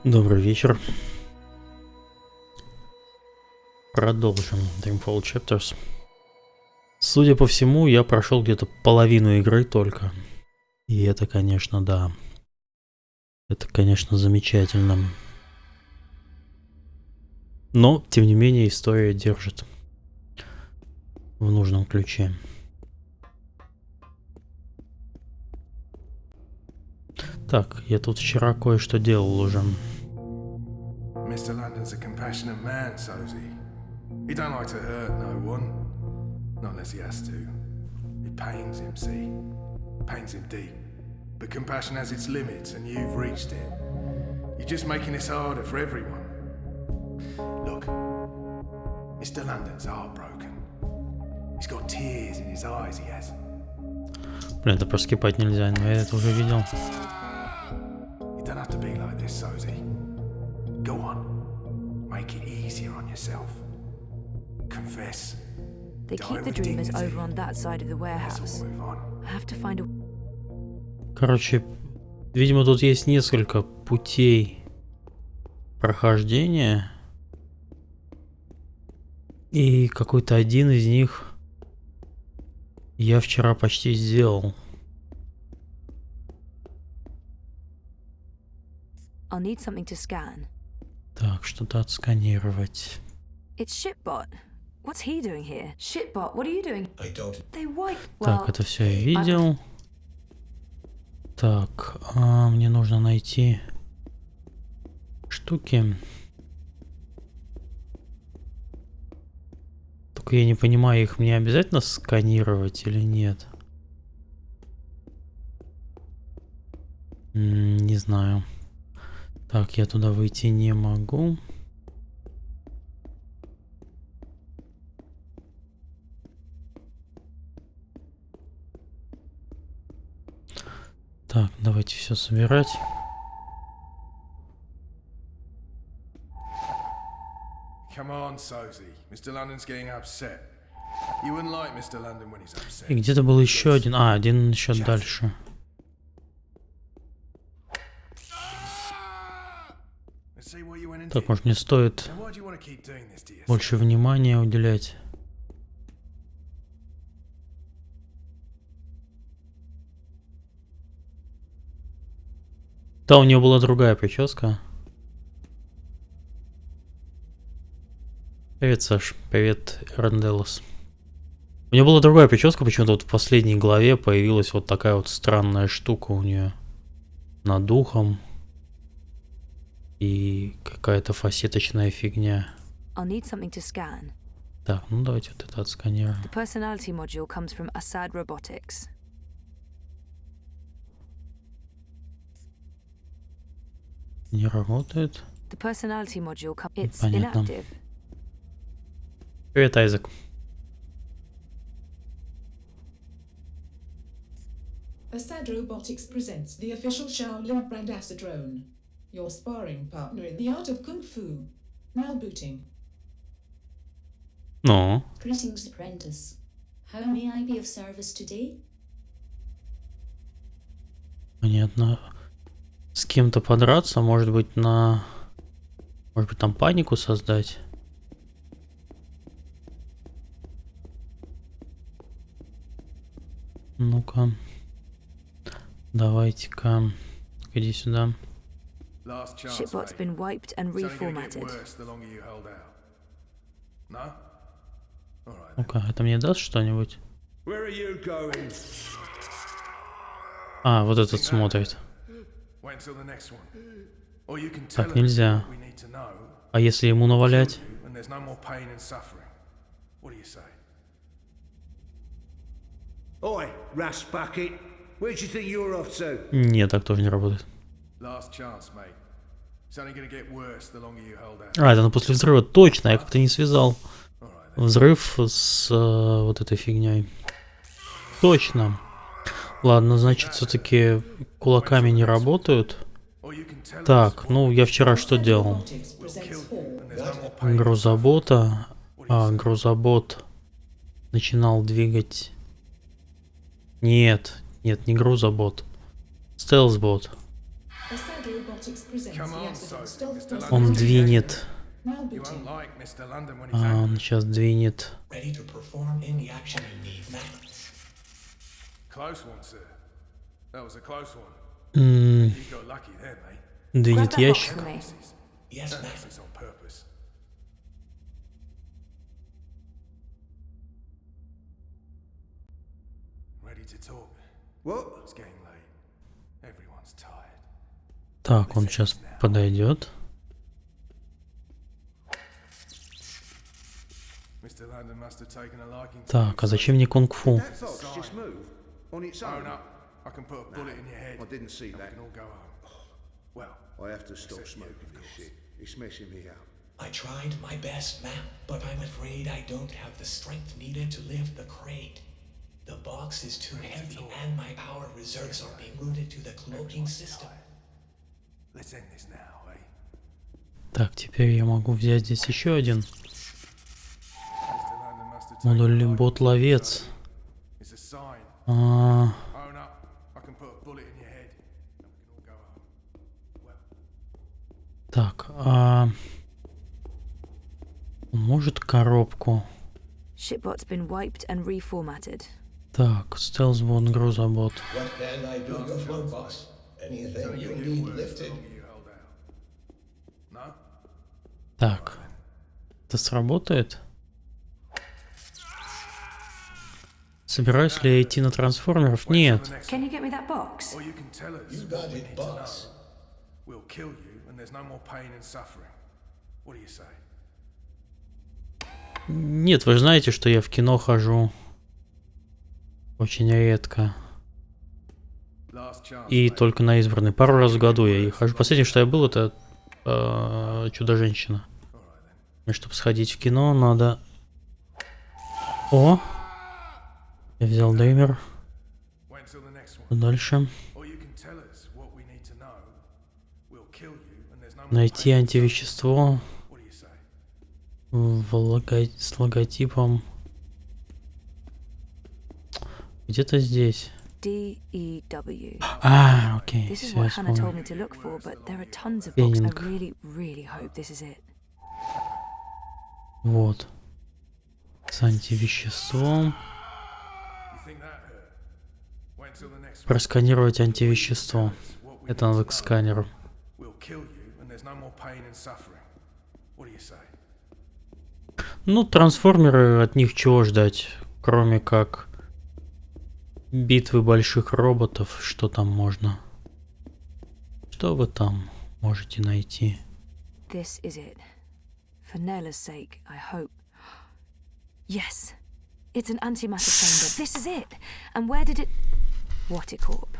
Добрый вечер. Продолжим Dreamfall Chapters. Судя по всему, я прошел где-то половину игры только. И это, конечно, да. Это, конечно, замечательно. Но, тем не менее, история держит в нужном ключе. Так, я тут вчера кое-что делал уже. Mr. London's a compassionate man, Sosie. He don't like to hurt no one. Not unless he has to. It pains him, see? Pains him deep. But compassion has its limits, and you've reached it. You're just making this harder for everyone. Look, Mr. London's heartbroken. He's got tears in his eyes, he has. Блин, это проскипать нельзя, но я это уже видел. You don't have to be like this, Sosie. Go on. Make it easier on yourself. Confess. They keep the dreamers over on that side of the warehouse. I have to find a... Короче, видимо, тут есть несколько путей прохождения. И какой-то один из них я вчера почти сделал. I'll need something to scan. Так, что-то отсканировать. It's Shitbot. What's he doing here? Shitbot, what are you doing? I don't. They wipe. Так, это все я видел. Так, мне нужно найти штуки. Только я не понимаю, их мне обязательно сканировать или нет? Не знаю. Так, я туда выйти не могу. Так, давайте все собирать. И где-то был еще один. Один еще дальше. Так, может, мне стоит больше внимания уделять. Да, у нее была другая прическа. Привет, Саш. Привет, Ранделос. У нее была другая прическа, почему-то вот в последней главе появилась вот такая вот странная штука у нее над ухом. И какая-то фасеточная фигня. Так, ну давайте вот это отсканируем. The personality module comes from Assad Robotics. Не работает. The personality module it's Понятно. inactive. Привет, Айзек. Assad Robotics presents the official Shaolin brand Asadrone, your sparring partner in the art of Kung Fu. Now booting. Ну? Greetings, apprentice. How may I be of service today? Понятно. С кем-то подраться, может быть, может быть, там панику создать. Ну-ка. Давайте-ка. Иди сюда. Shitbot's been wiped and reformatted. Ну-ка, это мне даст что-нибудь? Вот этот смотрит. Так, нельзя. А если ему навалять? Нет, так тоже не работает. Это после взрыва, точно, я как-то не связал взрыв с вот этой фигней. Точно. Ладно, значит, все-таки кулаками не работают. Так, ну я вчера что делал? Грузобота. Грузобот начинал двигать. Нет, не грузобот. Стелс-бот. A sad robotics presents Come the on, accident so, stealth Mr. bot. Он двинет. Now You booting. won't like Mr. London when he's Он angry. сейчас двинет. Ready to perform any action you need, ma'am. Close one, sir. That was a close one. М, You got lucky there, mate. Grab Двинет that box ящик. for me. Yes, ma'am. This is on purpose. Ready to talk? What? It's getting late. Everyone's tired. Так, он сейчас подойдет. Mr. London must have taken a liking to Так, а зачем мне кунг-фу? That box just move on its Own own. up. I can put a bullet in your head. I didn't see and we that. can all go home. Well, I have to stop smoking this shit. It's messing me up. I tried my best, ma'am, but I'm afraid I don't have the strength needed to lift the crate. The box is too heavy, and my power reserves are being routed to the cloaking system. let's end this now, eh? Так, теперь я могу взять здесь еще один Mr. London must have taken a модульный liking to бот-ловец. It's a sign. А, Own up. I can put a bullet in your head. And we can all go home. Well, так, он может коробку? Shipbot's been wiped and reformatted. Так, стелс-бот, грузобот. What can I do you for, boss? Anything you get need worse the lifted? longer you hold out. No? Так, это сработает? Собираюсь ли я идти на трансформеров? Нет. Can you get me that box? Or you can tell us You what got we it, need to know. boss. We'll kill you and there's no more pain and suffering. What do you say? Нет, вы же знаете, что я в кино хожу очень редко. Last chance. И mate. только на избранный. Пару раз в году я и хожу. Последнее, что я был, это Чудо-женщина. И чтобы сходить в кино, надо... О! Я взял дример. Wait until the next one. Дальше. Or you can tell us what we need to know. We'll kill you and there's no more Найти pain and антивещество suffering. What do you say? с логотипом. Где-то здесь. D-E-W. А, окей, This is все, я what Hannah told вспомнил. me to look for, but there are tons of books. I Пеннинг. really hope this is it. Вот. С антивеществом. You think that hurt? Wait until the next one. Просканировать антивещество. What we Это need надо to к know. сканеру. We'll kill you and there's no more pain and suffering. What do you say? Ну, трансформеры, от них чего ждать? Кроме как битвы больших роботов. Что там можно? Что вы там можете найти? This is it. For Nella's sake, I hope. Yes! It's an antimatter chamber. This is it! And where did it... Watty Corp.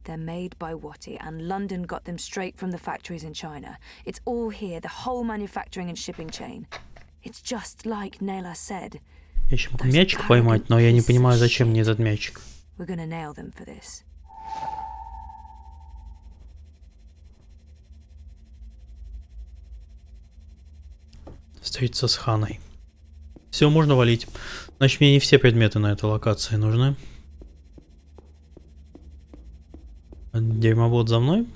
They're made by Watty, and London got them straight from the factories in China. It's all here, the whole manufacturing and shipping chain. It's just like Nella said. Я еще могу мячик поймать, но я не понимаю, зачем мне этот мячик. We're gonna nail them for this. Встретиться с Ханой. Все, можно валить. Значит, мне не все предметы на этой локации нужны. Дерьмобот за мной.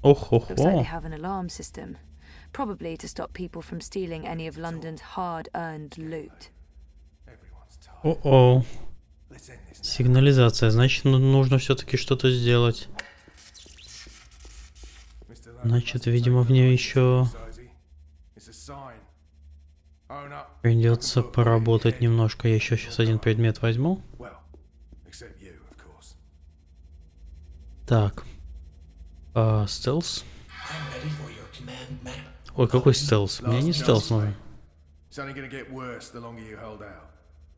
Looks like they Ох-охо. have an alarm system. Probably to stop people from stealing any of London's hard-earned loot. Everyone's tired. О-о. Let's end this now. Сигнализация. Значит, нужно все-таки что-то сделать. Mr. London Значит, must have видимо, taken в ней a liking to еще you, Sophie. It's a sign. Own up. придется I can put a bullet in your поработать head. немножко. Я еще сейчас один предмет возьму. Well, except you, of course. Так. Стелс. I'm ready for your command, ma'am. Ой, какой стелс? Мне не стелс нужен. It's only going to get worse the longer you hold out.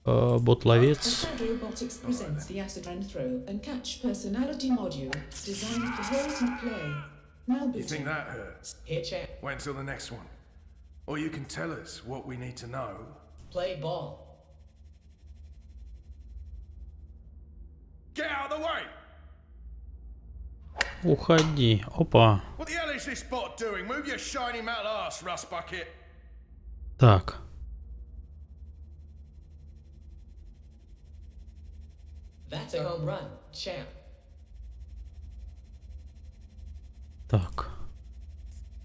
A Бот-ловец. sad robotics presents the acid and throw and catch personality module designed for hold and play. Now You think booting. that hurts? Here, check. Wait until the next one. Or you can tell us what we need to know. Play ball. Get out of the way! Уходи. Опа. What the hell is this bot doing? Move your shiny metal ass, rust bucket. Так. That's a home run, champ. Так.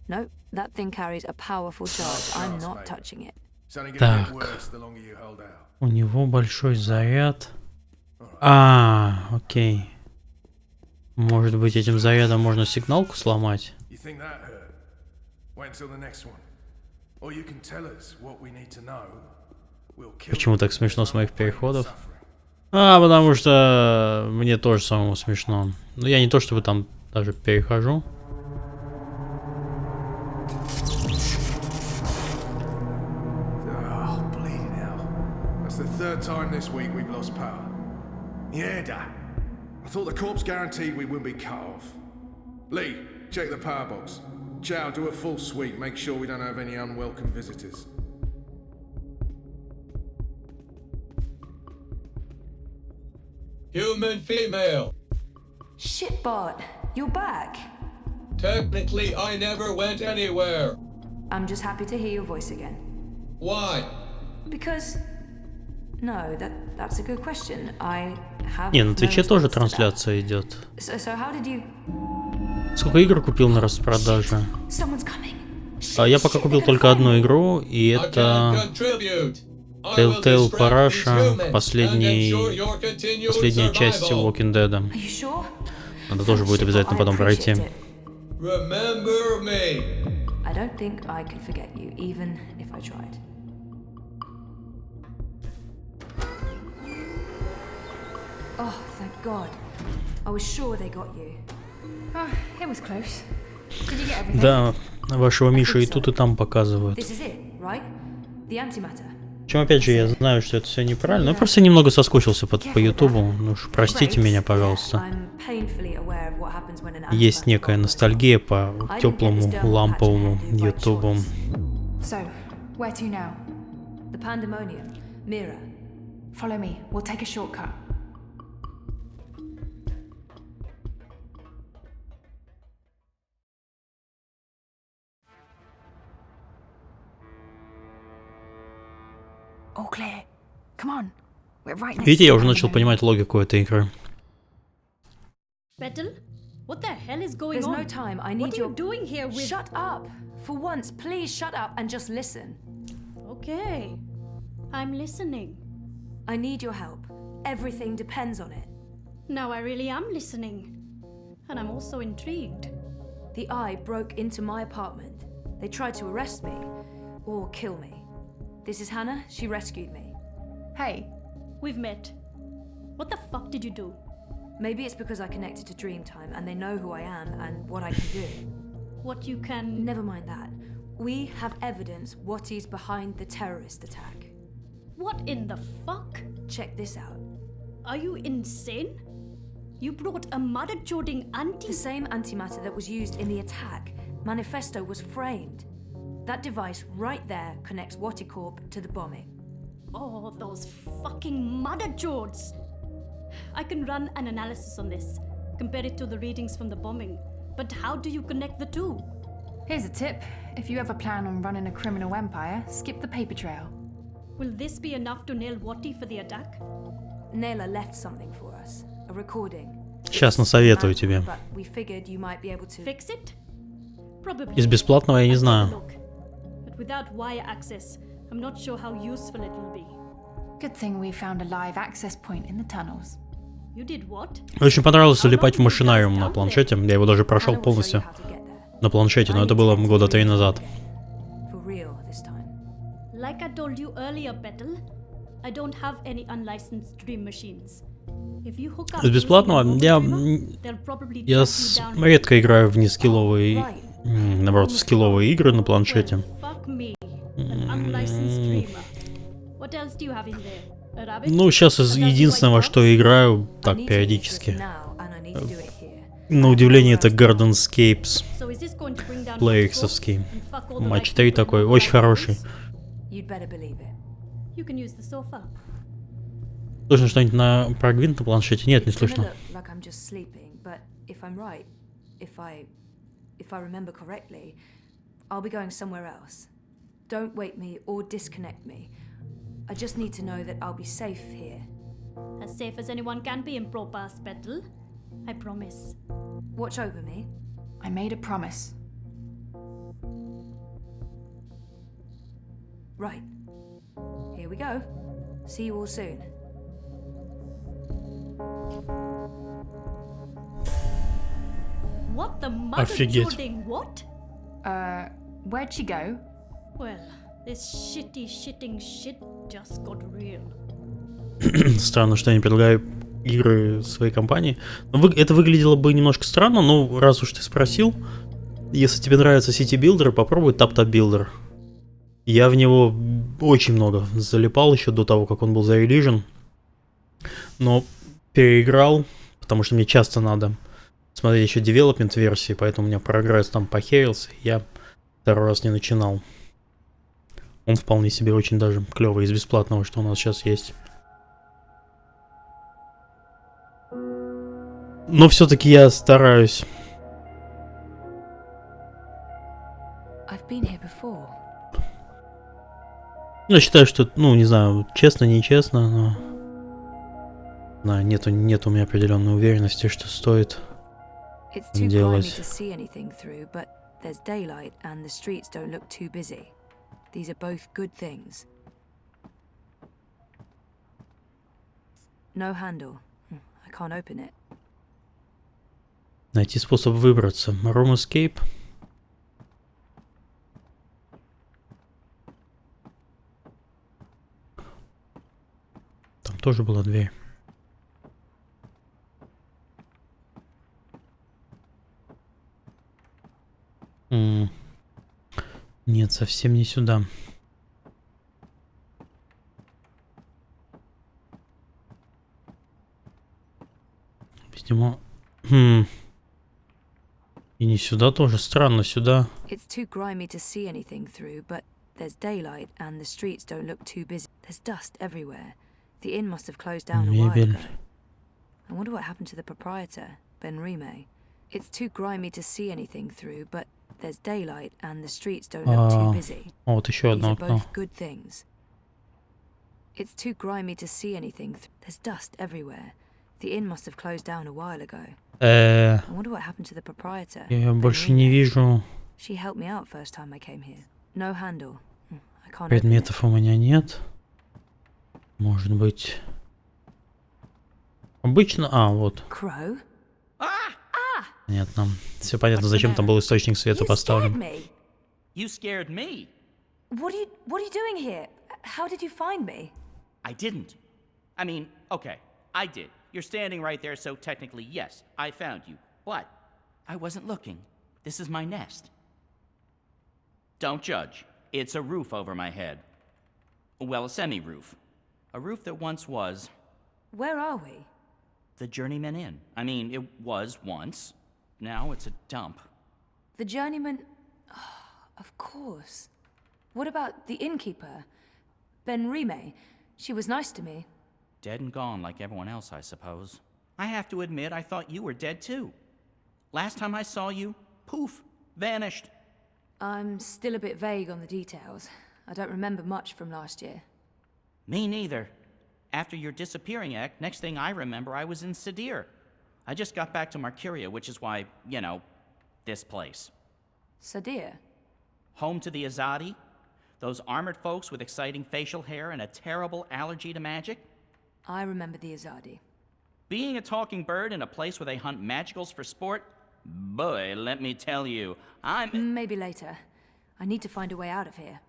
No, that thing carries a powerful charge. I'm not touching it. It's only gonna Так. get worse the longer you hold out. У него большой заряд. Окей. Может быть, этим зарядом можно сигналку сломать? You think that hurt? Wait until the next one. Or you can tell us what we need to know. We'll kill Почему так смешно с моих переходов? Потому что мне тоже самому смешно. Но я не то чтобы там даже перехожу. Oh, bleeding hell. That's the third time this week we've lost power. Yeah, Dad. I thought the corpse guaranteed we wouldn't be cut off. Lee, check the power box. Chow, do a full sweep. Make sure we don't have any unwelcome visitors. Human female. Shit, Bart, you're back. Technically, I never went anywhere. I'm just happy to hear your voice again. Why? Because... No, that's a good question. I have Не, на Твиче no тоже response to that. трансляция идет. So how did you... Сколько игр купил на распродаже? Someone's coming. Я пока купил только одну игру, и I это can contribute. I will Telltale distract Параша, these humans and последняя ensure your continued последняя часть survival. Walking Dead. Are you sure? Надо тоже будет обязательно потом пройти. Remember me. I don't think I could forget you, even if I tried. Oh, thank God. I was sure they got you. Oh, it was close. Did you get everything? Да, вашего Мишу и тут, и там показывают. This is it, right? The antimatter. Причем, опять же, я знаю, что это все неправильно. Я просто немного соскучился по Ютубу. Ну уж простите меня, пожалуйста. I'm painfully aware of what happens when an Есть antimatter некая goes. ностальгия по теплому, ламповому Ютубу. So, where to now? The pandemonium. Mirror. Follow me. We'll take a shortcut. All clear. Come on. We're right next Видите, to я the уже начал pandemonium. понимать логику этой игры. Battle? What the hell is going There's on? no time. I need What are your... you doing here with... Shut up! For once, please shut up and just listen. Okay. I'm listening. I need your help. Everything depends on it. Now I really am listening. And I'm also intrigued. The Eye broke into my apartment. They tried to arrest me or kill me. This is Hannah. She rescued me. Hey, We've met. What the fuck did you do? Maybe it's because I connected to Dreamtime and they know who I am and what I can do. What you can... Never mind that. We have evidence what is behind the terrorist attack. What in the fuck? Check this out. Are you insane? You brought a mother-joding The same antimatter that was used in the attack. Manifesto was framed. That device right there connects Watticorp to the bombing. Oh, those fucking mother-jods! I can run an analysis on this, compare it to the readings from the bombing. But how do you connect the two? here's a tip. If you ever plan on running a criminal empire, skip the paper trail. Will this be enough to nail Watti for the attack? Naylor left something for us. A recording. Сейчас насоветую тебе. But we figured you might be able to... Fix it? Probably. Из бесплатного я не I'll take a знаю. look. But without wire access, I'm not sure how useful it will be. Good thing we found a live access point in the tunnels. You did what? Мне очень понравилось залипать в машинариум на планшете. Я его даже прошел Hannah will show you полностью how to get there. на планшете, но это было года 3 назад. For real this time. Like I told you earlier, Petal, I don't have any unlicensed dream machines. If you hook up Из бесплатного using a я programmer, they'll probably я track you down. редко играю в нескилловые, наоборот, в скилловые игры на планшете. Well, fuck me, an unlicensed dreamer. What else do you have in there? A rabbit? Ну, сейчас из A dozen единственного, white что dogs? играю I так need to use this периодически. now, and I need to do it here. На удивление, это Gardenscapes. So is this going to bring down Плейксовский. and fuck all the Матч white 3 people такой, in очень the хороший. islands? You'd better believe it. You can use the sofa. Слышно что-нибудь на про Гвинт на планшете? Нет, не It's gonna слышно. look like I'm just sleeping, but if I'm right, if I remember correctly, I'll be going somewhere else. Don't wake me or disconnect me. I just need to know that I'll be safe here. As safe as anyone can be in proper hospital. I promise. Watch over me. I made a promise. Right. Here we go. See you all soon. What the mother Офигеть. jording? What? Where'd she go? Well, this shitting shit just got real. Странно, что я не предлагаю игры своей компании. Это выглядело бы немножко странно, но раз уж ты спросил, если тебе нравятся сити-билдеры, попробуй тап-тап-билдер. Я в него очень много залипал еще до того, как он был зарелижен, но переиграл, потому что мне часто надо смотреть еще девелопмент версии, поэтому у меня прогресс там похерился, я второй раз не начинал. Он вполне себе очень даже клевый из бесплатного, что у нас сейчас есть. Но все-таки я стараюсь. I've been here before. Я считаю, что, не знаю, честно, нечестно, но... Да, нет у меня определенной уверенности, что стоит It's too grimy делать. to see anything through, but there's daylight and the streets don't look too busy. These are both good things. No handle. I can't open it. Найти способ выбраться. Room escape. Там тоже была дверь. Нет, совсем не сюда. Видимо... И не сюда тоже. Странно, сюда. It's too grimy to see anything through, but there's daylight and the streets don't look too busy. There's dust everywhere. The inn must have closed down a while Мебель. ago. I wonder what happened to the proprietor, Ben Rime. It's too grimy to see anything through, but there's daylight and the streets don't look too busy. Вот еще These одно are окно. both good things. It's too grimy to see anything. There's dust everywhere. The inn must have closed down a while ago. I wonder what happened to the proprietor. Я Ben больше не Rime. вижу. She helped me out first time I came here. No handle. I can't open it. Предметов у меня нет. Может быть... Обычно... вот. Crow? Понятно. Все понятно, зачем там был источник света You scared поставлен. me. You scared me. What are you doing here? How did you find me? I didn't. I mean, okay, I did. You're standing right there, so technically, yes, I found you. But I wasn't looking. This is my nest. Don't judge. It's a roof over my head. Well, a semi-roof. A roof that once was... Where are we? The Journeyman Inn. I mean, it was once. Now it's a dump. The journeyman... of course. What about the innkeeper? Ben Rime. She was nice to me. Dead and gone like everyone else, I suppose. I have to admit, I thought you were dead too. Last time I saw you, poof, vanished. I'm still a bit vague on the details. I don't remember much from last year. Me neither. After your disappearing act, next thing I remember, I was in Sadir. I just got back to Marcuria, which is why, this place. Sadir? Home to the Azadi, those armored folks with exciting facial hair and a terrible allergy to magic. I remember the Azadi. Being a talking bird in a place where they hunt magicals for sport, boy, let me tell you, Maybe later. I need to find a way out of here.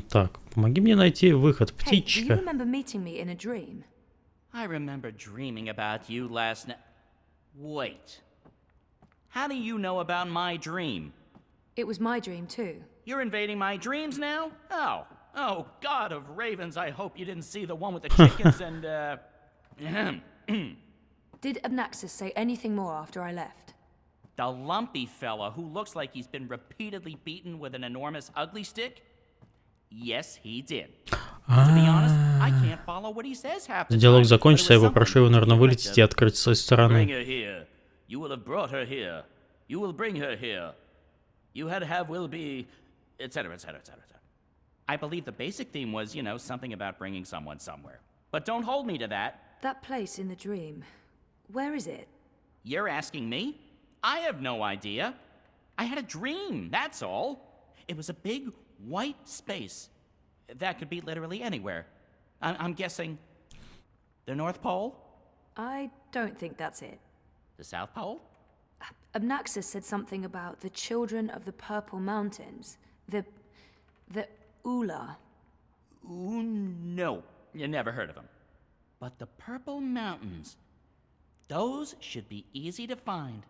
Так, помоги мне найти выход, Hey, do you птичка. remember meeting me in a dream? I remember dreaming about you last night. Wait. How do you know about my dream? It was my dream too. You're invading my dreams now? Oh, God of ravens, I hope you didn't see the one with the chickens and, Did Abnaxis say anything more after I left? The lumpy fella who looks like he's been repeatedly beaten with an enormous ugly stick? Yes, he did. To be honest, I can't follow what he says half the time. Диалог закончится, я попрошу его, наверное, вылететь и открыть с той Bring стороны. her here. You will have brought her here. You will bring her here. You had to have will be, etc., etc., etc., etc. I believe the basic theme was, something about bringing someone somewhere. But don't hold me to that. That place in the dream, where is it? You're asking me? I have no idea. I had a dream, that's all. It was a big white space. That could be literally anywhere. I'm guessing the North Pole? I don't think that's it. The South Pole? Obnaxus said something about the children of the Purple Mountains. The Ula. Ooh, no. You never heard of them. But the Purple Mountains, those should be easy to find.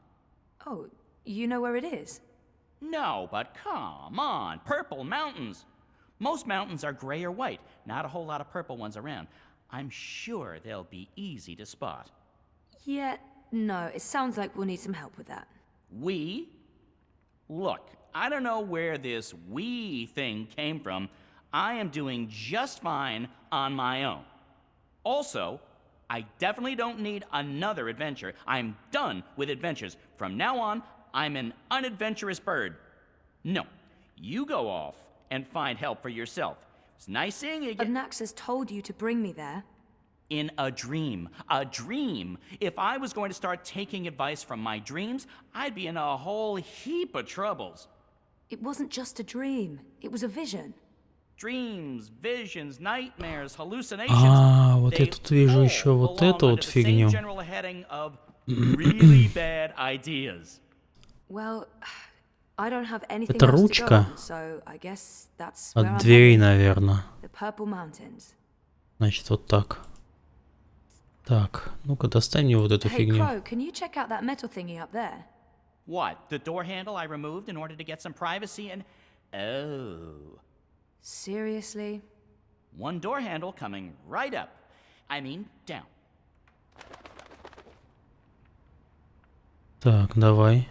Oh, you know where it is? No, but come on, Purple Mountains. Most mountains are gray or white, not a whole lot of purple ones around. I'm sure they'll be easy to spot. Yeah, no, it sounds like we'll need some help with that. We? Look, I don't know where this we thing came from. I am doing just fine on my own. Also, I definitely don't need another adventure. I'm done with adventures. From now on, I'm an unadventurous bird. No, you go off and find help for yourself. It's nice seeing you again. Obnaxus told you to bring me there. In a dream. A dream. If I was going to start taking advice from my dreams, I'd be in a whole heap of troubles. It wasn't just a dream. It was a vision. Dreams, visions, nightmares, hallucinations. А, вот я тут вижу еще вот эту вот фигню. Really bad ideas. Well, I don't have anything Это else to ручка go on, so I guess that's where от I'm дверей, heading. наверное. The Purple Mountains. Значит, вот так. Так, ну-ка, достань мне вот эту Hey, фигню. Crow, can you check out that metal thingy up there? What? The door handle I removed in order to get some privacy and... Oh. Seriously? One door handle coming right up. I mean, down. Так, давай.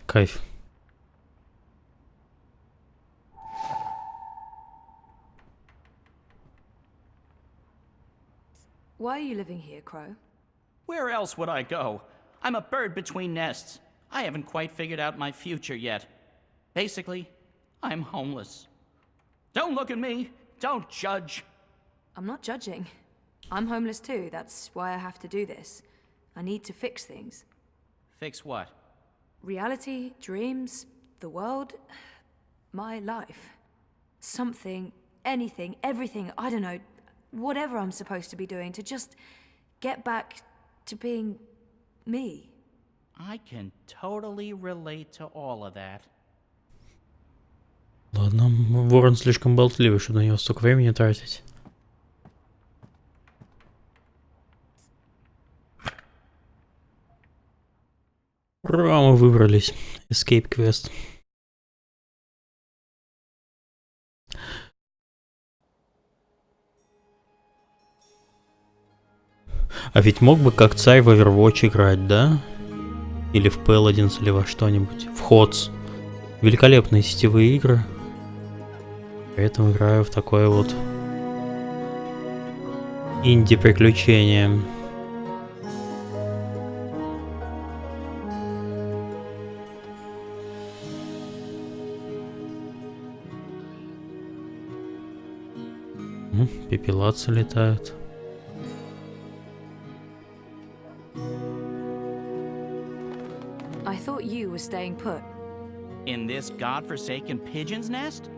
Кайф. Why are you living here, Crow? Where else would I go? I'm a bird between nests. I haven't quite figured out my future yet. Basically, I'm homeless. Don't look at me. Don't judge. I'm not judging. I'm homeless too. That's why I have to do this. I need to fix things. Fix what? Reality, dreams, the world, my life. Something, anything, everything, I don't know, whatever I'm supposed to be doing to just get back to being me. I can totally relate to all of that. Ладно, ворон слишком болтливый, чтобы на него столько времени тратить. Ура, мы выбрались. Escape Quest. А ведь мог бы как царь в Overwatch играть, да? Или в Paladins, или во что-нибудь. В HOTS. Великолепные сетевые игры. Поэтому играю в такое вот инди-приключение. Пепелацы летают. I thought you were staying put. In this godforsaken pigeon's nest?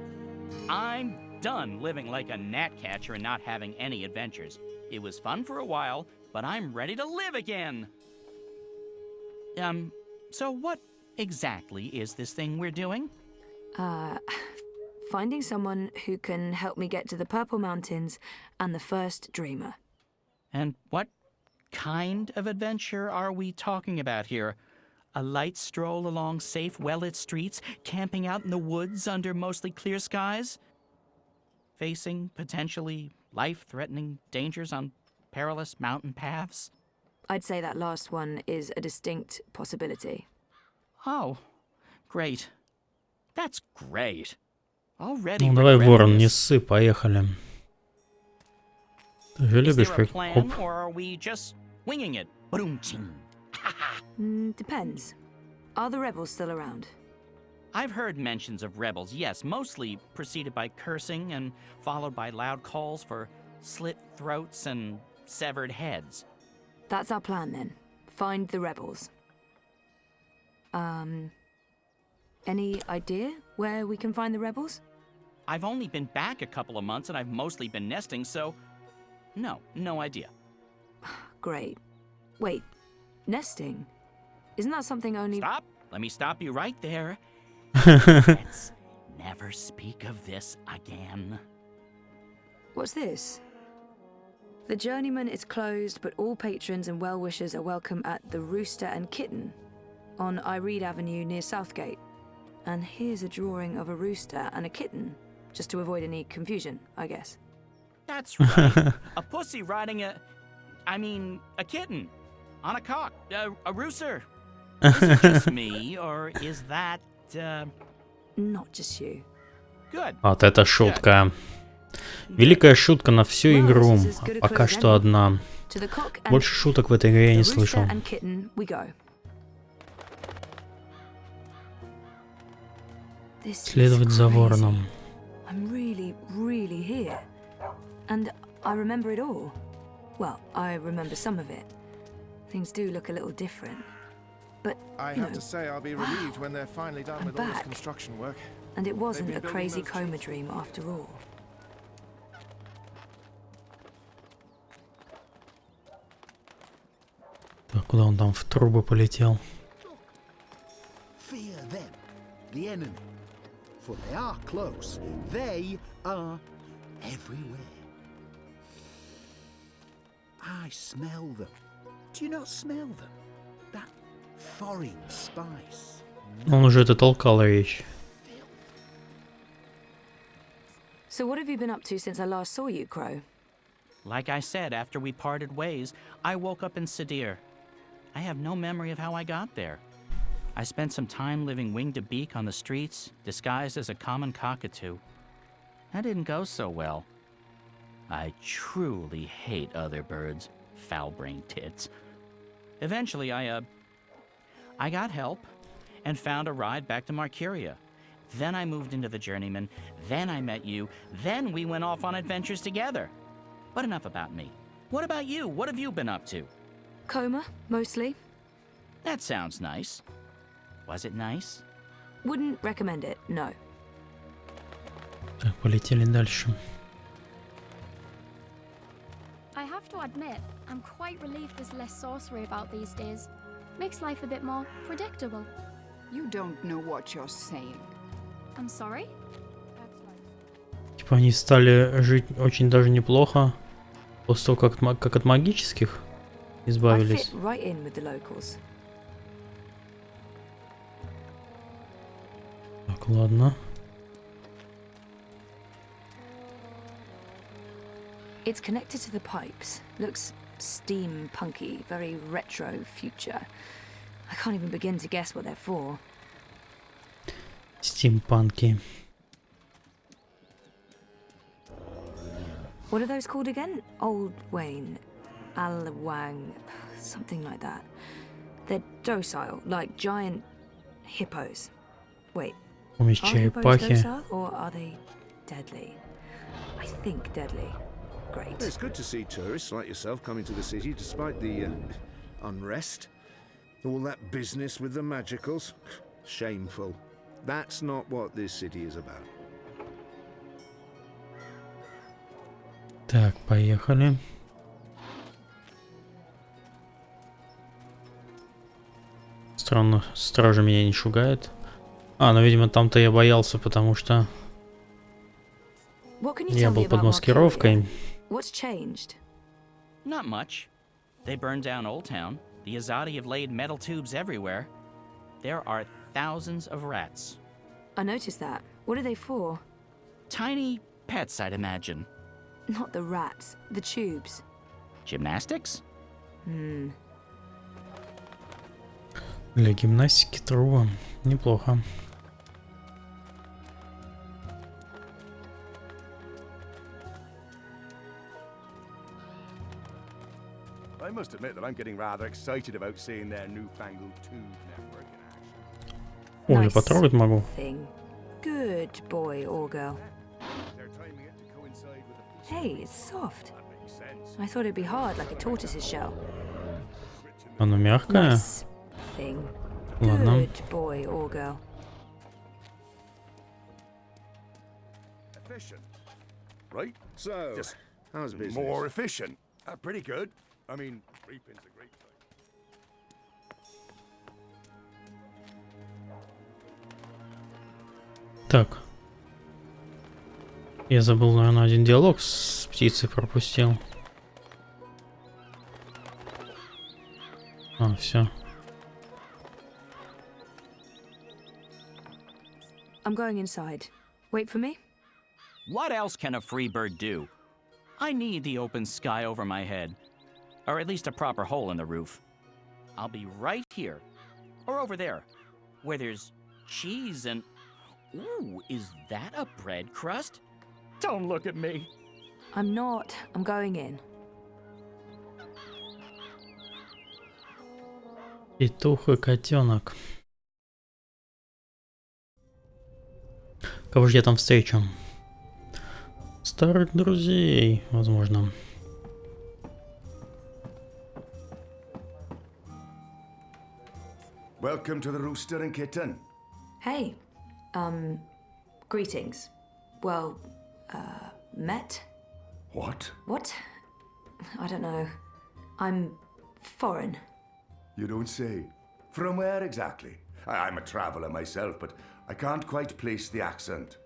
I'm done living like a gnatcatcher and not having any adventures. It was fun for a while, but I'm ready to live again. So what exactly is this thing we're doing? Finding someone who can help me get to the Purple Mountains and the first dreamer. And what kind of adventure are we talking about here? A light stroll along safe, well-lit streets, camping out in the woods under mostly clear skies? Facing potentially life-threatening dangers on perilous mountain paths? I'd say that last one is a distinct possibility. Oh, great. That's great. Already Ну давай, regret ворон, не this. ссы, поехали. Ты же Is любишь there a как plan, коп. or are we just winging it? Boom-ching. Depends. Are the rebels still around? I've heard mentions of rebels, yes, mostly preceded by cursing and followed by loud calls for slit throats and severed heads. That's our plan then. Find the rebels. Any idea where we can find the rebels? I've only been back a couple of months and I've mostly been nesting, so no idea. Great. Wait, nesting? Isn't that something only... Stop! Let me stop you right there. Let's never speak of this again. What's this? The Journeyman is closed, but all patrons and well-wishers are welcome at the Rooster and Kitten on Iread Avenue near Southgate. And here's a drawing of a rooster and a kitten, just to avoid any confusion, I guess. That's right. A pussy riding a kitten on a cock, a rooster. Is it just me, or is that, Not just you. Good. Вот это шутка. Великая шутка на всю игру. Пока что одна. Больше шуток в этой игре я не слышал. Следовать за вороном. I'm really here. And I remember it all. Well, I remember some of it. Things do look a little different. But, I have to say I'll be relieved when they're finally done with all this construction work. And it wasn't a crazy coma dream after all. Так, куда он там в трубы полетел? Fear them, the enemy. For they are close. They are everywhere. I smell them. Do you not smell them? That foreign spice. Он уже это толкал речь. So what have you been up to since I last saw you, Crow? Like I said, after we parted ways, I woke up in Sadir. I have no memory of how I got there. I spent some time living wing to beak on the streets, disguised as a common cockatoo. That didn't go so well. I truly hate other birds, foul-brained tits. Eventually, I got help and found a ride back to Marcuria. Then I moved into the Journeyman, then I met you, then we went off on adventures together. But enough about me. What about you? What have you been up to? Coma, mostly. That sounds nice. Was it nice? Wouldn't recommend it, no. Так, полетели дальше. I have to admit, I'm quite relieved there's less sorcery about these days. Makes life a bit more predictable. You don't know what you're saying. I'm sorry? Типа они стали жить очень даже неплохо после того, как от магических избавились. Right in with the locals. Так, ладно. It's connected to the pipes. Looks steampunky, very retro future. I can't even begin to guess what they're for. Стимпанки. What are those called again? Old Wayne, Alwang, something like that. They're docile, like giant hippos. Wait, Помесь are hippos черепахи. docile or are they deadly? I think deadly. Great. It's good to see tourists like yourself coming to the city despite the unrest. All that business with the magicals. Shameful. That's not what this city is about. Так, поехали. Странно, стража меня не шугает. Ну, видимо, там-то я боялся, потому что я был под маскировкой. What's changed? Not much. They burned down Old Town. The Azadi have laid metal tubes everywhere. There are thousands of rats. I noticed that. What are they for? Tiny pets, I'd imagine. Not the rats, the tubes. Gymnastics? Для гимнастики трубы. Неплохо. I must admit that I'm getting rather excited about seeing their newfangled tube network in action. О, я потрогать могу. Thing. Good boy or girl. Hey, it's soft. I thought it'd be hard like a tortoise's shell. Оно мягкое. Nice thing. Ладно. Good boy or girl. Efficient, right? So, Just how's business? more efficient. Pretty good. I mean, reaping's a great thing. Так. Я забыл, наверное, один диалог с птицей пропустил. А, все. I'm going inside. Wait for me. What else can a free bird do? I need the open sky over my head. Or at least a proper hole in the roof. I'll be right here. Or over there. Where there's cheese and... Ooh, is that a bread crust? Don't look at me. I'm not. I'm going in. Петух и котенок. Кого же я там встречу? Старых друзей, возможно. Welcome to the Rooster and Kitten. Hey. Greetings. Well, met? What? What? I don't know. I'm foreign. You don't say. From where exactly? I'm a traveller myself, but I can't quite place the accent.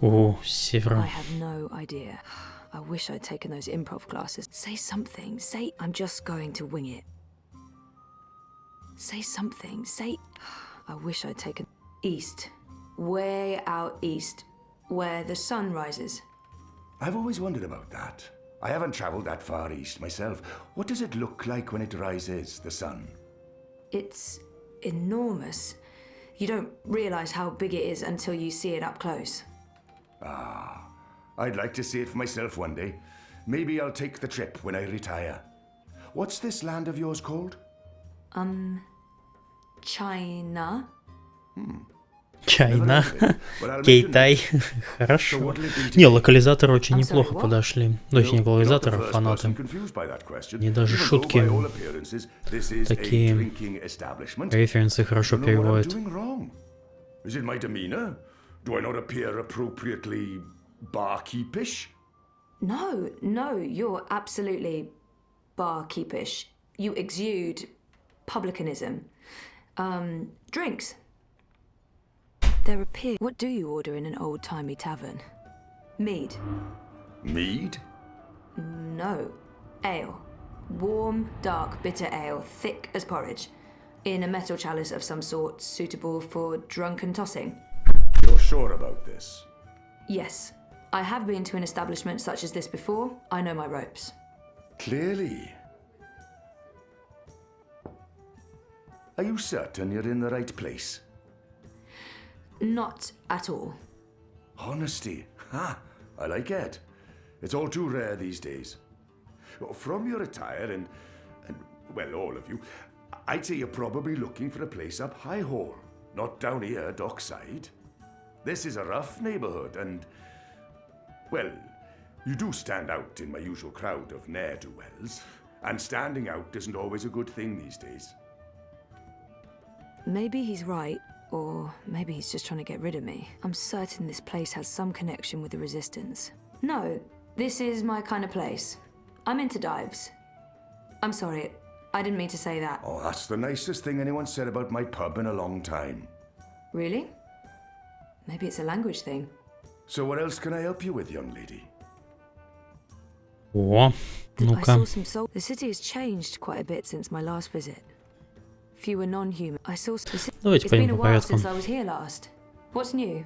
О, с севера. I have no idea. I wish I'd taken those improv classes. Say something. Say, I'm just going to wing it. Say something. Say, I wish I'd taken east. Way out east, where the sun rises. I've always wondered about that. I haven't travelled that far east myself. What does it look like when it rises, the sun? It's enormous. You don't realise how big it is until you see it up close. Ah, I'd like to see it for myself one day. Maybe I'll take the trip when I retire. What's this land of yours called? China. Чайна. Китай. Хорошо. Не, локализаторы очень неплохо подошли. Точнее, локализаторы, фанаты. И даже шутки такие референсы хорошо переводят. Is it my demeanor? Do I not appear appropriately barkeepish? No, you're absolutely barkeepish. You exude publicanism. Drinks. There appear. What do you order in an old-timey tavern? Mead. Mead? No. Ale. Warm, dark, bitter ale, thick as porridge. In a metal chalice of some sort, suitable for drunken tossing. You're sure about this? Yes. I have been to an establishment such as this before. I know my ropes. Clearly. Are you certain you're in the right place? Not at all. Honesty. Ha! I like it. It's all too rare these days. From your attire and well, all of you, I'd say you're probably looking for a place up High Hall, not down here, dockside. This is a rough neighbourhood and, well, you do stand out in my usual crowd of ne'er-do-wells, and standing out isn't always a good thing these days. Maybe he's right, or maybe he's just trying to get rid of me. I'm certain this place has some connection with the Resistance. No, this is my kind of place. I'm into dives. I'm sorry, I didn't mean to say that. Oh, that's the nicest thing anyone said about my pub in a long time. Really? Maybe it's a language thing. So what else can I help you with, young lady? О, I ну-ка. saw some soul. The city has changed quite a bit since my last visit. Fewer non-human. I saw. Давайте It's been пойдем a по while порядку. since I was here last. What's new?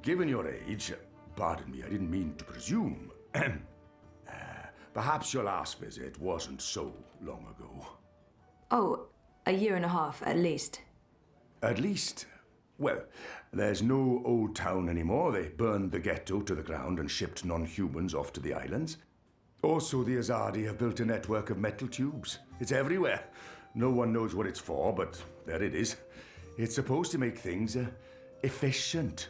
Given your age, pardon me, I didn't mean to presume. Perhaps your last visit wasn't so long ago. Oh, a year and a half at least. At least? Well, there's no old town anymore. They burned the ghetto to the ground and shipped non-humans off to the islands. Also, the Azadi have built a network of metal tubes. It's everywhere. No one knows what it's for, but there it is. It's supposed to make things efficient.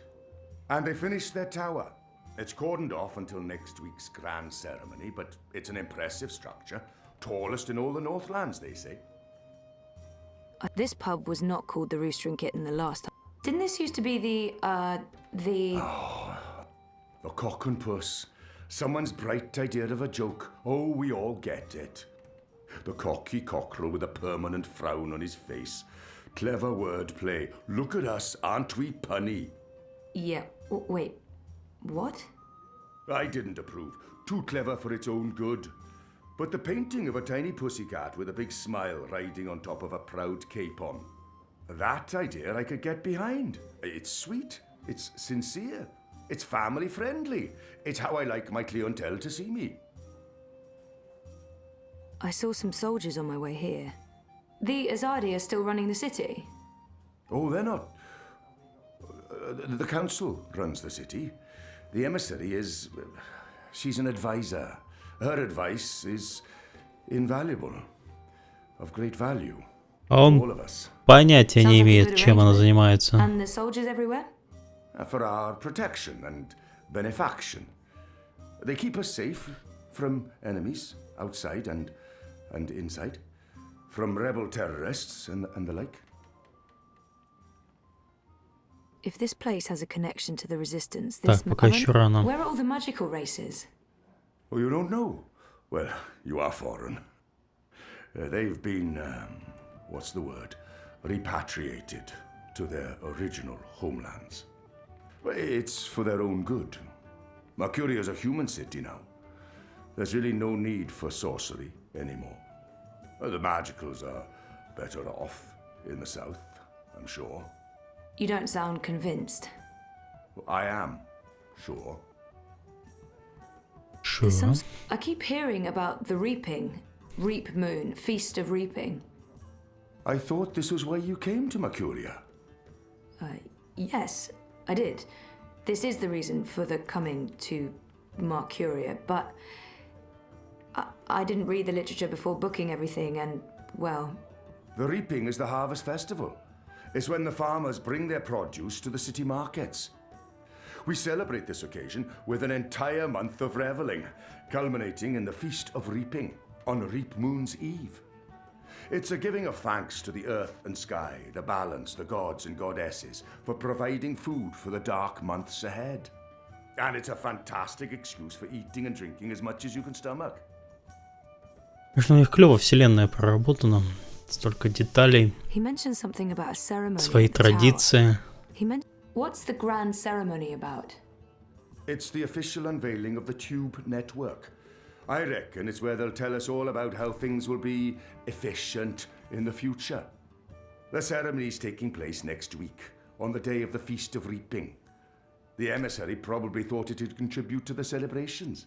And they finished their tower. It's cordoned off until next week's grand ceremony, but it's an impressive structure. Tallest in all the Northlands, they say. This pub was not called the Rooster and Kitten the last time. Didn't this used to be the... Oh, the cock and puss. Someone's bright idea of a joke. Oh, we all get it. The cocky cockerel with a permanent frown on his face. Clever wordplay. Look at us, aren't we punny? Yeah, wait, what? I didn't approve. Too clever for its own good. But the painting of a tiny pussycat with a big smile riding on top of a proud capon. That idea I could get behind. It's sweet. It's sincere. It's family friendly. It's how I like my clientele to see me. I saw some soldiers on my way here. The Azadi are still running the city? Oh, they're not. The council runs the city. The emissary is... she's an advisor. Her advice is invaluable. Of great value. Он понятия не имеет, чем она занимается. And the soldiers everywhere? For our protection and benefaction. They keep us safe from enemies outside and inside. From rebel terrorists and the like. If this place has a connection to the resistance, Так, пока еще рано. Where are all the magical races? Oh, you don't know? Well, you are foreign. They've been, what's the word? Repatriated to their original homelands. It's for their own good. Mercuria is a human city now. There's really no need for sorcery anymore. The magicals are better off in the south, I'm sure. You don't sound convinced. I am, sure. Sure. I keep hearing about the reaping. Reap moon, feast of reaping. I thought this was why you came to Mercuria. Yes, I did. This is the reason for the coming to Mercuria, but I didn't read the literature before booking everything and, well... The reaping is the harvest festival. It's when the farmers bring their produce to the city markets. We celebrate this occasion with an entire month of reveling, culminating in the Feast of Reaping on Reap Moon's Eve. It's a giving of thanks to the earth and sky, the balance, the gods and goddesses, for providing food for the dark months ahead. And it's a fantastic excuse for eating and drinking as much as you can stomach. Конечно, у них клево вселенная проработана. Столько деталей. Свои традиции. What's the grand ceremony about? It's the official unveiling of the Tube Network. I reckon it's where they'll tell us all about how things will be efficient in the future. The ceremony's taking place next week, on the day of the Feast of Reaping. The emissary probably thought it'd contribute to the celebrations.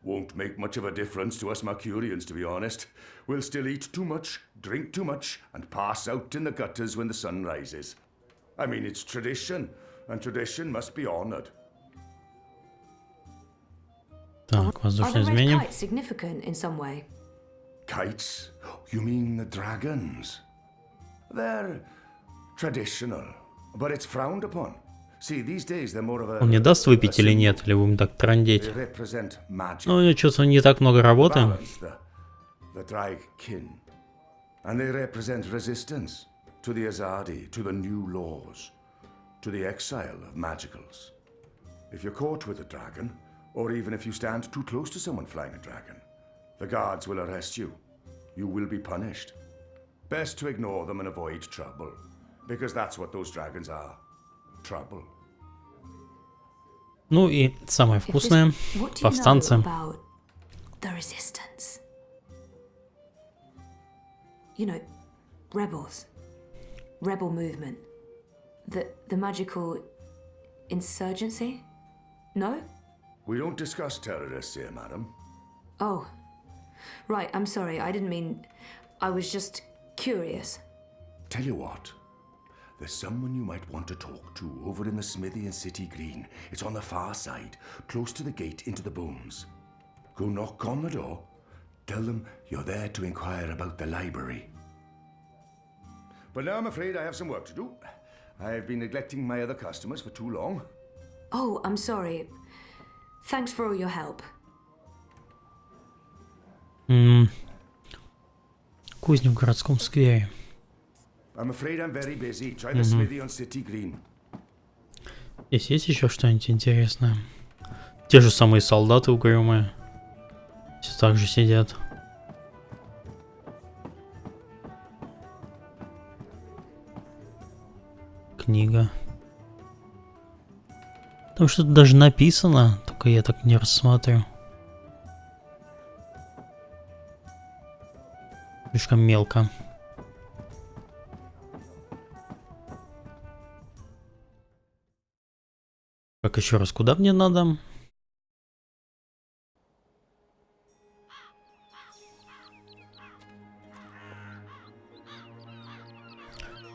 Won't make much of a difference to us Mercurians, to be honest. We'll still eat too much, drink too much, and pass out in the gutters when the sun rises. I mean, it's tradition, and tradition must be honored. Так, воздушное Are the red изменение. kites significant in some way? Kites? You mean the dragons? They're traditional, but it's frowned upon. See, these days they're more of a... Он мне даст выпить или нет, или будем так трындеть? They represent magic. Ну, я чувствую, не так много работы. The drag kin. And they represent resistance to the Azadi, to the new laws, to the exile of magicals. If you're caught with a dragon, or even if you stand too close to someone flying a dragon, the guards will arrest you. You will be punished. Best to ignore them and avoid trouble, because that's what those dragons are. Trouble. Ну и самое вкусное. Повстанцы. The resistance. You know, rebels. Rebel movement. The magical insurgency? No? We don't discuss terrorists here, madam. Oh. Right, I'm sorry. I didn't mean... I was just curious. Tell you what. There's someone you might want to talk to over in the smithy in City Green. It's on the far side, close to the gate into the booms. Go knock on the door. Tell them you're there to inquire about the library. But now I'm afraid I have some work to do. I've been neglecting my other customers for too long. Oh, I'm sorry. Thanks for all your help. Кузня в городском сквере. I'm afraid I'm very busy. Try the smithy on City Green. Здесь есть еще что-нибудь интересное? Те же самые солдаты угрюмые. Все так же сидят. Книга. Там что-то даже написано, только я так не рассматриваю. Слишком мелко. Так, еще раз, куда мне надо?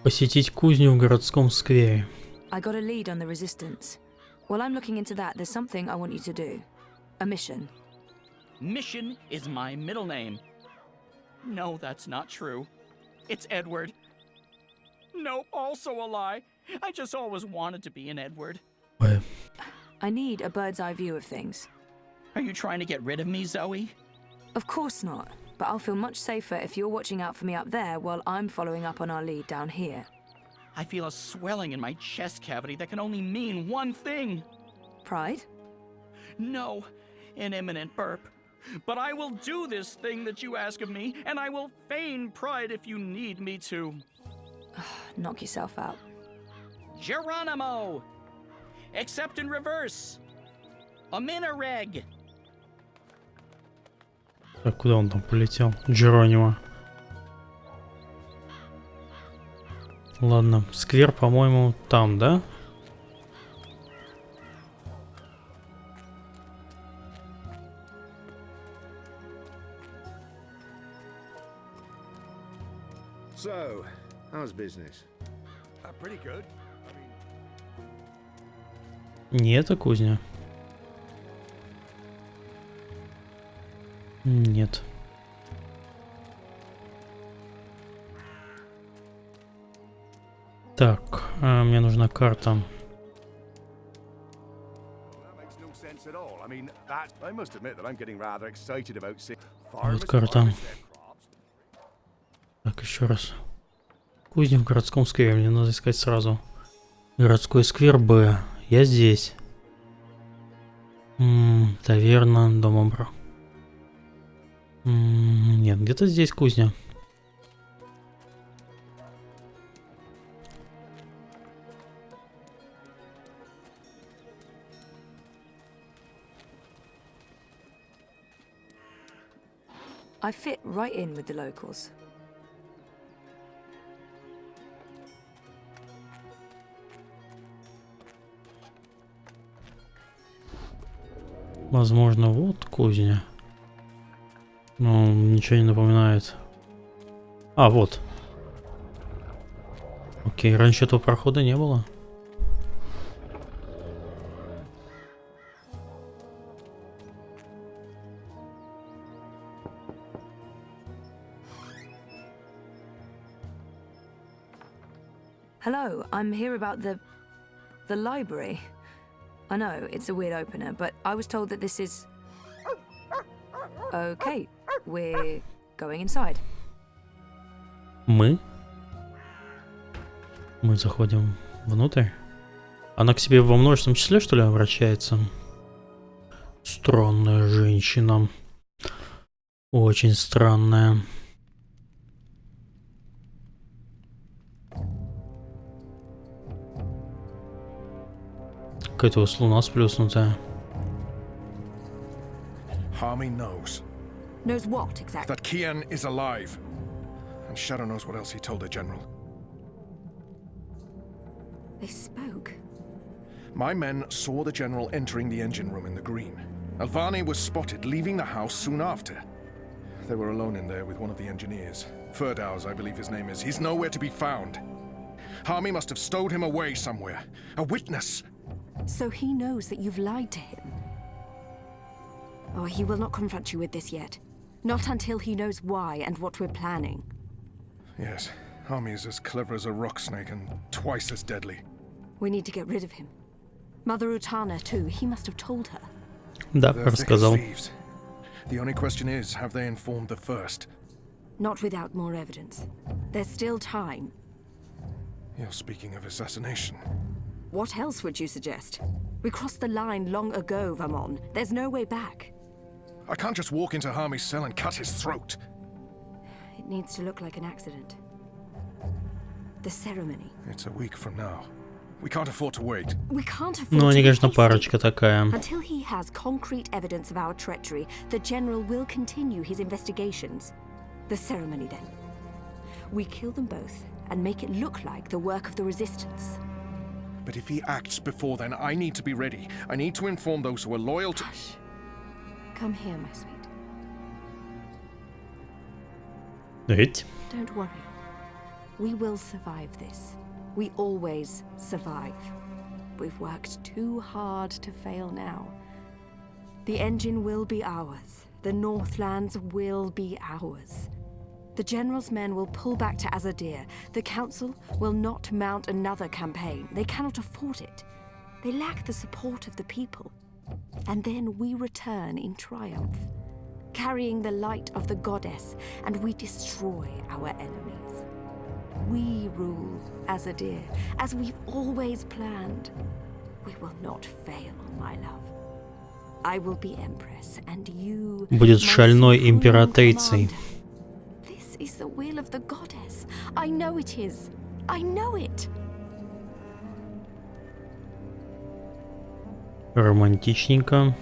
Посетить кузню в городском сквере. I got a lead on the resistance. While I'm looking into that, there's something I want you to do. A mission. Mission is my middle name. No, that's not true. It's Edward. No, also a lie. I just always wanted to be an Edward. I need a bird's eye view of things. Are you trying to get rid of me, Zoe? Of course not. But I'll feel much safer if you're watching out for me up there while I'm following up on our lead down here. I feel a swelling in my chest cavity that can only mean one thing. Pride? No, an imminent burp. But I will do this thing that you ask of me, and I will feign pride if you need me to. Knock yourself out. Geronimo! Except in reverse. A minareg. Так, куда он там полетел? Джеронимо. Ладно, сквер, по-моему, там, да? So, how's business? Pretty good. Не эта кузня. Нет. Так, мне нужна карта. Вот карта. Так, еще раз. Кузня в городском сквере. Мне надо искать сразу. Городской сквер Б. Я здесь. Таверна, дом обра. Нет, где-то здесь кузня. I fit right in with the locals. Возможно, вот кузня. Но ничего не напоминает. А, вот. Окей, раньше этого прохода не было. Hello, I'm here about the library. I know, it's a weird opener, but I was told that this is... Okay, we're going inside. Мы заходим внутрь. Она к себе во множественном числе, что ли, обращается? Странная женщина. Очень странная. Какая-то у вас луна сплюснутая. Harmy knows. Knows what, exactly? That Kian is alive. And Shadow knows what else he told the General. They spoke. My men saw the General entering the engine room in the green. Alvani was spotted leaving the house soon after. They were alone in there with one of the engineers. Ferdows, I believe his name is. He's nowhere to be found. Harmy must have stowed him away somewhere. A witness. So he knows that you've lied to him. Oh, he will not confront you with this yet. Not until he knows why and what we're planning. Yes, Hami is as clever as a rock snake and twice as deadly. We need to get rid of him. Mother Utana, too. He must have told her. Да, They're thick as рассказал. thieves. The only question is, have they informed the first? Not without more evidence. There's still time. You're speaking of assassination. What else would you suggest? We crossed the line long ago, Vamon. There's no way back. I can't just walk into Hami's cell and cut his throat. It needs to look like an accident. The ceremony. It's a week from now. We can't afford to wait. We can't afford Ну, они, to конечно, be hasty. парочка такая. Until he has concrete evidence of our treachery, the General will continue his investigations. The ceremony, then. We kill them both and make it look like the work of the Resistance. But if he acts before then, I need to be ready. I need to inform those who are loyal to... Hush. Come here, my sweet. Ведь? Don't worry. We will survive this. We always survive. We've worked too hard to fail now. The engine will be ours. The Northlands will be ours. The General's men will pull back to Azadir. The Council will not mount another campaign. They cannot afford it. They lack the support of the people. And then we return in triumph, carrying the light of the goddess, and we destroy our enemies. We rule Azadir, as we've always planned. We will not fail, my love. I will be Empress, and you... Будет шальной императрицей. This is the will of the goddess. I know it is. I know it. Романтичненько.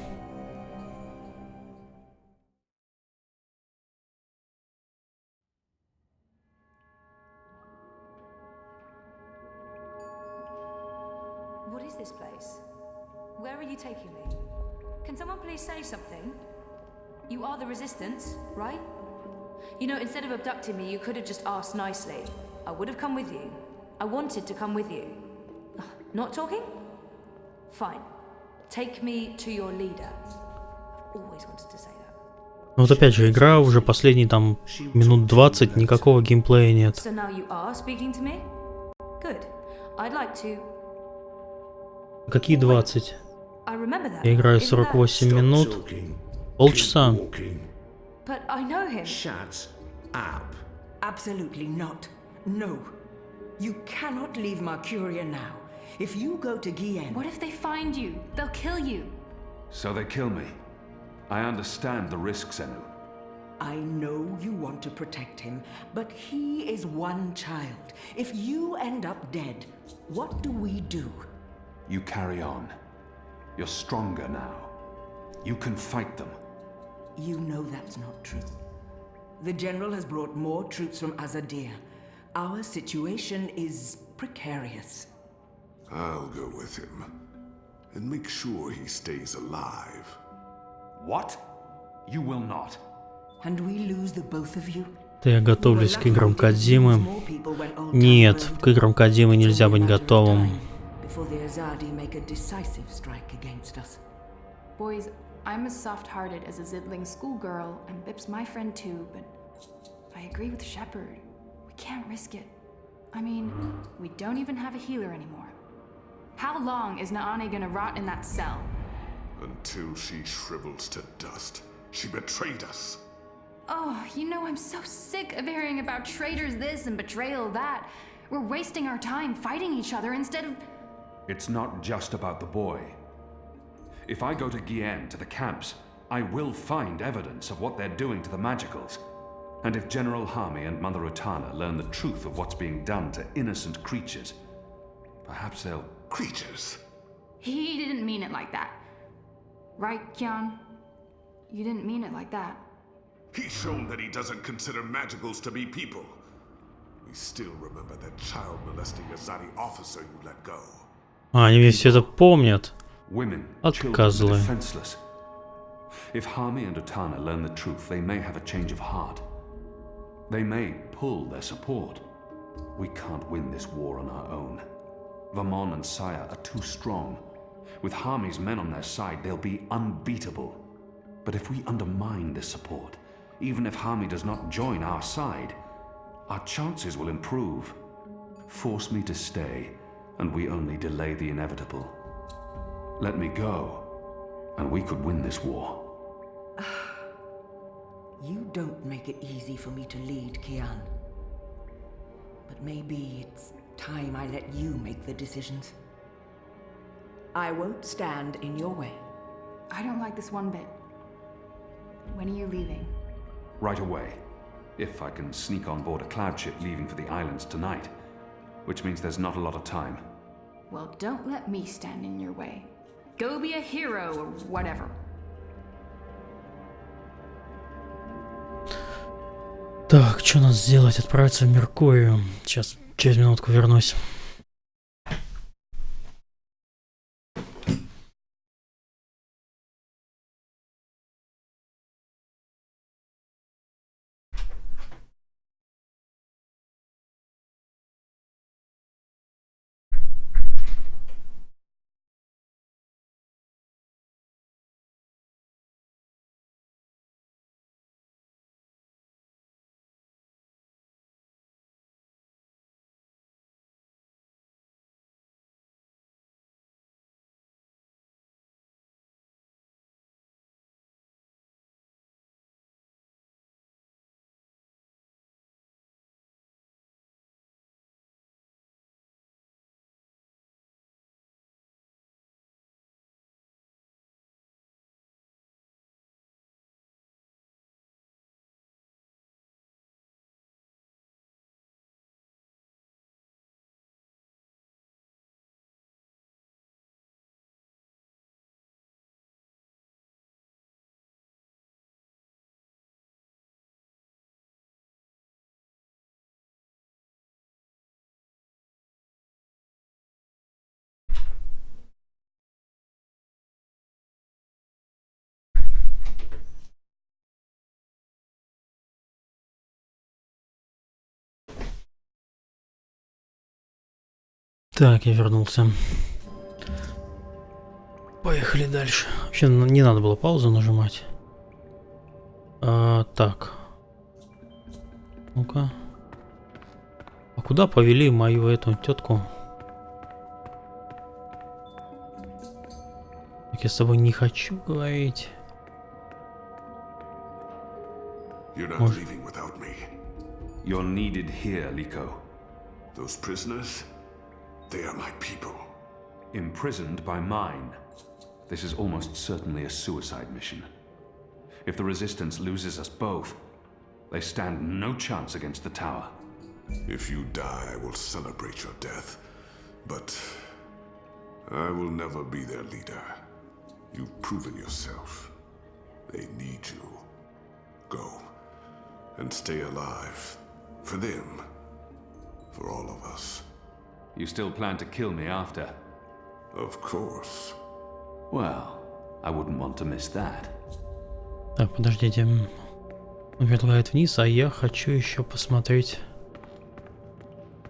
What is this place? Where are you taking me? Can someone please say something? You are the Resistance, right? You know, instead of abducting me, you could have just asked nicely. I would have come with you. I wanted to come with you. Not talking? Fine. Take me to your leader. I've always wanted to say that. Ну вот опять же, игра уже последние там минут 20, никакого геймплея нет. So now you are speaking to me? Good. I'd like to... Какие 20? I remember that. Я играю Isn't 48 минут. Полчаса. But I know him. Shut up. Absolutely not. No. You cannot leave Mercuria now. If you go to Gien... What if they find you? They'll kill you. So they kill me. I understand the risks, Enu. I know you want to protect him, but he is one child. If you end up dead, what do we do? You carry on. You're stronger now. You can fight them. You know that's not true. The General has brought more troops from Azadir. Our situation is precarious. I'll go with him and make sure he stays alive. What? You will not. And we lose the both of you? Да я готовлюсь к играм Кодзимы. Нет, к играм Кодзимы нельзя быть готовым. Before the Azadi make a decisive strike against us. Boys, I'm as soft-hearted as a Zidling schoolgirl, and Bip's my friend too, but I agree with Shepard. We can't risk it. I mean, we don't even have a healer anymore. How long is Naane gonna rot in that cell? Until she shrivels to dust. She betrayed us. Oh, you know, I'm so sick of hearing about traitors this and betrayal that. We're wasting our time fighting each other instead of... It's not just about the boy. If I go to Gien, to the camps, I will find evidence of what they're doing to the magicals. And if General Hami and Mother Utana learn the truth of what's being done to innocent creatures, perhaps they'll... Creatures? He didn't mean it like that. Right, Kyan? You didn't mean it like that. He's shown that he doesn't consider magicals to be people. We still remember that child-molesting Azadi officer you let go. А, они все это помнят. Women, От children, козлы. defenseless. If Hami and Utana learn the truth, they may have a change of heart. They may pull their support. We can't win this war on our own. Vamon and Saya are too strong. With Hami's men on their side, they'll be unbeatable. But if we undermine this support, even if Hami does not join our side, our chances will improve. Force me to stay, and we only delay the inevitable. Let me go, and we could win this war. You don't make it easy for me to lead, Kian. But maybe it's time I let you make the decisions. I won't stand in your way. I don't like this one bit. When are you leaving? Right away. If I can sneak on board a cloud ship leaving for the islands tonight. Which means there's not a lot of time. Well, don't let me stand in your way. Go be a hero or whatever. Так, что надо сделать? Отправиться в Меркурию. Сейчас, через минутку вернусь. Так, я вернулся. Поехали дальше. Вообще не надо было паузу нажимать. Так. Ну-ка. А куда повели мою эту тетку? Так я с тобой не хочу говорить. You're not leaving without me. You're needed here, Liko. Those prisoners, they are my people. Imprisoned by mine. This is almost certainly a suicide mission. If the Resistance loses us both, they stand no chance against the tower. If you die, I will celebrate your death. But I will never be their leader. You've proven yourself. They need you. Go. And stay alive. For them. For all of us. You still plan to kill me after? Of course. Well, I wouldn't want to miss that. Так, подождите. Он предлагает вниз, а я хочу еще посмотреть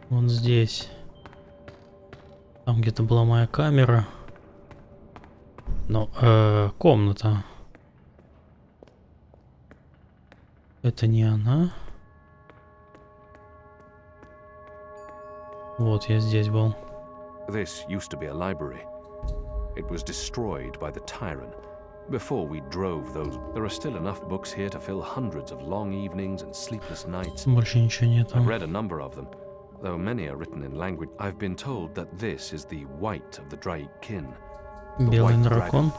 вон здесь. Там где-то была моя камера. Но, комната. Это не она. Вот, я здесь был. This used to be a library. It was destroyed by the tyrant. Before we drove those... There are still enough books here to fill hundreds of long evenings and sleepless nights. Больше ничего нету. I've read a number of them, though many are written in language. I've been told that this is the white of the Drake kin. Белый дракон.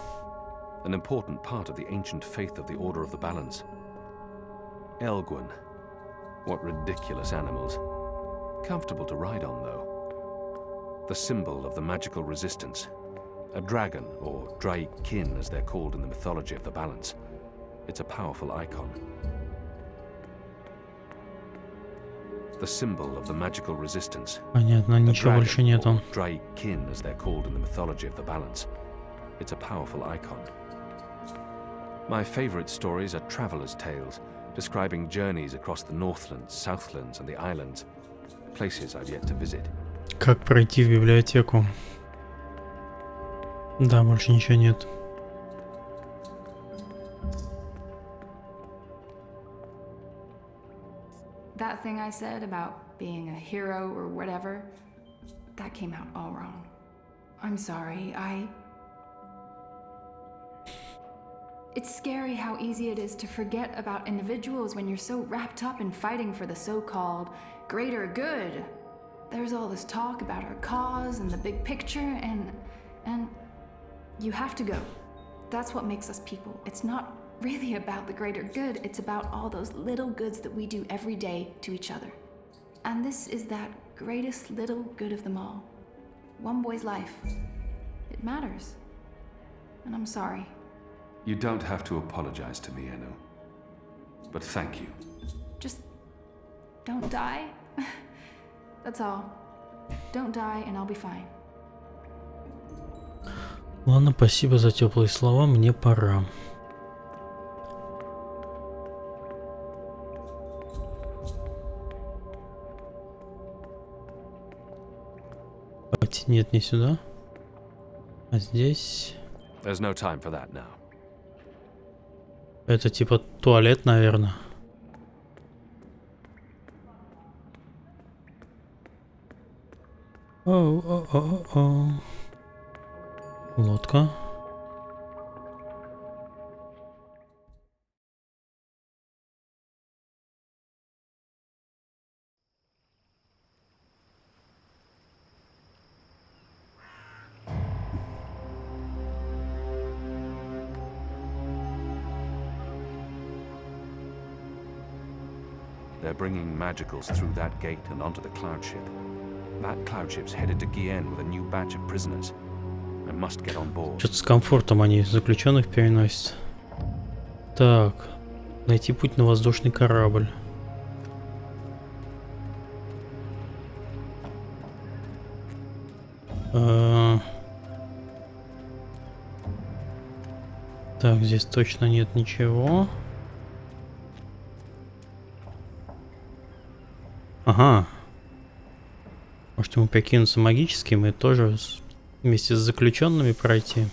An important part of the ancient faith of the Order of the Balance. Elgwyn. What ridiculous animals. Comfortable to ride on, though. The symbol of the magical resistance. A dragon, or Drake kin as they're called in the mythology of the Balance. It's a powerful icon. The symbol of the magical resistance. Понятно, ничего больше нету. Drake kin as they're called in the mythology of the Balance. It's a powerful icon. My favorite stories are travelers' tales, describing journeys across the Northlands, Southlands and the islands. Places I've yet to visit. Как пройти в библиотеку? Да, больше ничего нет. that thing I said about being a hero or whatever, that came out all wrong. I'm sorry, It's scary how easy it is to forget about individuals when you're so wrapped up in fighting for the so-called greater good. There's all this talk about our cause and the big picture, and you have to go. That's what makes us people. It's not really about the greater good, it's about all those little goods that we do every day to each other. And this is that greatest little good of them all. One boy's life. It matters. And I'm sorry. You don't have to apologize to me, Enu. But thank you. Just don't die. That's all. Don't die and I'll be fine. Ладно, спасибо за теплые слова, мне пора. Нет, не сюда. А здесь... There's no time for that now. Это типа туалет, наверное. О-о-о-о. Лодка. They're bringing magicals through that gate and onto the cloud ship. That cloud ship's headed to Gien with a new batch of prisoners. I must get on board. Что-то с комфортом они заключенных переносят. Так, найти путь на воздушный корабль. Так, здесь точно нет ничего. Ага. Может ему прикинуться магическим и тоже вместе с заключенными пройти.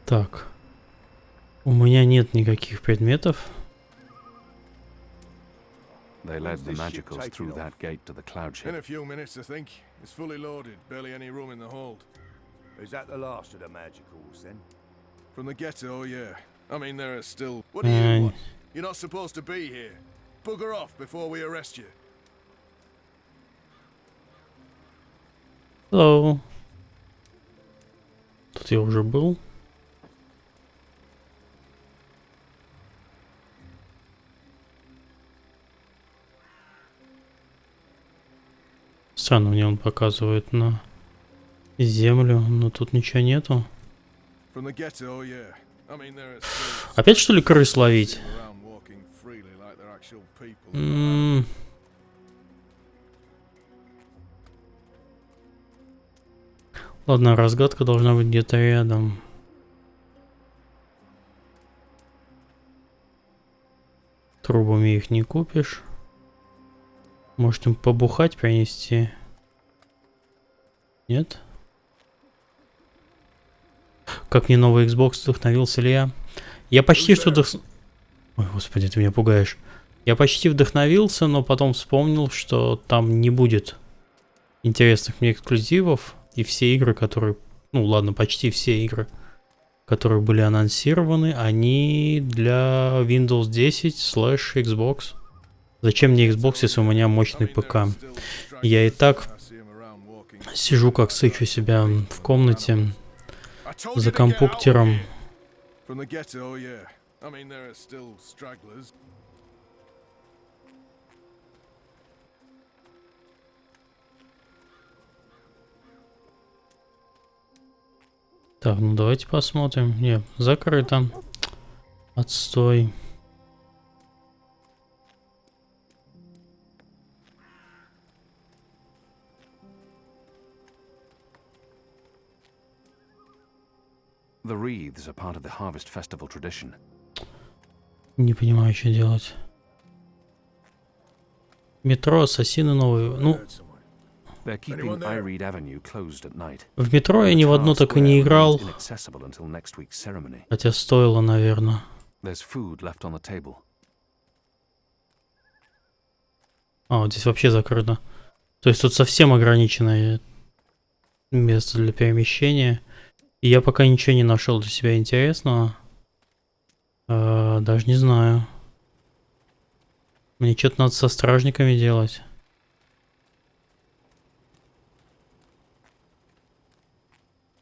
Так. У меня нет никаких предметов. They led the magicals through that gate to the cloud ship. In a few minutes, I think. It's fully loaded, barely any room in the hold. Is that the last of the magicals, then? From the ghetto, yeah. I mean, there are still... What do you want? You're not supposed to be here. Bugger off before we arrest you. Hello. Тут я уже был. Странно, мне он показывает на землю, но тут ничего нету. Опять что ли крыс ловить? Ладно, разгадка должна быть где-то рядом. Трубами их не купишь. Может им побухать принести? Нет? Как мне новый Xbox, вдохновился ли я? Я почти что Ой, господи, ты меня пугаешь. Я почти вдохновился, но потом вспомнил, что там не будет интересных мне эксклюзивов. И все игры, которые... Ну ладно, почти все игры, которые были анонсированы, они для Windows 10/Xbox. Зачем мне Xbox, если у меня мощный ПК? Я и так сижу как сыч у себя в комнате за компьютером. Так, ну давайте посмотрим. Не, закрыто. Отстой. The wreaths are part of the harvest festival tradition. Не понимаю, что делать. Метро, ассасины новые. Ну, They're keeping Iread Avenue closed at night. В метро я ни в одно так и не играл. Хотя стоило, наверное. There's food left on the table. А, вот здесь вообще закрыто. То есть тут совсем ограниченное место для перемещения. И я пока ничего не нашел для себя интересного. Даже не знаю. Мне что-то надо со стражниками делать.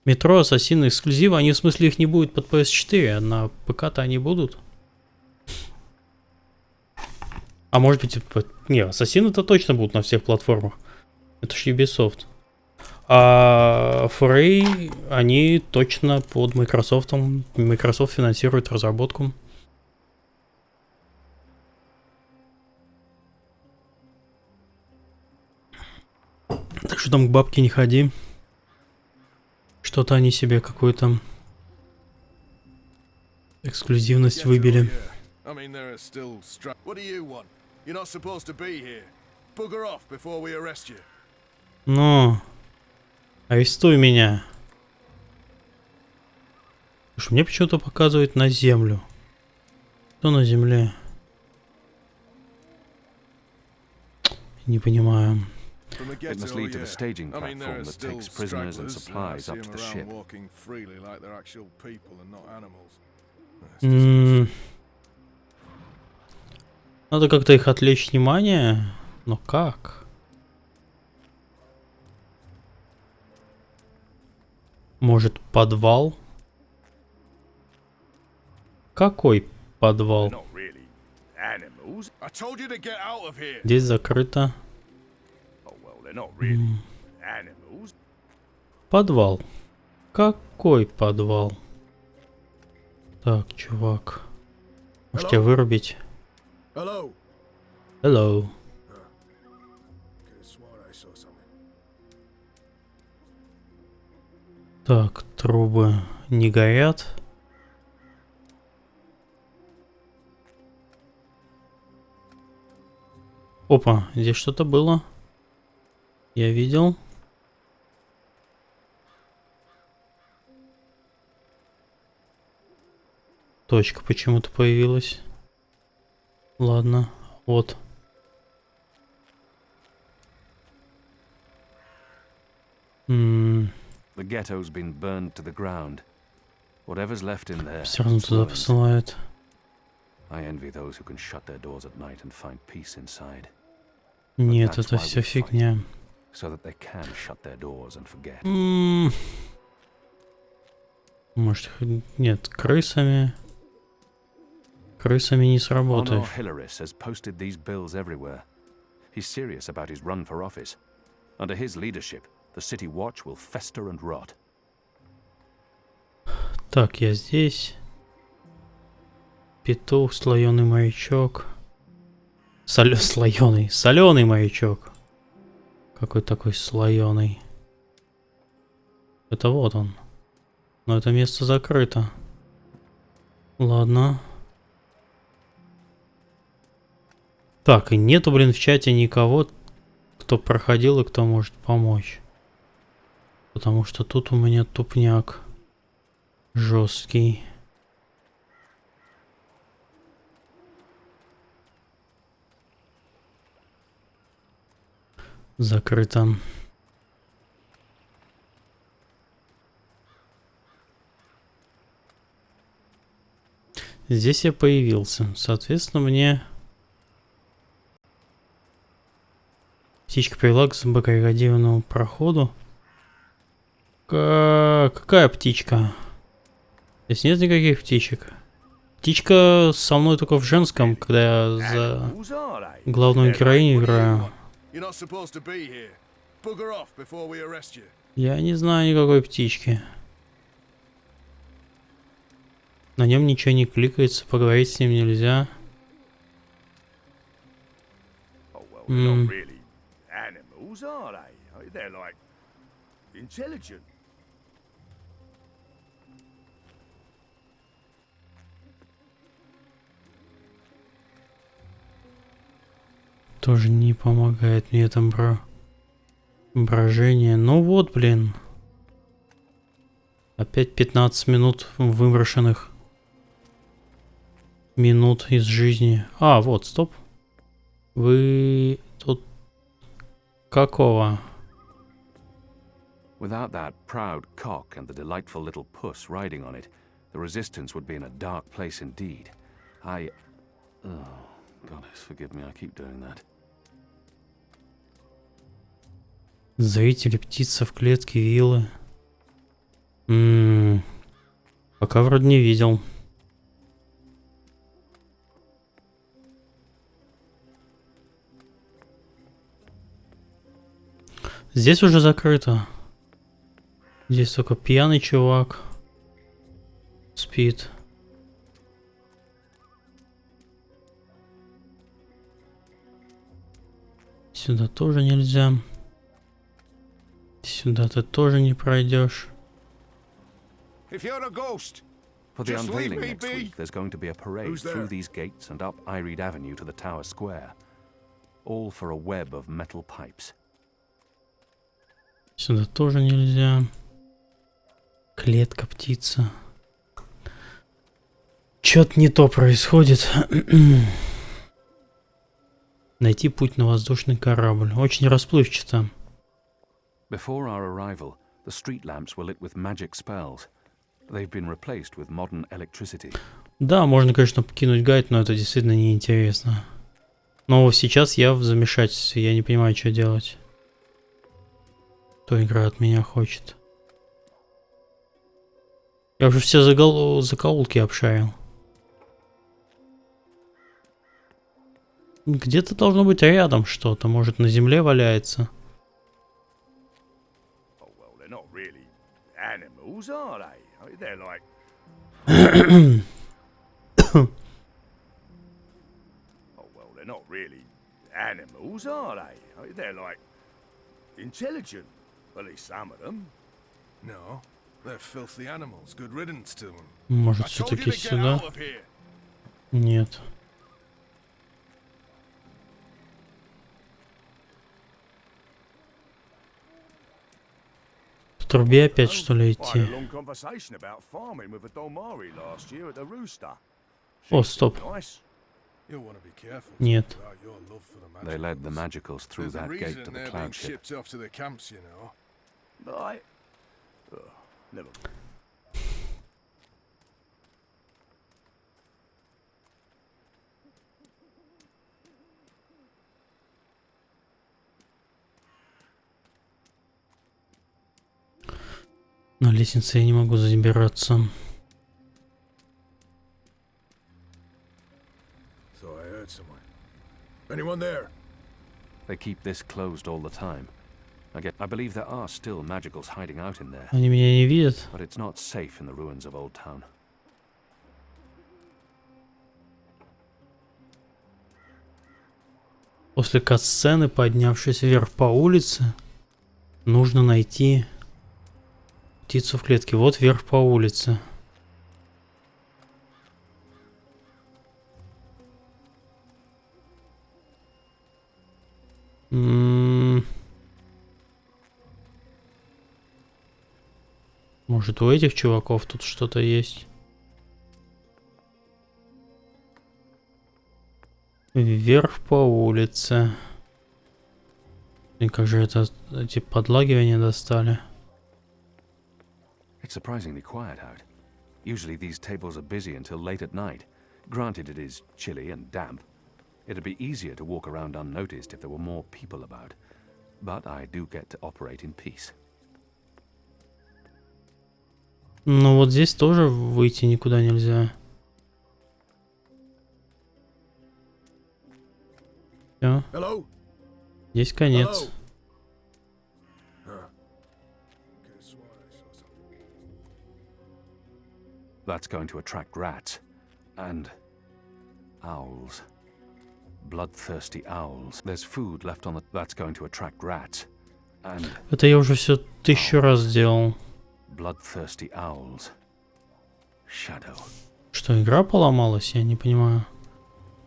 Метро, Ассасины, эксклюзивы, они в смысле их не будет под PS4, а на ПК-то они будут. А может быть, не, Ассасины-то точно будут на всех платформах. Это ж Ubisoft. А Foray, они точно под Microsoft. Microsoft финансирует разработку. Так что там к бабке не ходи. Что-то они себе какую-то эксклюзивность выбили. Ну, арестуй меня. Слушай, мне почему-то показывает на землю. Что на земле? Не понимаю. It must lead to the staging platform that takes prisoners and supplies up to the ship. Надо как-то их отвлечь внимание. Но как? Может, подвал? Какой подвал? Здесь закрыто. Подвал. Какой подвал? Так, чувак. Может тебя вырубить? Hello. Так, трубы не горят. Опа, здесь что-то было. Я видел. Точка почему-то появилась. Ладно, вот. The ghetto's been burned to the ground. Whatever's left in there. Все равно туда посылают. I envy those who can shut their doors at night and find peace inside. Нет, это все фигня. So that they can shut their doors and forget. Может, нет, крысами. Крысами не сработает. Hilarious has posted these bills everywhere. He's serious about his run for office. Under his leadership, the city watch will fester and rot. Так, я здесь. Петух, слоеный маячок. Соленый маячок. Какой такой слоеный? Это вот он. Но это место закрыто. Ладно. Так, и нету, блин, в чате никого, кто проходил и кто может помочь. Потому что тут у меня тупняк. Жесткий. Закрыто. Здесь я появился. Соответственно, мне... Птичка привела к забаррикадированному проходу. Какая птичка? Здесь нет никаких птичек. Птичка со мной только в женском, когда я за главную героиню играю. Я не знаю никакой птички. На нем ничего не кликается, поговорить с ним нельзя. Тоже не помогает мне там, бро. Брожение. Ну вот, блин. Опять 15 минут выброшенных минут из жизни. А, вот, стоп. Вы тут какого? Without that proud cock and the delightful little puss riding on it, the resistance would be in a dark place indeed. Oh, goddess, forgive me, I keep doing that. Зрители, птица в клетке, вилы. Пока вроде не видел. Здесь уже закрыто. Здесь только пьяный чувак спит. Сюда тоже нельзя. Сюда ты тоже не пройдешь. For the unveiling next week, there's going to be a parade through these gates and up Iread Avenue to the Tower Square. All for a web of metal pipes. Сюда тоже нельзя. Клетка, птица. Чё-то не то происходит. Найти путь на воздушный корабль. Очень расплывчато. Before our arrival, the street lamps were lit with magic spells. They've been replaced with modern electricity. Да, можно, конечно, покинуть гайд, но это действительно неинтересно. Но сейчас я в замешательстве, я не понимаю, что делать. Что игра от меня хочет. Я уже все закоулки обшарил. Где-то должно быть рядом что-то, может, на земле валяется. They're like... Oh, well, they're not really animals, are they? They're like intelligent. At least some of them. No, they're filthy animals. Good riddance to them. Может, все-таки сюда? Нет. В трубе опять, что ли, идти? О, стоп. Нет. They led the magicals through that gate to the cloud ship. На лестнице я не могу забираться. Anyone there? They keep this closed all the time. I believe there are still magicals hiding out in there. Они меня не видят. But it's not safe in the ruins of Old Town. После катсцены, поднявшись вверх по улице, нужно найти птицу в клетке. Вот вверх по улице. Может, у этих чуваков тут что-то есть? Вверх по улице. И как же это, эти подлагивания достали? It's surprisingly quiet out. Usually these tables are busy until late at night. Granted, it is chilly and damp. It'd be easier to walk around unnoticed if there were more people about. But I do get to operate in peace. Ну вот здесь тоже выйти никуда нельзя. Всё. Здесь конец. That's going to attract rats and owls. Bloodthirsty owls. There's food left on the... That's going to attract rats and... Это я уже все 1000 раз сделал. Bloodthirsty owls. Shadow. Что, игра поломалась? Я не понимаю.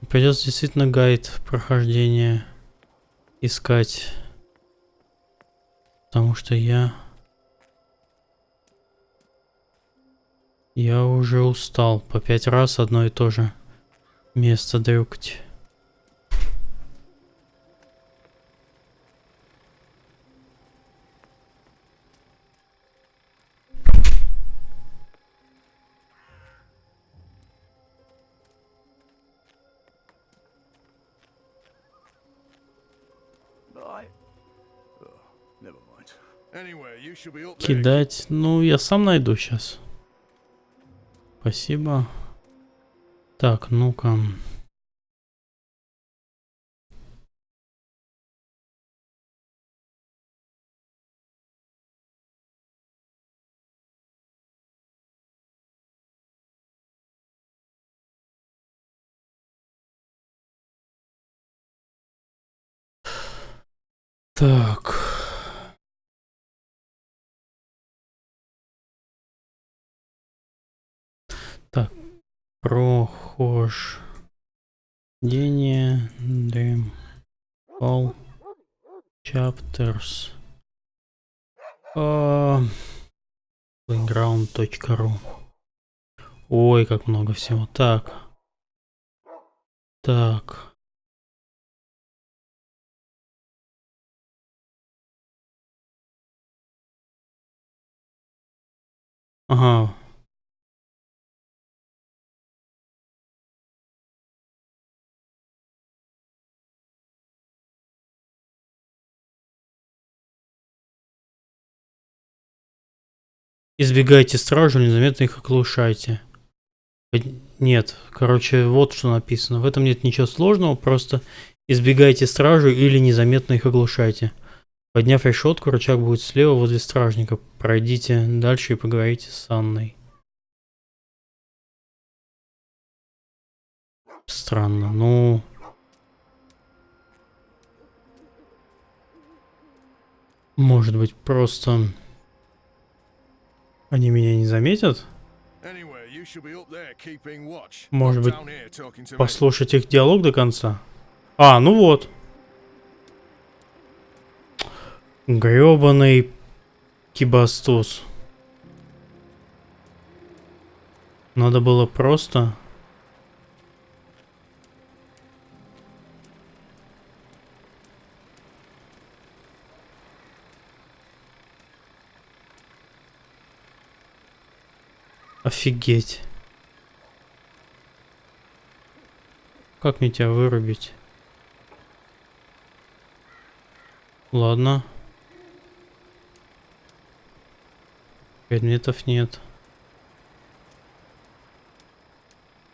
Придется действительно гайд прохождения искать. Потому что я уже устал по 5 раз одно и то же место дрюкать. Кидать. Ну, я сам найду сейчас. Спасибо. Так, ну-ка. Так. Так. Прохождение Dreamfall Chapters. Playground.ru. Ой, как много всего. Так. Так. Ага. Избегайте стражу, незаметно их оглушайте. Нет, короче, вот что написано. В этом нет ничего сложного, просто избегайте стражу или незаметно их оглушайте. Подняв решетку, рычаг будет слева возле стражника. Пройдите дальше и поговорите с Анной. Странно, ну... Может быть, просто... Они меня не заметят? Может быть, послушать их диалог до конца? А, ну вот. Грёбаный кибастуз. Надо было просто... Офигеть. Как мне тебя вырубить? Ладно. Предметов нет.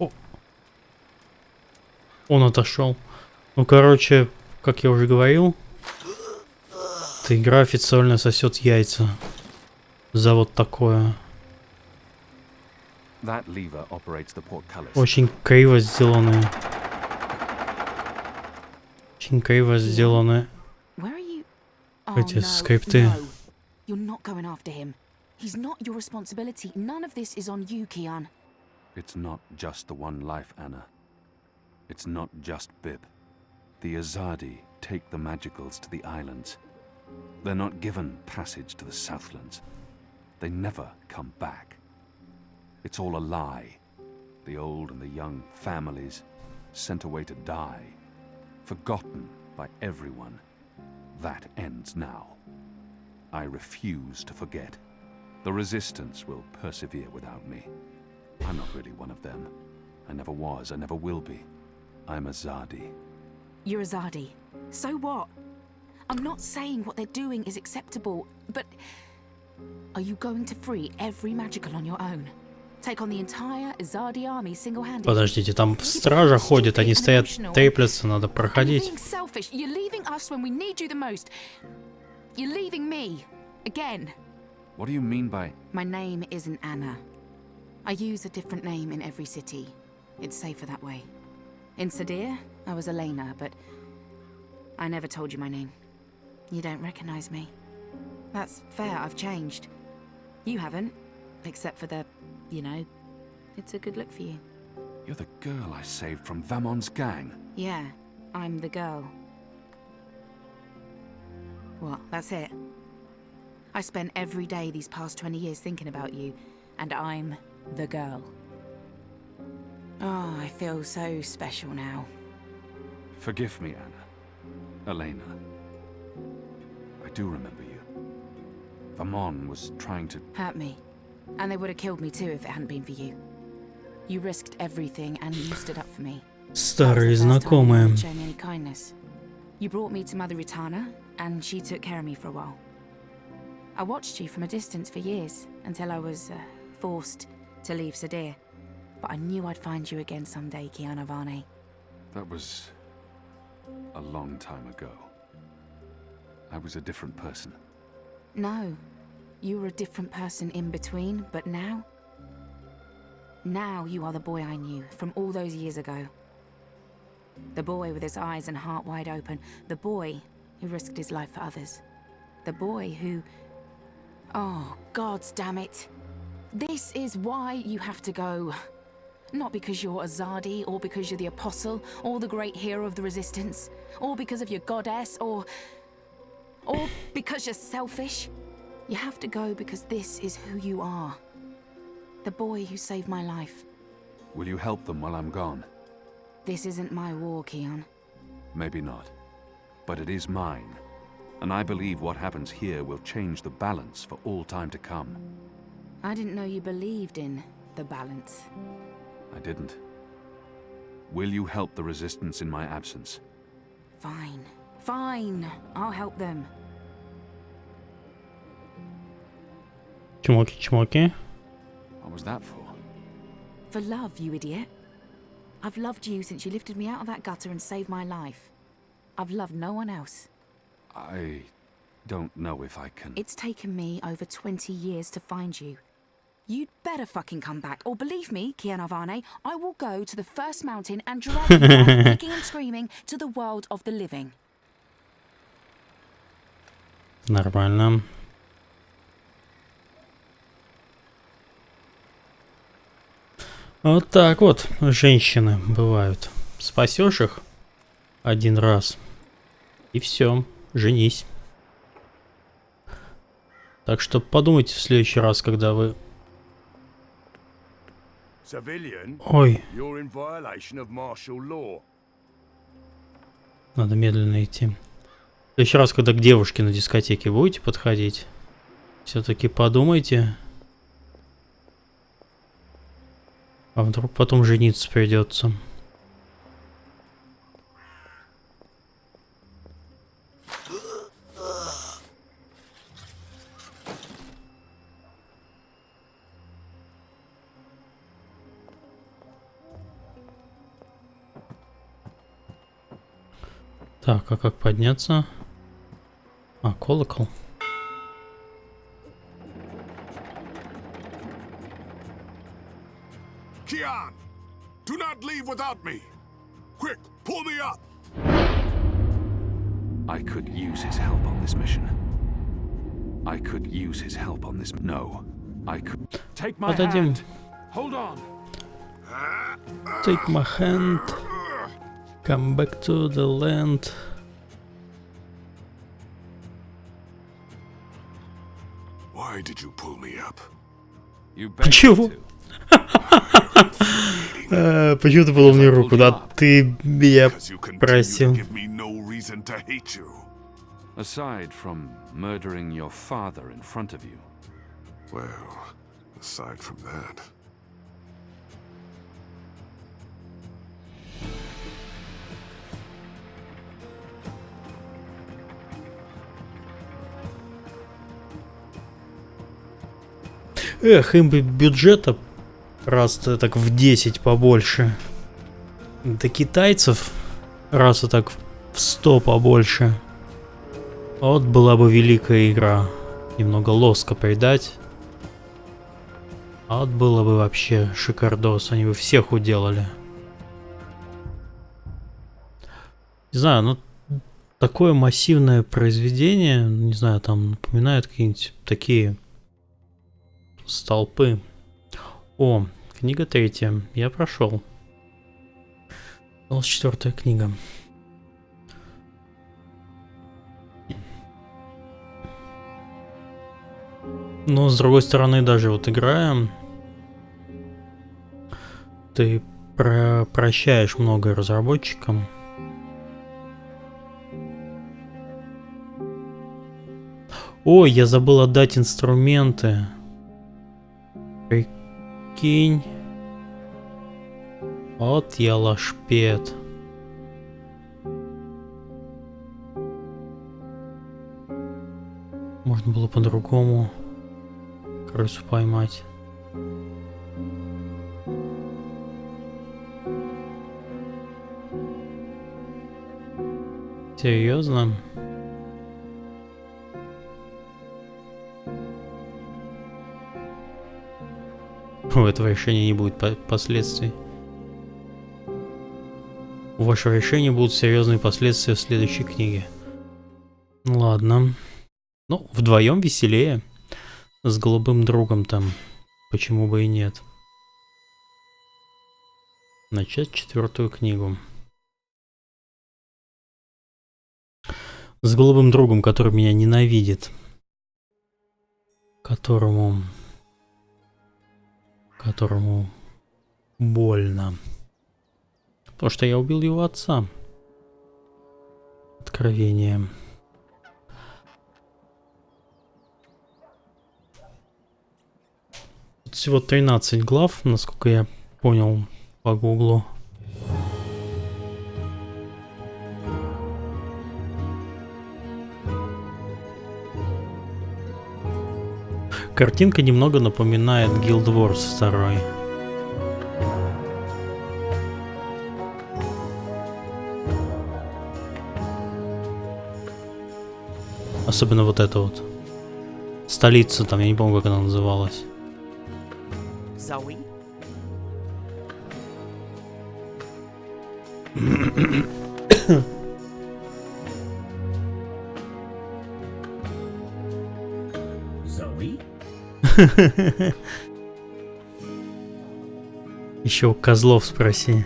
О. Он отошел. Ну, короче, как я уже говорил, эта игра официально сосет яйца за вот такое. Очень криво сделаны. Очень криво сделаны эти скрипты. You're not going after him. He's not your responsibility. None of this is on you, Kian. It's not just the one life, Anna. It's not just Bib. The Azadi take the magicals to the islands. They're not given passage to the Southlands. They never come back. It's all a lie. The old and the young families sent away to die, forgotten by everyone. That ends now. I refuse to forget. The Resistance will persevere without me. I'm not really one of them. I never was, I never will be. I'm Azadi. You're Azadi. So what? I'm not saying what they're doing is acceptable, but are you going to free every magical on your own? Take on the entire Azadi army single-handed? Подождите, там стража ходит, они стоят, треплятся, надо проходить. You're leaving us when we need you the most. You're leaving me again. What do you mean by... My name isn't Anna. I use a different name in every city. It's safer that way. In Sadir, I was Elena, but I never told you my name. You don't recognize me. That's fair, I've changed. You haven't, except for the, you know, it's a good look for you. You're the girl I saved from Vamon's gang. Yeah, I'm the girl. What, that's it? I spent every day these past 20 years thinking about you, and I'm the girl. Oh, I feel so special now. Forgive me, Anna. Elena. I do remember you. Vermon was trying to... Hurt me. And they would have killed me too if it hadn't been for you. You risked everything and you stood up for me. Старые знакомые. You showed me any kindness. You brought me to Mother Utana, and she took care of me for a while. I watched you from a distance for years, until I was forced to leave Sadir. But I knew I'd find you again someday, Kiana Varney. That was... a long time ago. I was a different person. No. You were a different person in between, but now... Now you are the boy I knew from all those years ago. The boy with his eyes and heart wide open. The boy who risked his life for others. The boy who... Oh, gods damn it. This is why you have to go. Not because you're Azadi, or because you're the apostle, or the great hero of the resistance, or because of your goddess, or because you're selfish. You have to go because this is who you are. The boy who saved my life. Will you help them while I'm gone? This isn't my war, Kian. Maybe not. But it is mine. And I believe what happens here will change the balance for all time to come. I didn't know you believed in the balance. I didn't. Will you help the resistance in my absence? Fine. Fine. I'll help them. Чмоки-чмоки. What was that for? For love, you idiot. I've loved you since you lifted me out of that gutter and saved my life. I've loved no one else. I don't know if I can... It's taken me over 20 years to find you. You'd better fucking come back, or believe me, Kiana Varney, I will go to the first mountain and drag you down, kicking and screaming, to the world of the living. Нормально. Вот так вот женщины бывают. Спасешь их один раз, и все, женись. Так что подумайте в следующий раз, когда вы... Ой. Надо медленно идти. В следующий раз, когда к девушке на дискотеке будете подходить, все-таки подумайте. А вдруг потом жениться придется. Так, а как подняться? А, колокол. Kian, do not leave without me. Quick, pull me up. I could use his help on this mission. I could use his help on this... No, I could... Take my hand. Hold on. Take my hand. Come back to the land. Why did you pull me up? Чего? Почему ты подал мне руку? Да ты меня просил. Aside from murdering your father in front of you. Well, aside from that. Эх, им бы бюджета раз-то так в 10 побольше. До китайцев раз-то так в 100 побольше. Вот была бы великая игра. Немного лоска придать. А вот было бы вообще шикардос. Они бы всех уделали. Не знаю, ну такое массивное произведение, не знаю, там напоминает какие-нибудь такие столпы. О, книга 3. Я прошел. 24-я книга. Но с другой стороны, даже вот играя, ты прощаешь многое разработчикам. Ой, я забыл отдать инструменты. Прикинь. Вот я лошпед. Можно было по-другому крысу поймать. Серьезно? У этого решения не будет последствий. У вашего решения будут серьезные последствия в следующей книге. Ладно. Ну, вдвоем веселее. С голубым другом там. Почему бы и нет. Начать 4-ю книгу. С голубым другом, который меня ненавидит. Которому больно. Потому что я убил его отца. Откровение. Тут всего 13 глав, насколько я понял по гуглу. Картинка немного напоминает Guild Wars 2. Особенно вот это вот. Столица там, я не помню, как она называлась. Zoe? Zoe? Еще у козлов спроси.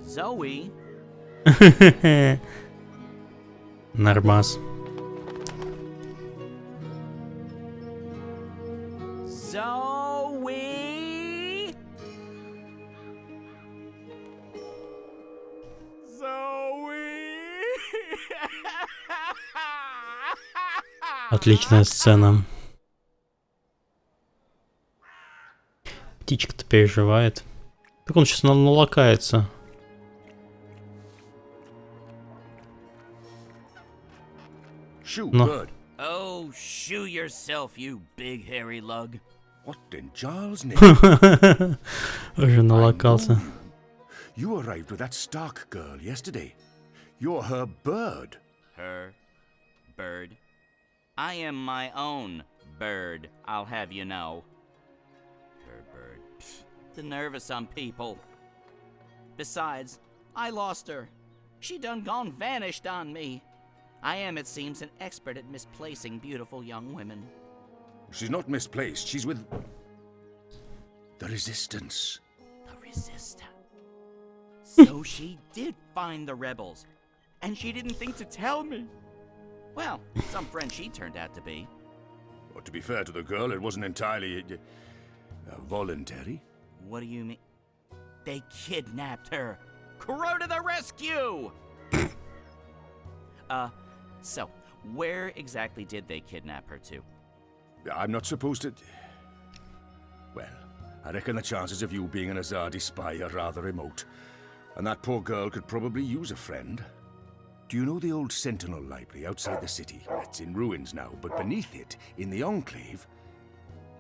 Zoe? Нормас. Zoe? Отличная сцена. Птичка-то переживает. Так он сейчас налакается. Shoot, No. bird. Oh, shoo yourself, you big hairy lug. What in Charles' name? Уже налакался. You arrived with that Stark girl yesterday. You're her bird. Her bird? I am my own bird, I'll have you know. Her bird. Pfft, the nerve of some people. Besides, I lost her. She done gone vanished on me. I am, it seems, an expert at misplacing beautiful young women. She's not misplaced. She's with the Resistance. The Resistance? So she did find the rebels, and she didn't think to tell me. Well, some friend she turned out to be. Well, to be fair to the girl, it wasn't entirely voluntary. What do you mean? They kidnapped her. Crow to the rescue! So, where exactly did they kidnap her to? I'm not supposed to... Well, I reckon the chances of you being an Azadi spy are rather remote. And that poor girl could probably use a friend. Do you know the old Sentinel Library outside the city? It's in ruins now, but beneath it, in the Enclave,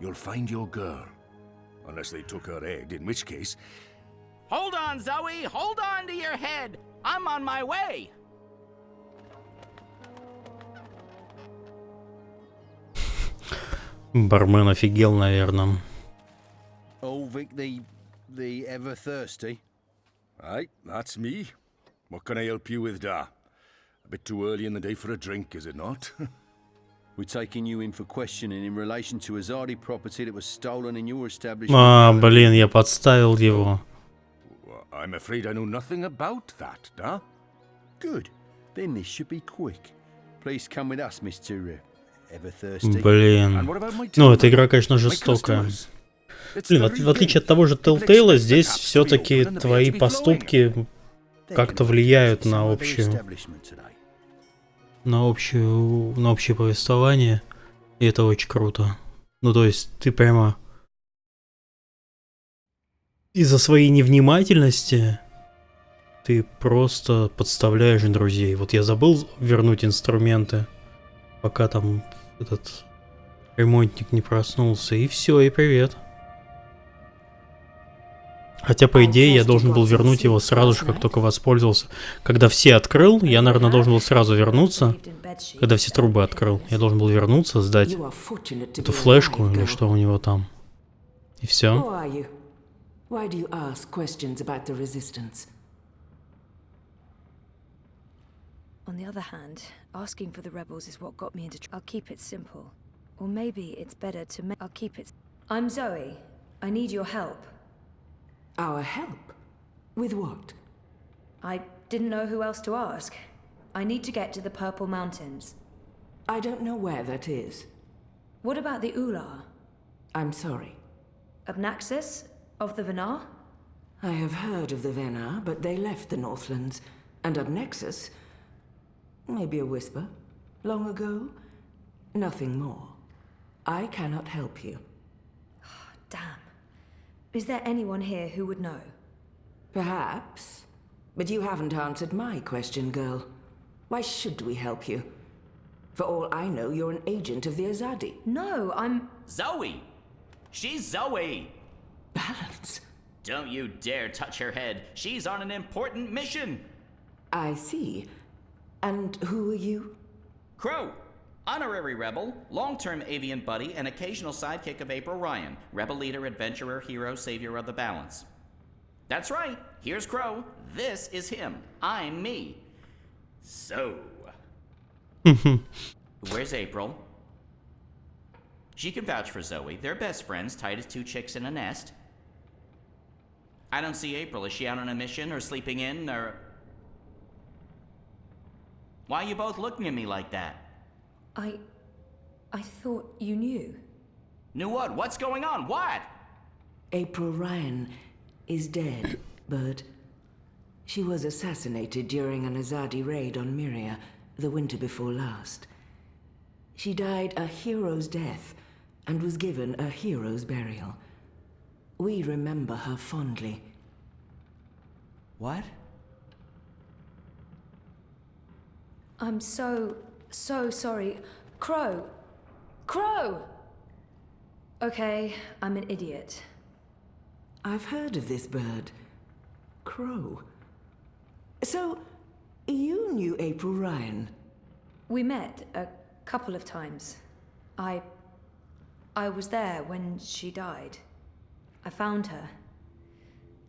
you'll find your girl. Unless they took her head, in which case... Hold on, Zoe! Hold on to your head! I'm on my way! Бармен офигел, наверное. Oh, Vic, the ever thirsty. Aye, that's me. What can I help you with, da? A bit too early in the day for a drink, is it not? We're taking you in for questioning in relation to Azadi property that was stolen in your establishment. Блин, я подставил его. I'm afraid I know nothing about that, da? Good. Then this should be quick. Please come with us, Mr. Блин. Ну, эта игра, конечно, жестокая. Блин, в отличие от того же Telltale, здесь все-таки твои поступки как-то влияют на общее повествование. И это очень круто. Ну, то есть, ты прямо из-за своей невнимательности ты просто подставляешь друзей. Вот я забыл вернуть инструменты, пока там этот ремонтник не проснулся. И все, и привет. Хотя, по идее, я должен был вернуть его сразу же, как только воспользовался. Когда все открыл, я, наверное, должен был сразу вернуться. Когда все трубы открыл, я должен был вернуться, сдать эту флешку или что у него там. И все. Why do you ask questions about the resistance? On the other hand, asking for the rebels is what got me into I'll keep it simple. Or maybe it's better to I'll keep it... I'm Zoe. I need your help. Our help? With what? I didn't know who else to ask. I need to get to the Purple Mountains. I don't know where that is. What about the Ular? I'm sorry. Obnaxis? Of the Venar? I have heard of the Venar, but they left the Northlands. And Obnexus? Maybe a whisper. Long ago? Nothing more. I cannot help you. Damn. Is there anyone here who would know? Perhaps. But you haven't answered my question, girl. Why should we help you? For all I know, you're an agent of the Azadi. No, I'm... Zoe! She's Zoe! Balance. Don't you dare touch her head. She's on an important mission. I see. And who are you? Crow. Honorary rebel, long-term avian buddy, and occasional sidekick of April Ryan. Rebel leader, adventurer, hero, savior of the balance. That's right. Here's Crow. This is him. I'm me. So... Where's April? She can vouch for Zoe. They're best friends, tight as two chicks in a nest. I don't see April. Is she out on a mission or sleeping in or... Why are you both looking at me like that? I thought you knew. Knew what? What's going on? What? April Ryan is dead, Bird. She was assassinated during an Azadi raid on Myria the winter before last. She died a hero's death and was given a hero's burial. We remember her fondly. What? I'm so sorry. Crow! Crow! Okay, I'm an idiot. I've heard of this bird. Crow. So, you knew April Ryan? We met a couple of times. I was there when she died. I found her.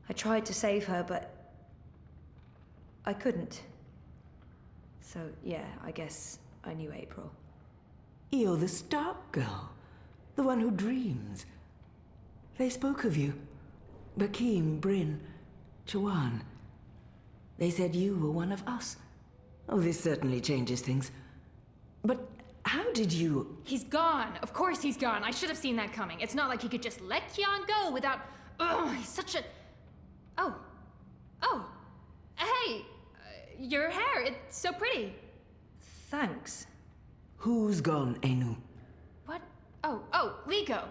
I tried to save her, but I couldn't. So, yeah, I guess I knew April. You're the Stark girl. The one who dreams. They spoke of you. Bakim, Bryn, Chawan. They said you were one of us. Oh, this certainly changes things. But how did you... He's gone. Of course he's gone. I should have seen that coming. It's not like he could just let Kian go without... Ugh, he's such a... Oh. Hey! Your hair, it's so pretty. Thanks. Who's gone, Enu? What? Oh, Liko.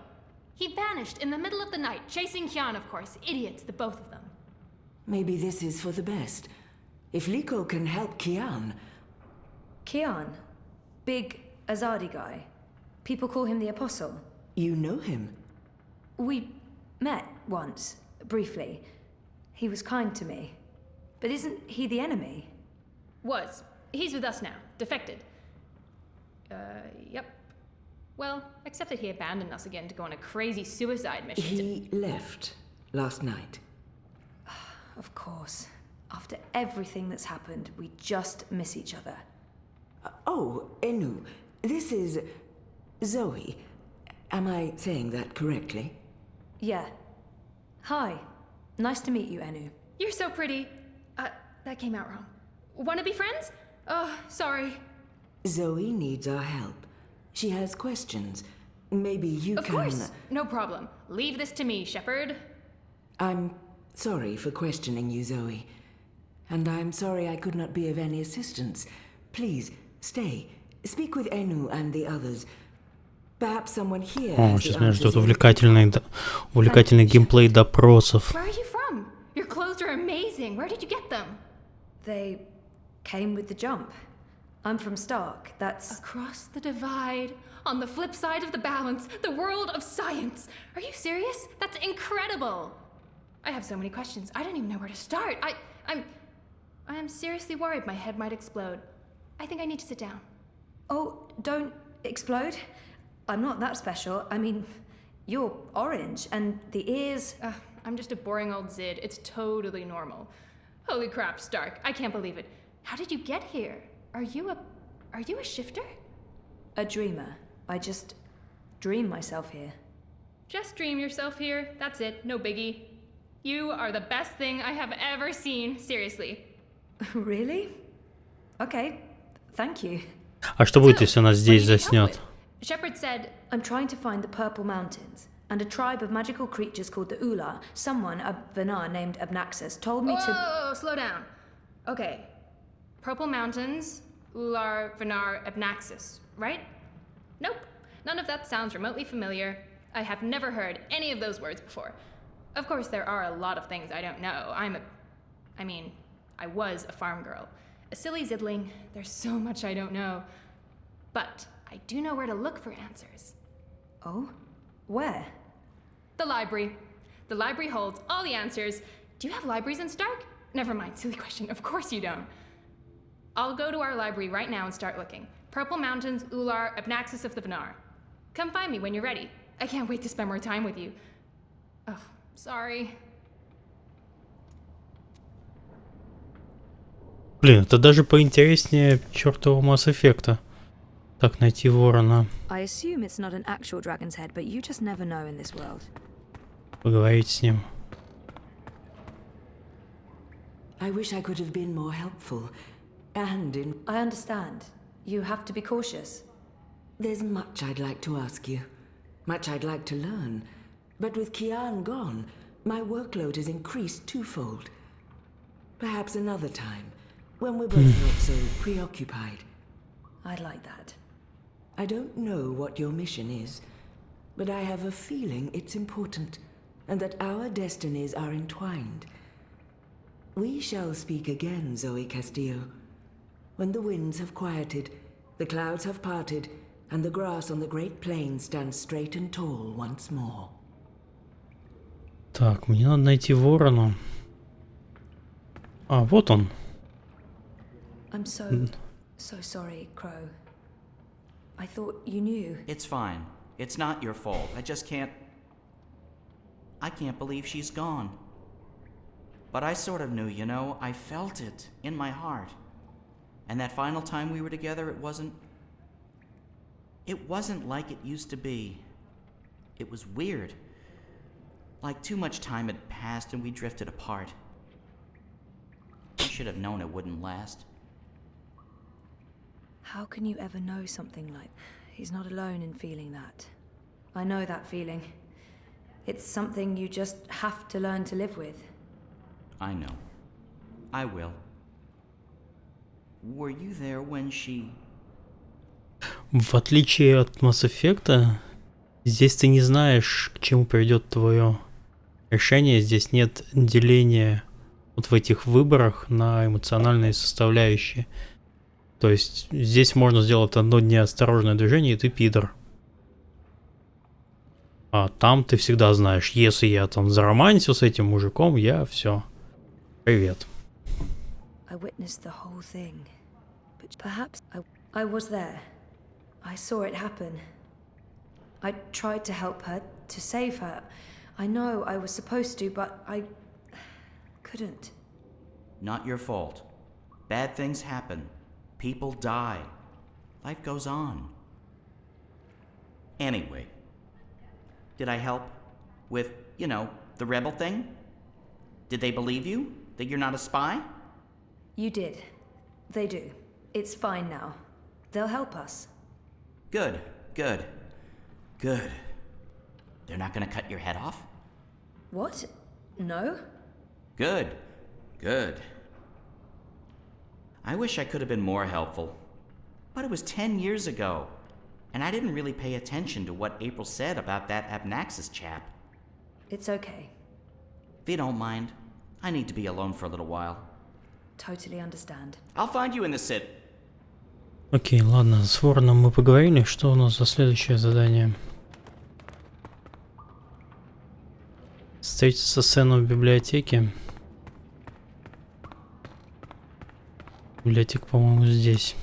He vanished in the middle of the night, chasing Kian, of course. Idiots, the both of them. Maybe this is for the best. If Liko can help Kian... Kian? Big Azadi guy. People call him the Apostle. You know him? We met once, briefly. He was kind to me. But isn't he the enemy? Was. He's with us now. Defected. Yep. Well, except that he abandoned us again to go on a crazy suicide mission. He left last night. Of course. After everything that's happened, we just miss each other. Oh, Enu, this is Zoe. Am I saying that correctly? Yeah. Hi. Nice to meet you, Enu. You're so pretty. That came out wrong. Wanna be friends? Oh, sorry. Zoe needs our help. She has questions. Maybe you Of can... course, no problem. Leave this to me, Shepard. I'm sorry for questioning you, Zoe. And I'm sorry I could not be of any assistance. Please, stay. Speak with Enu and the others. Perhaps someone here has Сейчас the меня answers ждет you увлекательный геймплей допросов. Where are you from? Your clothes are amazing. Where did you get them? They came with the jump. I'm from Stark. That's across the divide, on the flip side of the balance, the world of science. Are you serious? That's incredible. I have so many questions. I don't even know where to start. I am seriously worried my head might explode. I think I need to sit down. Oh, don't explode. I'm not that special. I mean, you're orange, and the ears... I'm just a boring old Zid. It's totally normal. Holy crap, Stark. I can't believe it. How did you get here? Are you a shifter? A dreamer. I just dream myself here. Just dream yourself here. That's it. No biggie. You are the best thing I have ever seen. Seriously. Really? Okay. Thank you. А что будет, если она здесь заснет? Shepard said, I'm trying to find the Purple Mountains, and a tribe of magical creatures called the Ula. Someone, a Vanar named Abnaxus, told me to... Whoa, slow down. Okay. Purple Mountains, Ular, Vanar, Abnaxus, right? Nope. None of that sounds remotely familiar. I have never heard any of those words before. Of course, there are a lot of things I don't know. I was a farm girl. A silly zidling. There's so much I don't know. But I do know where to look for answers. Oh? Where? The library. The library holds all the answers. Do you have libraries in Stark? Never mind, silly question. Of course you don't. I'll go to our library right now and start looking. Purple Mountains, Ular, Abnaxus of the Vanar. Come find me when you're ready. I can't wait to spend more time with you. Oh, sorry. Блин, это даже поинтереснее чертового Mass Effect'а. Так, найти ворона. I assume it's not an actual dragon's head, but you just never know in this world. Поговорить с ним. I wish I could have been more helpful. And in... I understand. You have to be cautious. There's much I'd like to ask you. Much I'd like to learn. But with Kian gone, my workload has increased twofold. Perhaps another time, when we're both not so preoccupied. I'd like that. I don't know what your mission is, but I have a feeling it's important, and that our destinies are entwined. We shall speak again, Zoe Castillo. When the winds have quieted, the clouds have parted, and the grass on the great plain stands straight and tall once more. Так, мне надо найти ворона. А, вот он. I'm so sorry, Crow. I thought you knew. It's fine. It's not your fault. I can't believe she's gone. But I sort of knew, you know. I felt it in my heart. And that final time we were together, it wasn't like it used to be. It was weird. Like too much time had passed and we drifted apart. I should have known it wouldn't last. How can you ever know something like... He's not alone in feeling that. I know that feeling. It's something you just have to learn to live with. I know. I will. Were you there when she... В отличие от Mass Effect'а, здесь ты не знаешь, к чему приведет твое решение. Здесь нет деления вот в этих выборах на эмоциональные составляющие. То есть здесь можно сделать одно неосторожное движение, и ты пидор. А там ты всегда знаешь, если я там заромантил с этим мужиком, я все. Привет. I witnessed the whole thing. But perhaps I was there. I saw it happen. I tried to help her, to save her. I know I was supposed to, but I couldn't. Not your fault. Bad things happen. People die. Life goes on. Anyway, did I help with, you know, the rebel thing? Did they believe you? That you're not a spy? You did. They do. It's fine now. They'll help us. Good. Good. Good. They're not gonna cut your head off? What? No? Good. Good. I wish I could have been more helpful. But it was 10 years ago. And I didn't really pay attention to what April said about that Abnaxis chap. It's okay. If you don't mind, I need to be alone for a little while. Totally understand. I'll find you in the sit. Окей, ладно, с Вороном мы поговорили. Что у нас за следующее задание? Встретиться с Сеном в библиотеке. Библиотека, по-моему, здесь.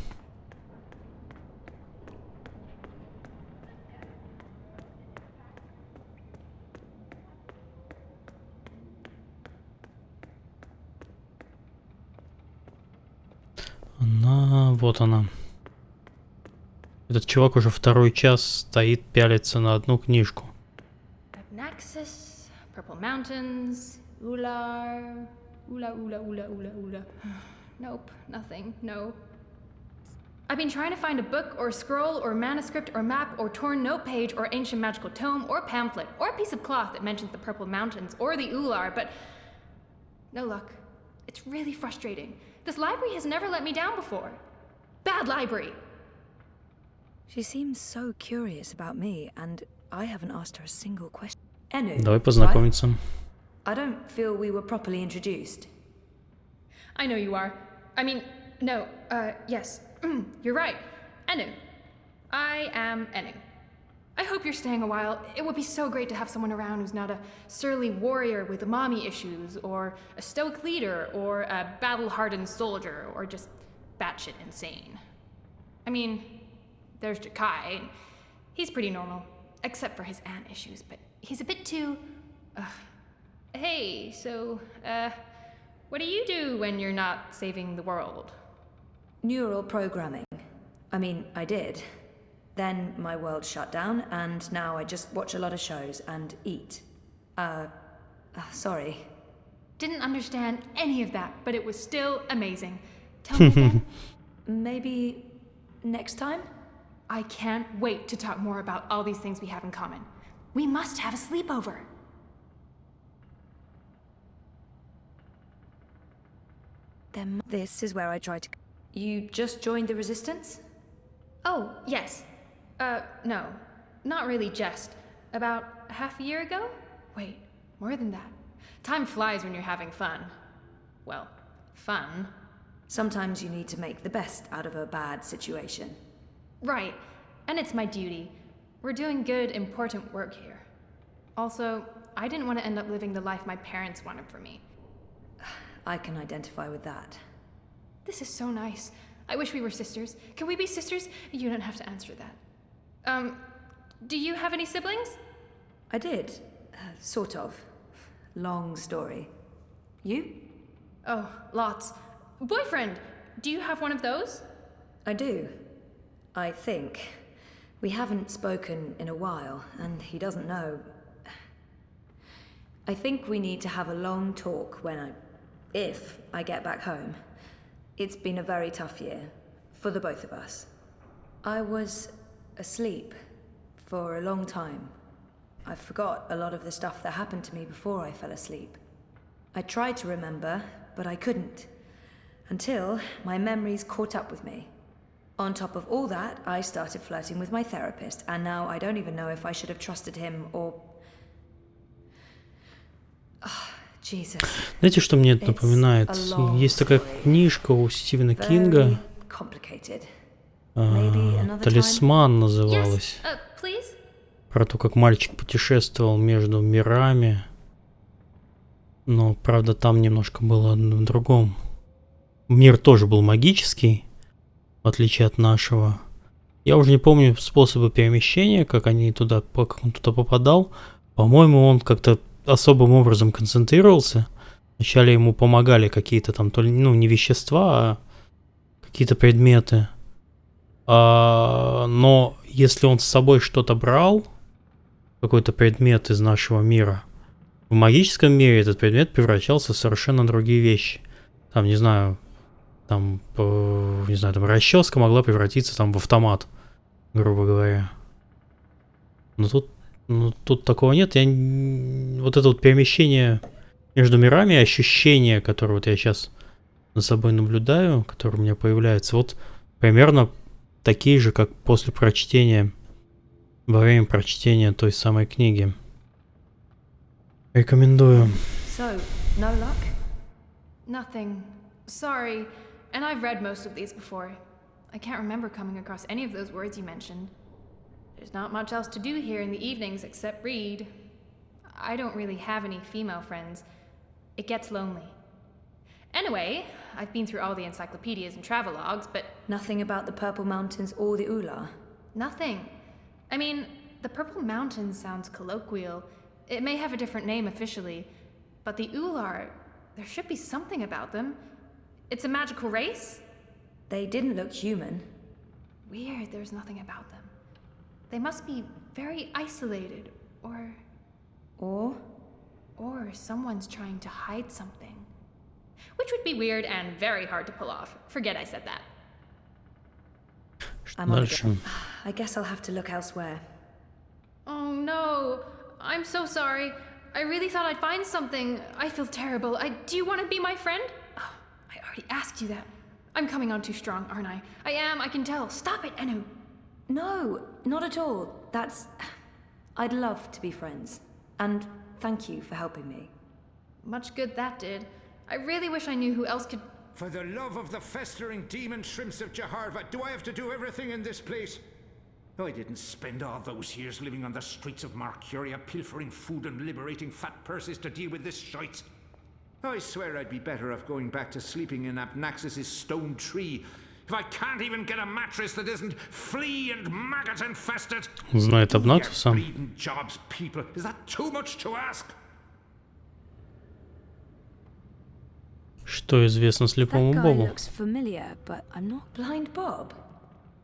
Вот она. Этот чувак уже второй час стоит, пялится на одну книжку. Abnaxis, Purple Mountains, Ular, Ula. Nope, nothing, no. I've been trying to find a book or scroll or manuscript or map or torn note page or ancient magical tome or pamphlet or a piece of cloth that mentions the Purple Mountains or the Ular, but no luck. It's really frustrating. This library has never let me down before. Bad library. She seems so curious about me, and I haven't asked her a single question. Enu, Давай познакомиться. right? I don't feel we were properly introduced. I know you are. I mean, no, yes. You're right. Enu. I am Enu. I hope you're staying a while. It would be so great to have someone around who's not a surly warrior with mommy issues, or a stoic leader, or a battle-hardened soldier, or just batshit insane. I mean, there's Jakai. He's pretty normal, except for his aunt issues, but he's a bit too... Hey, so, what do you do when you're not saving the world? Neural programming. I mean, I did. Then my world shut down, and now I just watch a lot of shows and eat. Sorry. Didn't understand any of that, but it was still amazing. Tell me again. Maybe next time? I can't wait to talk more about all these things we have in common. We must have a sleepover. Then this is where I try to... You just joined the Resistance? Oh, yes. No. Not really just. About half a year ago? Wait, more than that. Time flies when you're having fun. Well, fun. Sometimes you need to make the best out of a bad situation. Right. And it's my duty. We're doing good, important work here. Also, I didn't want to end up living the life my parents wanted for me. I can identify with that. This is so nice. I wish we were sisters. Can we be sisters? You don't have to answer that. Do you have any siblings? I did. Sort of. Long story. You? Oh, lots. Boyfriend! Do you have one of those? I do. I think. We haven't spoken in a while, and he doesn't know. I think we need to have a long talk if I get back home. It's been a very tough year, for the both of us. I was asleep for a long time. I forgot a lot of the stuff that happened to me before I fell asleep. I tried to remember, but I couldn't. Until my memories caught up with me. On top of all that, I started flirting with my therapist, and now I don't even know if I should have trusted him or... Jesus. Знаете, что мне это напоминает? Есть такая книжка у Стивена Кинга. «Талисман» называлась. Про то, как мальчик путешествовал между мирами. Но, правда, там немножко было в другом. Мир тоже был магический, в отличие от нашего. Я уже не помню способы перемещения, как он туда попадал. По-моему, он как-то особым образом концентрировался. Вначале ему помогали какие-то там, не вещества, а какие-то предметы. Но если он с собой что-то брал, какой-то предмет из нашего мира, в магическом мире этот предмет превращался в совершенно другие вещи. Там, не знаю, там расческа могла превратиться там в автомат, грубо говоря. Но тут такого нет. Вот это вот перемещение между мирами, ощущения, которые вот я сейчас за собой наблюдаю, которые у меня появляются, вот примерно такие же, как после прочтения, во время прочтения той самой книги. Рекомендую. So, no luck? Nothing. Sorry. And I've read most of these before. I can't remember coming across any of those words you mentioned. There's not much else to do here in the evenings except read. I don't really have any female friends. It gets lonely. Anyway, I've been through all the encyclopedias and travelogues, but... Nothing about the Purple Mountains or the Ula? Nothing. I mean, the Purple Mountains sounds colloquial. It may have a different name officially, but the Ular, there should be something about them. It's a magical race? They didn't look human. Weird, there's nothing about them. They must be very isolated, or... Or someone's trying to hide something. Which would be weird and very hard to pull off. Forget I said that. I guess I'll have to look elsewhere. Oh no, I'm so sorry. I really thought I'd find something. I feel terrible. Do you want to be my friend? Oh, I already asked you that. I'm coming on too strong, aren't I? I am, I can tell. Stop it, Enu. No, not at all. I'd love to be friends. And thank you for helping me. Much good that did. I really wish I knew who else could... For the love of the festering demon shrimps of Jaharva, do I have to do everything in this place? I didn't spend all those years living on the streets of Marcuria, pilfering food and liberating fat purses to deal with this shite. I swear I'd be better off going back to sleeping in Abnaxis' stone tree if I can't even get a mattress that isn't flea and maggot infested. Знает Абнатуса. Bleeding jobs, people. Is that too much to ask? Что известно слепому Богу? Looks familiar, but I'm not Blind Bob.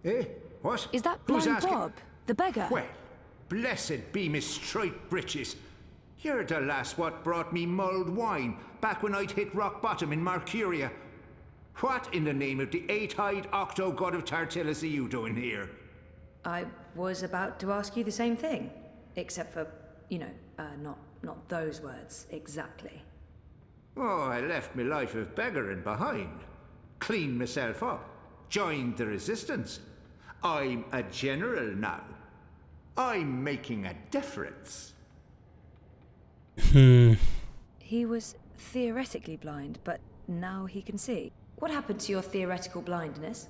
Eh? What? Is that Who's Blind asking? Bob, the beggar? Well, blessed be Miss Striped Britches. You're the lass what brought me mulled wine back when I'd hit rock bottom in Marcuria. What in the name of the eight-eyed octo-god of Tartillus are you doing here? I was about to ask you the same thing, except for, not those words exactly. Oh, I left my life of beggaring behind. Cleaned myself up. Joined the resistance. I'm a general now. I'm making a difference. He was theoretically blind, but now he can see. What happened to your theoretical blindness?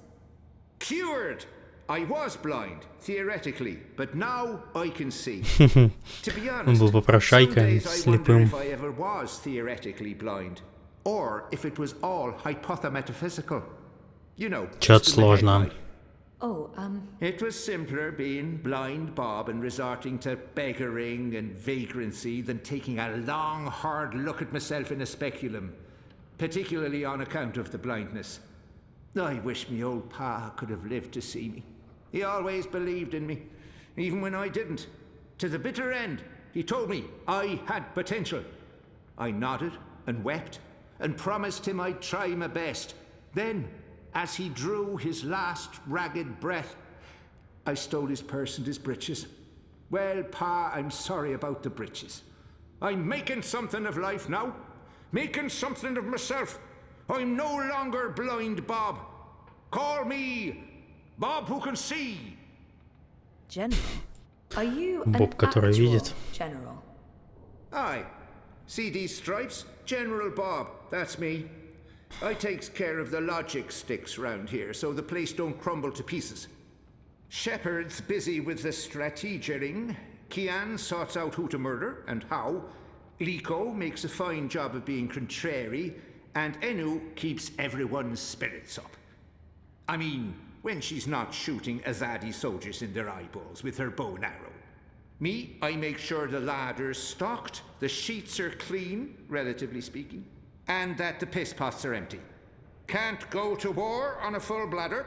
Cured! I was blind, theoretically, but now I can see. To be honest, Он был попрошайкой, some days I wonder слепым. if I ever was theoretically blind, or if it was all hypothemetaphysical. You know, Чё-то just in the head сложно. like. It was simpler being blind Bob and resorting to beggaring and vagrancy than taking a long, hard look at myself in a speculum, particularly on account of the blindness. I wish me old pa could have lived to see me. He always believed in me, even when I didn't. To the bitter end, he told me I had potential. I nodded and wept and promised him I'd try my best. Then, as he drew his last ragged breath, I stole his purse and his breeches. Well, Pa, I'm sorry about the breeches. I'm making something of life now. Making something of myself. I'm no longer blind Bob. Call me Bob who can see. General? Are you an Боб, который actual видит. general? Aye. See these stripes? General Bob, that's me. I takes care of the logic sticks round here so the place don't crumble to pieces. Shepard's busy with the strategering. Kian sorts out who to murder and how. Liko makes a fine job of being contrary. And Enu keeps everyone's spirits up. I mean, when she's not shooting Azadi soldiers in their eyeballs with her bow and arrow. Me, I make sure the ladder's stocked, the sheets are clean, relatively speaking, and that the piss pots are empty. Can't go to war on a full bladder.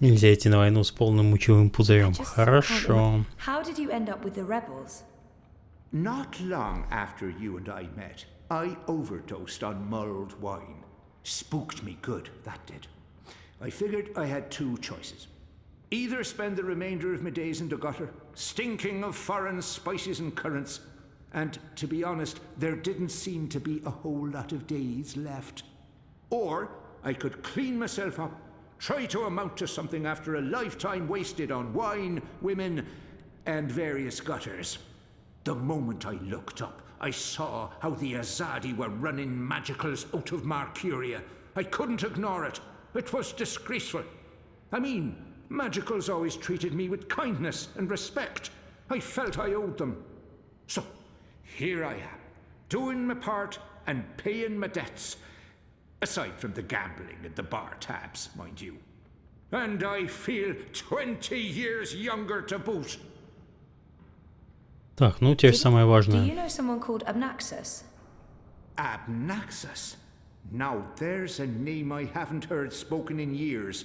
Нельзя идти на войну с полным мочевым пузырем. Хорошо. How did you end up with the rebels? Not long after you and I met, I overdosed on mulled wine. Spooked me good, that did. I figured I had two choices. Either spend the remainder of my days in the gutter, stinking of foreign spices and currants, and to be honest, there didn't seem to be a whole lot of days left. Or I could clean myself up, try to amount to something after a lifetime wasted on wine, women, and various gutters. The moment I looked up, I saw how the Azadi were running magicals out of Marcuria. I couldn't ignore it. It was disgraceful. I mean, magicals always treated me with kindness and respect. I felt I owed them. So, here I am, doing my part and paying my debts. Aside from the gambling and the bar tabs, mind you. And I feel 20 years younger to boot. Так, ну теперь самое Do важное. you know someone called Abnaxus? Abnaxus? Now there's a name I haven't heard spoken in years.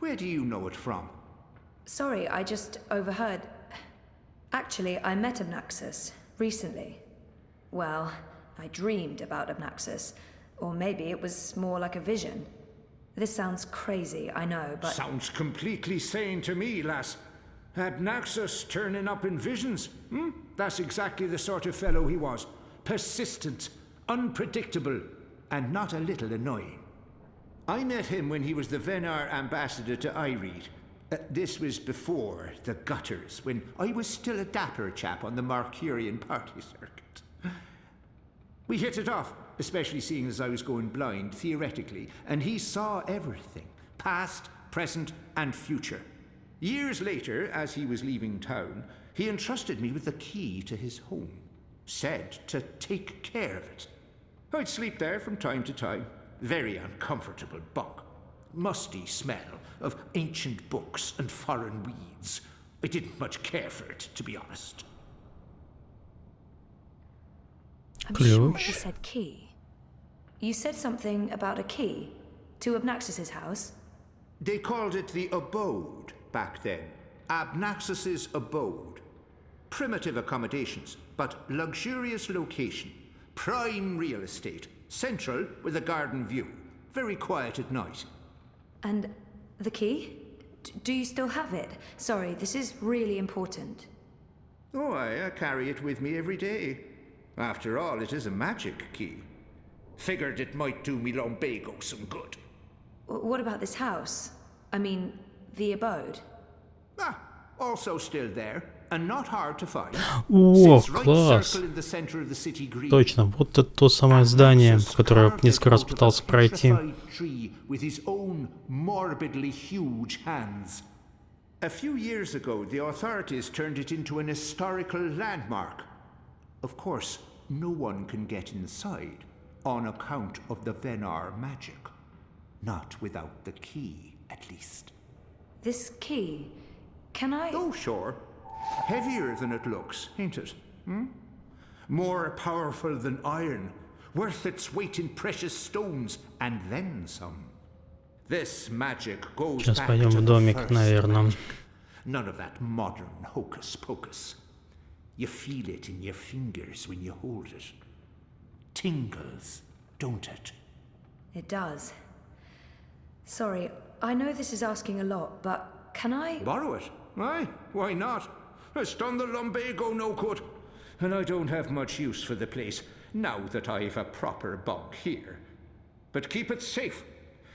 Where do you know it from? Sorry, I just overheard. Actually, I met Abnaxus recently. Well, I dreamed about Abnaxus. Or maybe it was more like a vision. This sounds crazy, I know, but... Sounds completely sane to me, lass. Abnaxus turning up in visions. That's exactly the sort of fellow he was. Persistent, unpredictable, and not a little annoying. I met him when he was the Venar ambassador to Ireed. This was before the gutters, when I was still a dapper chap on the Marcurian party circuit. We hit it off, especially seeing as I was going blind, theoretically, and he saw everything, past, present, and future. Years later, as he was leaving town, he entrusted me with the key to his home, said to take care of it. I'd sleep there from time to time. Very uncomfortable bunk. Musty smell of ancient books and foreign weeds. I didn't much care for it, to be honest. I'm sure you said key. You said something about a key to Abnaxus's house? They called it the abode back then. Abnaxus's abode. Primitive accommodations, but luxurious location. Prime real estate. Central with a garden view. Very quiet at night. And the key? Do you still have it? Sorry, this is really important. Oh, I carry it with me every day. After all, it is a magic key. Figured it might do me lumbago some good. What about this house? I mean, the abode? Also still there, and not hard to find. О, класс! Точно, вот это то самое здание, которое я несколько раз пытался пройти. With his own morbidly huge hands. A few years ago, the authorities turned it into an historical landmark. Of course, no one can get inside on account of the Venar magic. Not without the key, at least. This key, can I... Oh, sure. Heavier than it looks, ain't it? More powerful than iron, worth its weight in precious stones, and then some. This magic goes Сейчас back пойдем to в the домик, first наверное. magic. None of that modern hocus-pocus. You feel it in your fingers when you hold it. Tingles, don't it? It does. Sorry, I know this is asking a lot, but can I... Borrow it? Aye, why not? It's done the lumbago no good. And I don't have much use for the place, now that I've a proper bunk here. But keep it safe.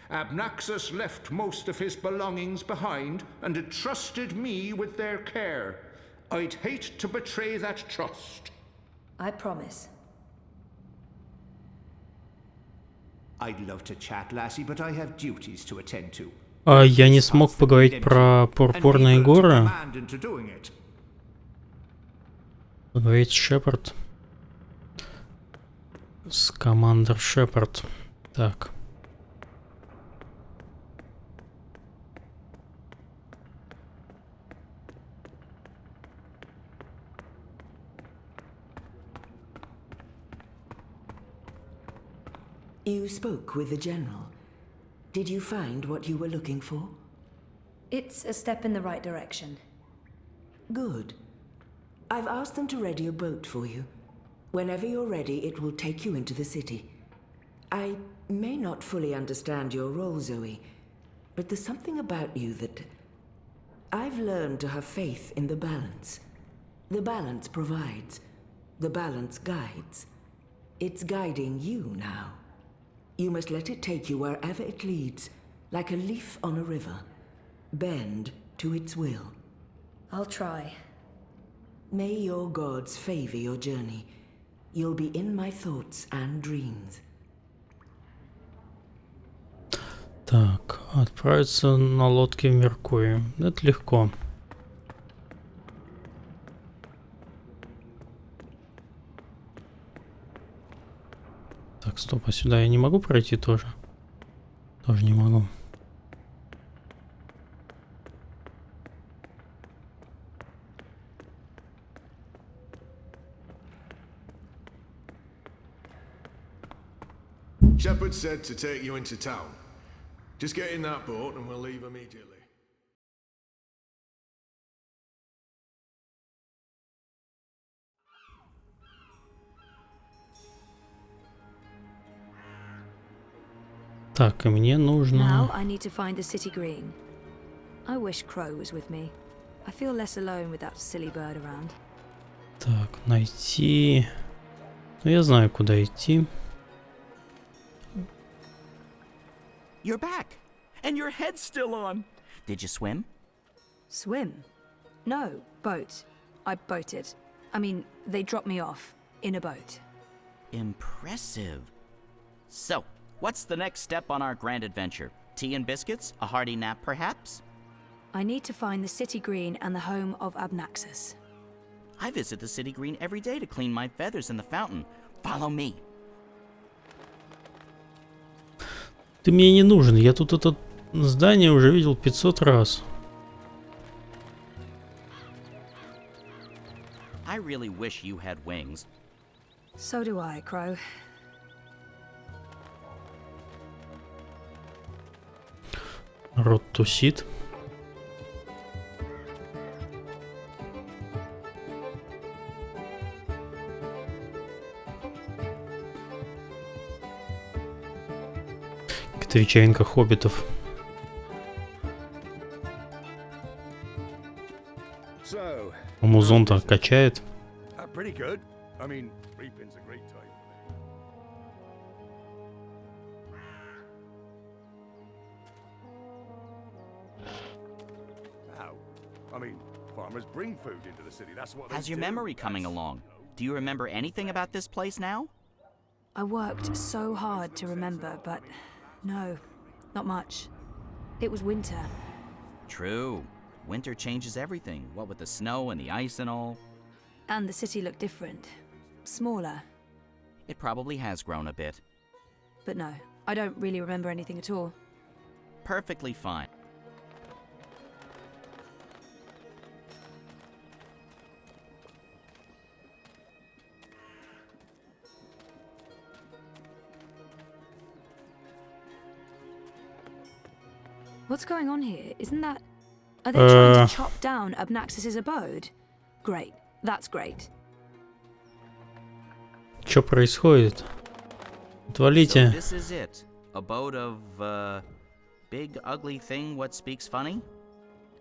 Abnaxus left most of his belongings behind and entrusted me with their care. I'd hate to betray that trust. I promise. I'd love to chat, lassie, but I have duties to attend to. Я не смог поговорить про пурпурные горы. Поговорить с Шепард. С командор Шепард. Так. You spoke with the general. Did you find what you were looking for? It's a step in the right direction. Good. I've asked them to ready a boat for you. Whenever you're ready, it will take you into the city. I may not fully understand your role, Zoe, but there's something about you that... I've learned to have faith in the balance. The balance provides. The balance guides. It's guiding you now. You must let it take you wherever it leads, like a leaf on a river. Bend to its will. I'll try. May your gods favor your journey. You'll be in my thoughts and dreams. Так, отправиться на лодке в Меркурий. Это легко. Так, стоп, а сюда я не могу пройти тоже? Тоже не могу. Shepard said to take you into town. Just get in that boat and we'll leave immediately. Так, и мне нужно... Now I need to find the city green. I wish Crow was with me. I feel less alone with that silly bird around. Так, найти... Ну, я знаю, куда идти. You're back! And your head's still on! Did you swim? Swim? No, boat. I boated. I mean, they dropped me off in a boat. Impressive. So, what's the next step on our grand adventure? Tea and biscuits? A hearty nap, perhaps? I need to find the city green and the home of Abnaxus. I visit the city green every day to clean my feathers in the fountain. Follow me. Ты мне не нужен, я тут это здание уже видел 500 раз. I really wish you had wings. So do I, Crow. Рот тусит. Это вечеринка хоббитов. Музон-то качает. Pretty good. I mean, reaping's a great time. How? I mean, farmers bring food into the city. That's what they do. How's your memory coming along? Do you remember anything about this place now? I worked so hard to remember, but no, not much. It was winter. True. Winter changes everything, what with the snow and the ice and all. And the city looked different. Smaller. It probably has grown a bit. But no, I don't really remember anything at all. Perfectly fine. What's going on here? Isn't that... Are they trying to chop down Abnaxus's abode? Great. That's great. Что происходит? Отвалите. So this is it. Abode of, big ugly thing what speaks funny?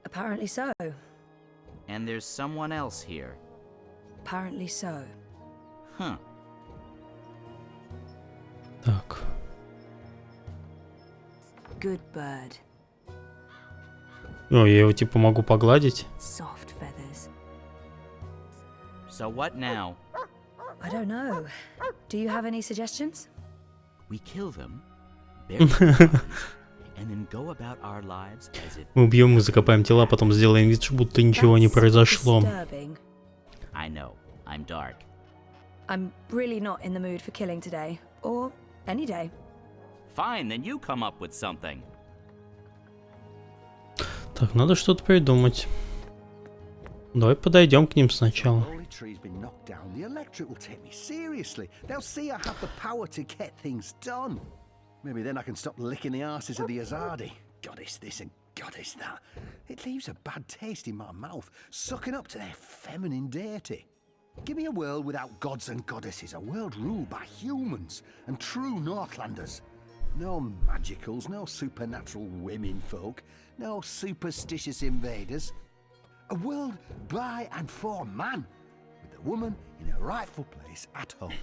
Apparently so. And there's someone else here. Apparently so. Huh. Так. Good bird. О, я его типа могу погладить. Soft feathers. So what now? I don't know. Do you have any suggestions? We kill them, bury them, and then go about our lives as if... Мы убьем и закопаем тела, потом сделаем вид, что будто ничего не произошло. I know. I'm dark. I'm really not in the mood for killing today. Or any day. Fine, then you come up with something. Так, надо что-то придумать. Давай подойдем к ним сначала. Tree's been knocked down. The electorate will take me seriously. They'll see I have the power to get things done. Maybe then I can stop licking the arses of the Azadi. Goddess this and goddess that. It leaves a bad taste in my mouth, sucking up to their feminine deity. Give me a world without gods and goddesses, a world ruled by humans and true Northlanders. No magicals, no supernatural women folk. No superstitious invaders. A world by and for man, with the woman in her rightful place at home.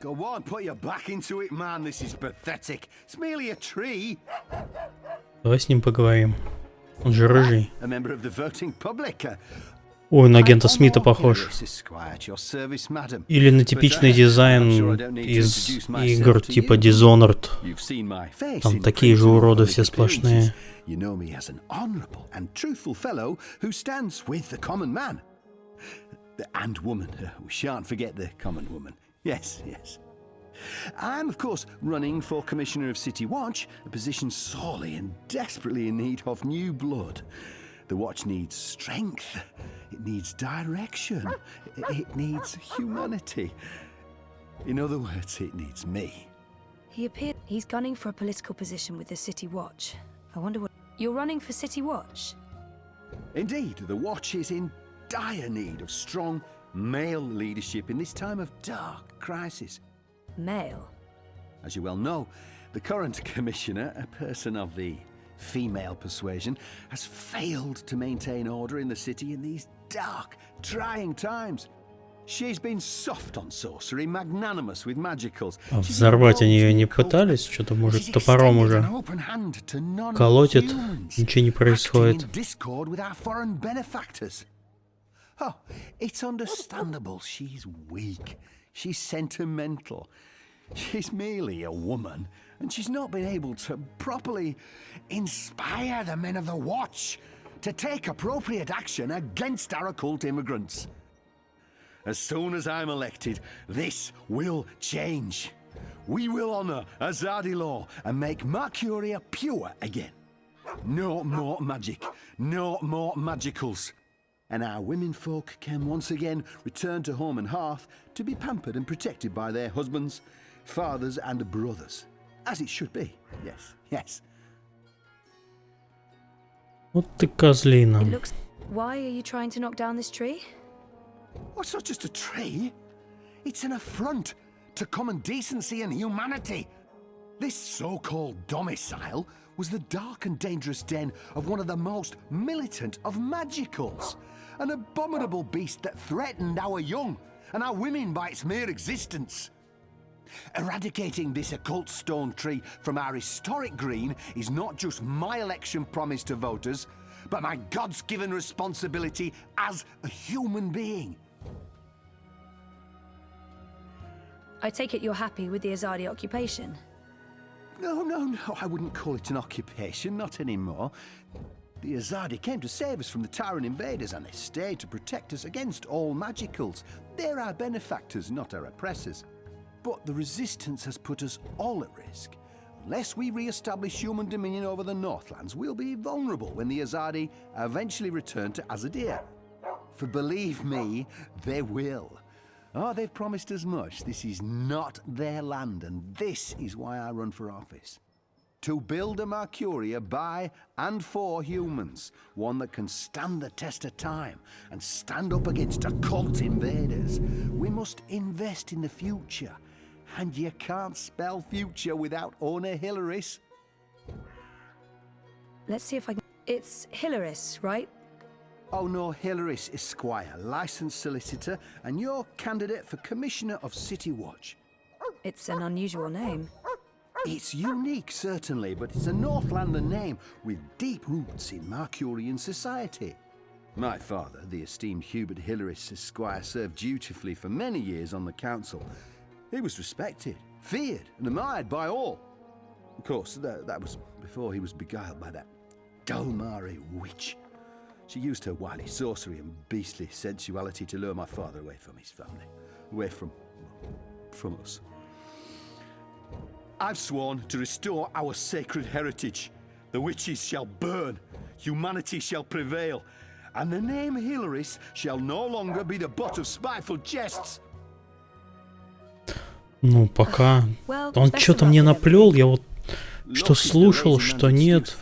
Go on, put your back into it, man. This is pathetic. It's merely a tree. Давай с ним поговорим. Он же рыжий. A member of the voting public. Ой, на агента Смита похож. Или на типичный дизайн из игр типа Dishonored. Там такие же уроды все сплошные. You know me as an honourable and truthful fellow who stands with the common man. And woman. We shan't forget the common woman. Yes, yes. I'm, of course, running for Commissioner of City Watch, a position sorely and desperately in need of new blood. The Watch needs strength. It needs direction. It needs humanity. In other words, it needs me. He appeared... He's gunning for a political position with the City Watch. I wonder what... You're running for City Watch? Indeed, the Watch is in dire need of strong male leadership in this time of dark crisis. Male? As you well know, the current commissioner, a person of the female persuasion, has failed to maintain order in the city in these dark, trying times. She's been soft on sorcery, magnanimous with magicals. А взорвать они ее не пытались? Что-то, может, топором уже колотит, ничего не происходит. Oh, it's understandable. She's weak. She's sentimental. She's merely a woman, and she's not been able to properly inspire the men of the Watch to take appropriate action against our occult immigrants. As soon as I'm elected, this will change. We will honor Azadi law and make Mercuria pure again. No more magic. No more magicals. And our women folk can once again return to home and hearth to be pampered and protected by their husbands, fathers and brothers. As it should be. Yes, yes. Вот ты козлина. Why are you trying to knock down this tree? Oh, it's not just a tree. It's an affront to common decency and humanity. This so-called domicile was the dark and dangerous den of one of the most militant of magicals. An abominable beast that threatened our young and our women by its mere existence. Eradicating this occult stone tree from our historic green is not just my election promise to voters, but my God's-given responsibility as a human being. I take it you're happy with the Azadi occupation? No, I wouldn't call it an occupation, not anymore. The Azadi came to save us from the tyrant invaders, and they stayed to protect us against all magicals. They're our benefactors, not our oppressors. But the resistance has put us all at risk. Unless we re-establish human dominion over the Northlands, we'll be vulnerable when the Azadi eventually return to Azadir. For believe me, they will. Oh, they've promised as much. This is not their land, and this is why I run for office. To build a Mercuria by and for humans, one that can stand the test of time and stand up against occult invaders. We must invest in the future, and you can't spell future without owner Hilaris. Let's see if I can... It's Hilaris, right? Oh no, Hilaris Esquire, licensed solicitor, and your candidate for Commissioner of City Watch. It's an unusual name. It's unique, certainly, but it's a Northlander name with deep roots in Mercurian society. My father, the esteemed Hubert Hilaris Esquire, served dutifully for many years on the council. He was respected, feared, and admired by all. Of course, that was before he was beguiled by that Dulmari witch. She used her wily sorcery and beastly sensuality to lure my father away from his family, away from us. I've sworn to restore our sacred heritage. The witches shall burn, humanity shall prevail, and the name Hilaris shall no longer be the butt of spiteful jests. Ну, пока он что-то мне наплел, я вот что слушал, что нет.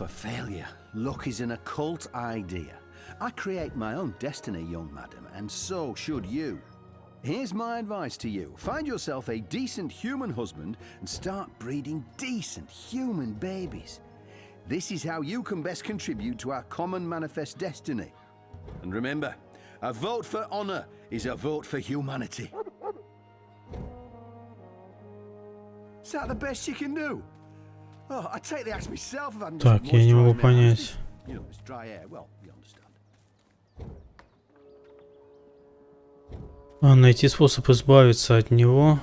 Luck is an occult idea. I create my own destiny, young madam, and so should you. Here's my advice to you. Find yourself a decent human husband and start breeding decent human babies. This is how you can best contribute to our common manifest destiny. And remember, a vote for honor is a vote for humanity. Is that the best you can do? Oh, I take the axe myself if I hadn't Так, я не могу понять. You know, it's dry air. Well, you understand. Найти способ избавиться от него.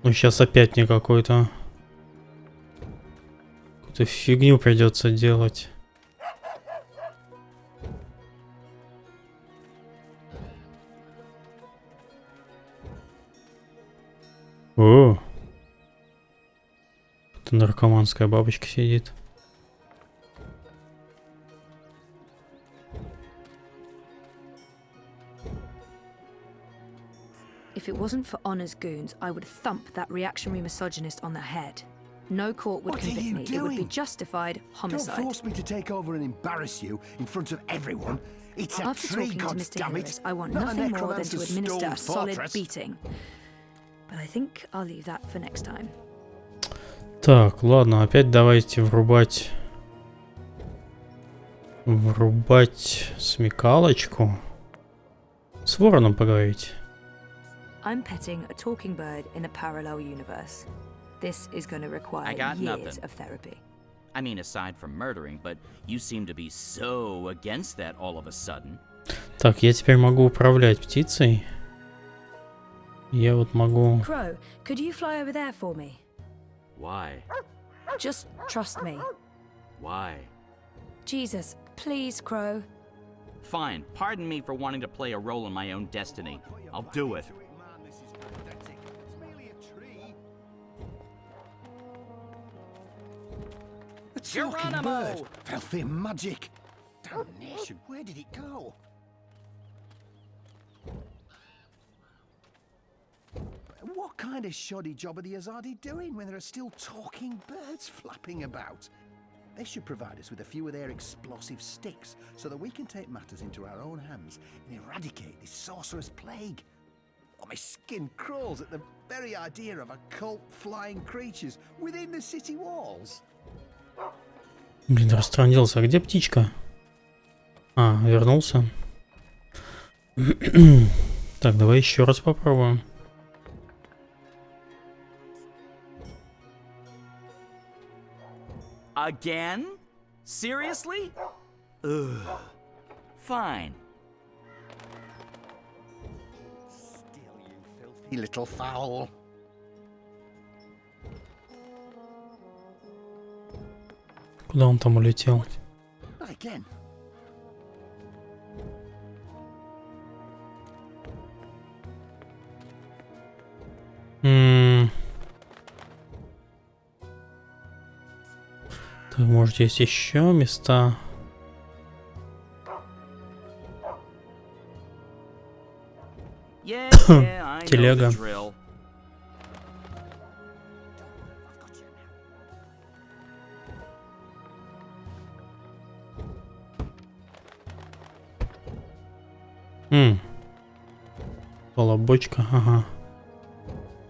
Ну, сейчас опять мне какую-то фигню придется делать. О! Это наркоманская бабочка сидит. If it wasn't for Honor's goons, I would thump that reactionary misogynist on the head. No court would convict me. It would be justified homicide. Don't force me to take over and embarrass you in front of everyone. It's a After tree, talking to Mr. goddammit. Harris, I want Not a nothing more than to necromancer's administer a stone solid fortress. beating. But I think I'll leave that for next time. Так, ладно, опять давайте врубать смекалочку. С вороном поговорить. I'm petting a talking bird in a parallel universe. This is going to require I got years nothing. of therapy. I mean, aside from murdering, but you seem to be so against that all of a sudden. Так, я теперь могу управлять птицей. Я вот могу... Crow, could you fly over there for me? Why? Just trust me. Why? Jesus, please, Crow. Fine. Pardon me for wanting to play a role in my own destiny. I'll do it. A talking Geronimo! bird. Filthy magic. Damnation, where did it go? What kind of shoddy job are the Azadi doing when there are still talking birds flapping about? They should provide us with a few of their explosive sticks so that we can take matters into our own hands and eradicate this sorcerous plague. Oh, my skin crawls at the very idea of occult flying creatures within the city walls. Блин, расстранился. А где птичка? А, вернулся. Так, давай еще раз попробуем. Again? Seriously? Ugh. Fine. Still, you filthy little fowl. Куда он там улетел? Not again. Так, может, есть еще места? Телега. Колобочка, ага.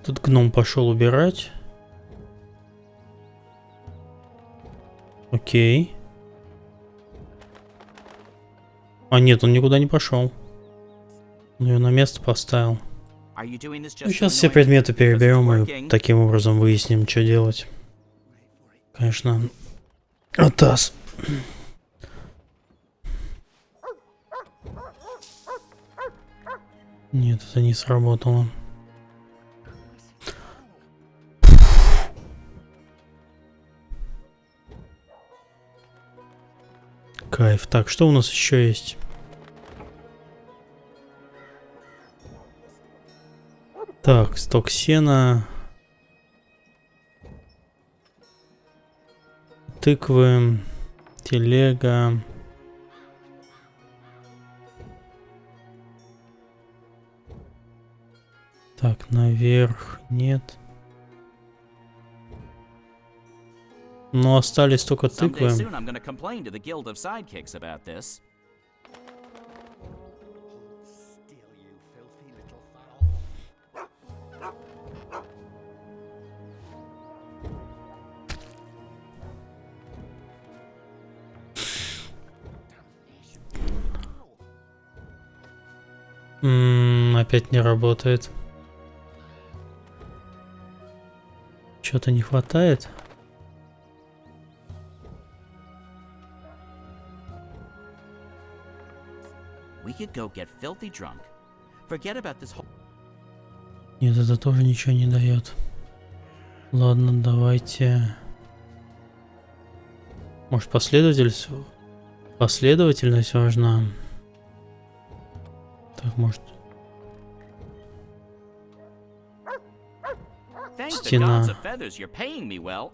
Тут гном пошел убирать. Окей. А нет, он никуда не пошел. Он ее на место поставил. Ну, сейчас все предметы переберем и таким образом выясним, что делать. Конечно. Атас. Нет, это не сработало. Кайф. Так, что у нас еще есть? Так, сток сена. Тыквы. Телега. Так, наверх нет. Но остались только тыквы. Опять не работает. Чего-то не хватает. We could go get filthy drunk. Forget about this whole... Нет, это тоже ничего не дает. Ладно, давайте. Может, последовательность важна. Так, может. Thank the Стена. gods of feathers, you're paying me well.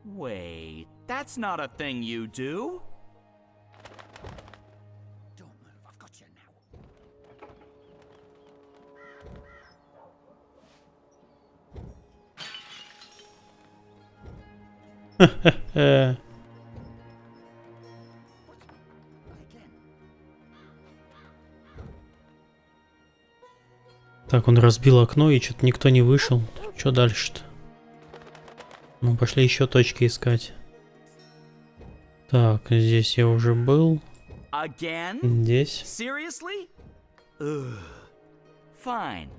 Wait, that's not a thing you do. Так, он разбил окно, и что-то никто не вышел. Что дальше-то? Ну, пошли еще точки искать. Так, здесь я уже был. Again? Здесь. Seriously? Ugh. Fine.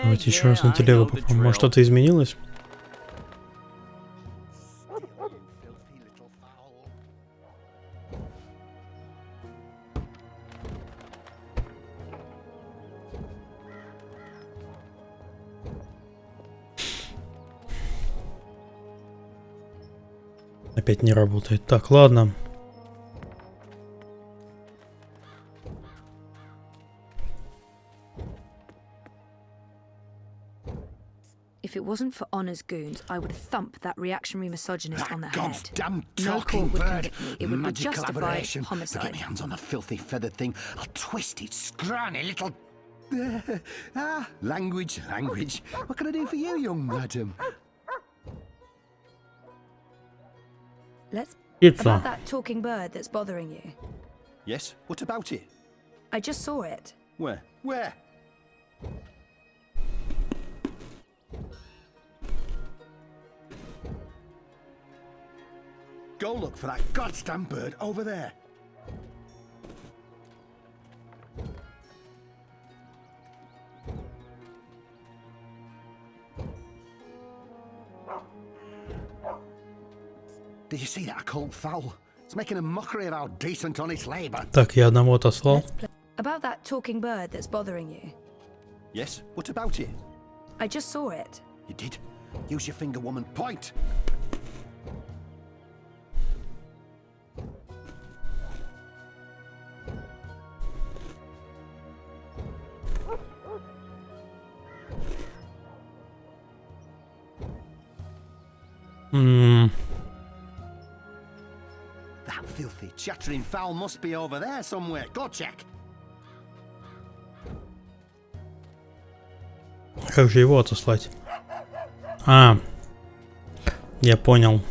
Давайте еще раз на телегу попробуем. Может, что-то изменилось? Опять не работает. Так, ладно. If it wasn't for Honor's goons, I would thump that reactionary misogynist on the head. Damn No talking court would bird. convict me. It would be Magic justified collaboration. homicide. Get my hands on the filthy feathered thing. I'll twist its scrawny little... language. What can I do for you, young madam? Let's... Pizza. About that talking bird that's bothering you. Yes, what about it? I just saw it. Where? Go look for that goddamn bird over there. Did you see that occult fowl? It's making a mockery of our decent, honest labor. Так, я одного отослал. About that talking bird that's bothering you. Yes, what about it? I just saw it. You did? Use your finger, woman. Point! That filthy, chattering fowl must be over there somewhere. Go check. Как же его отослать? Я понял.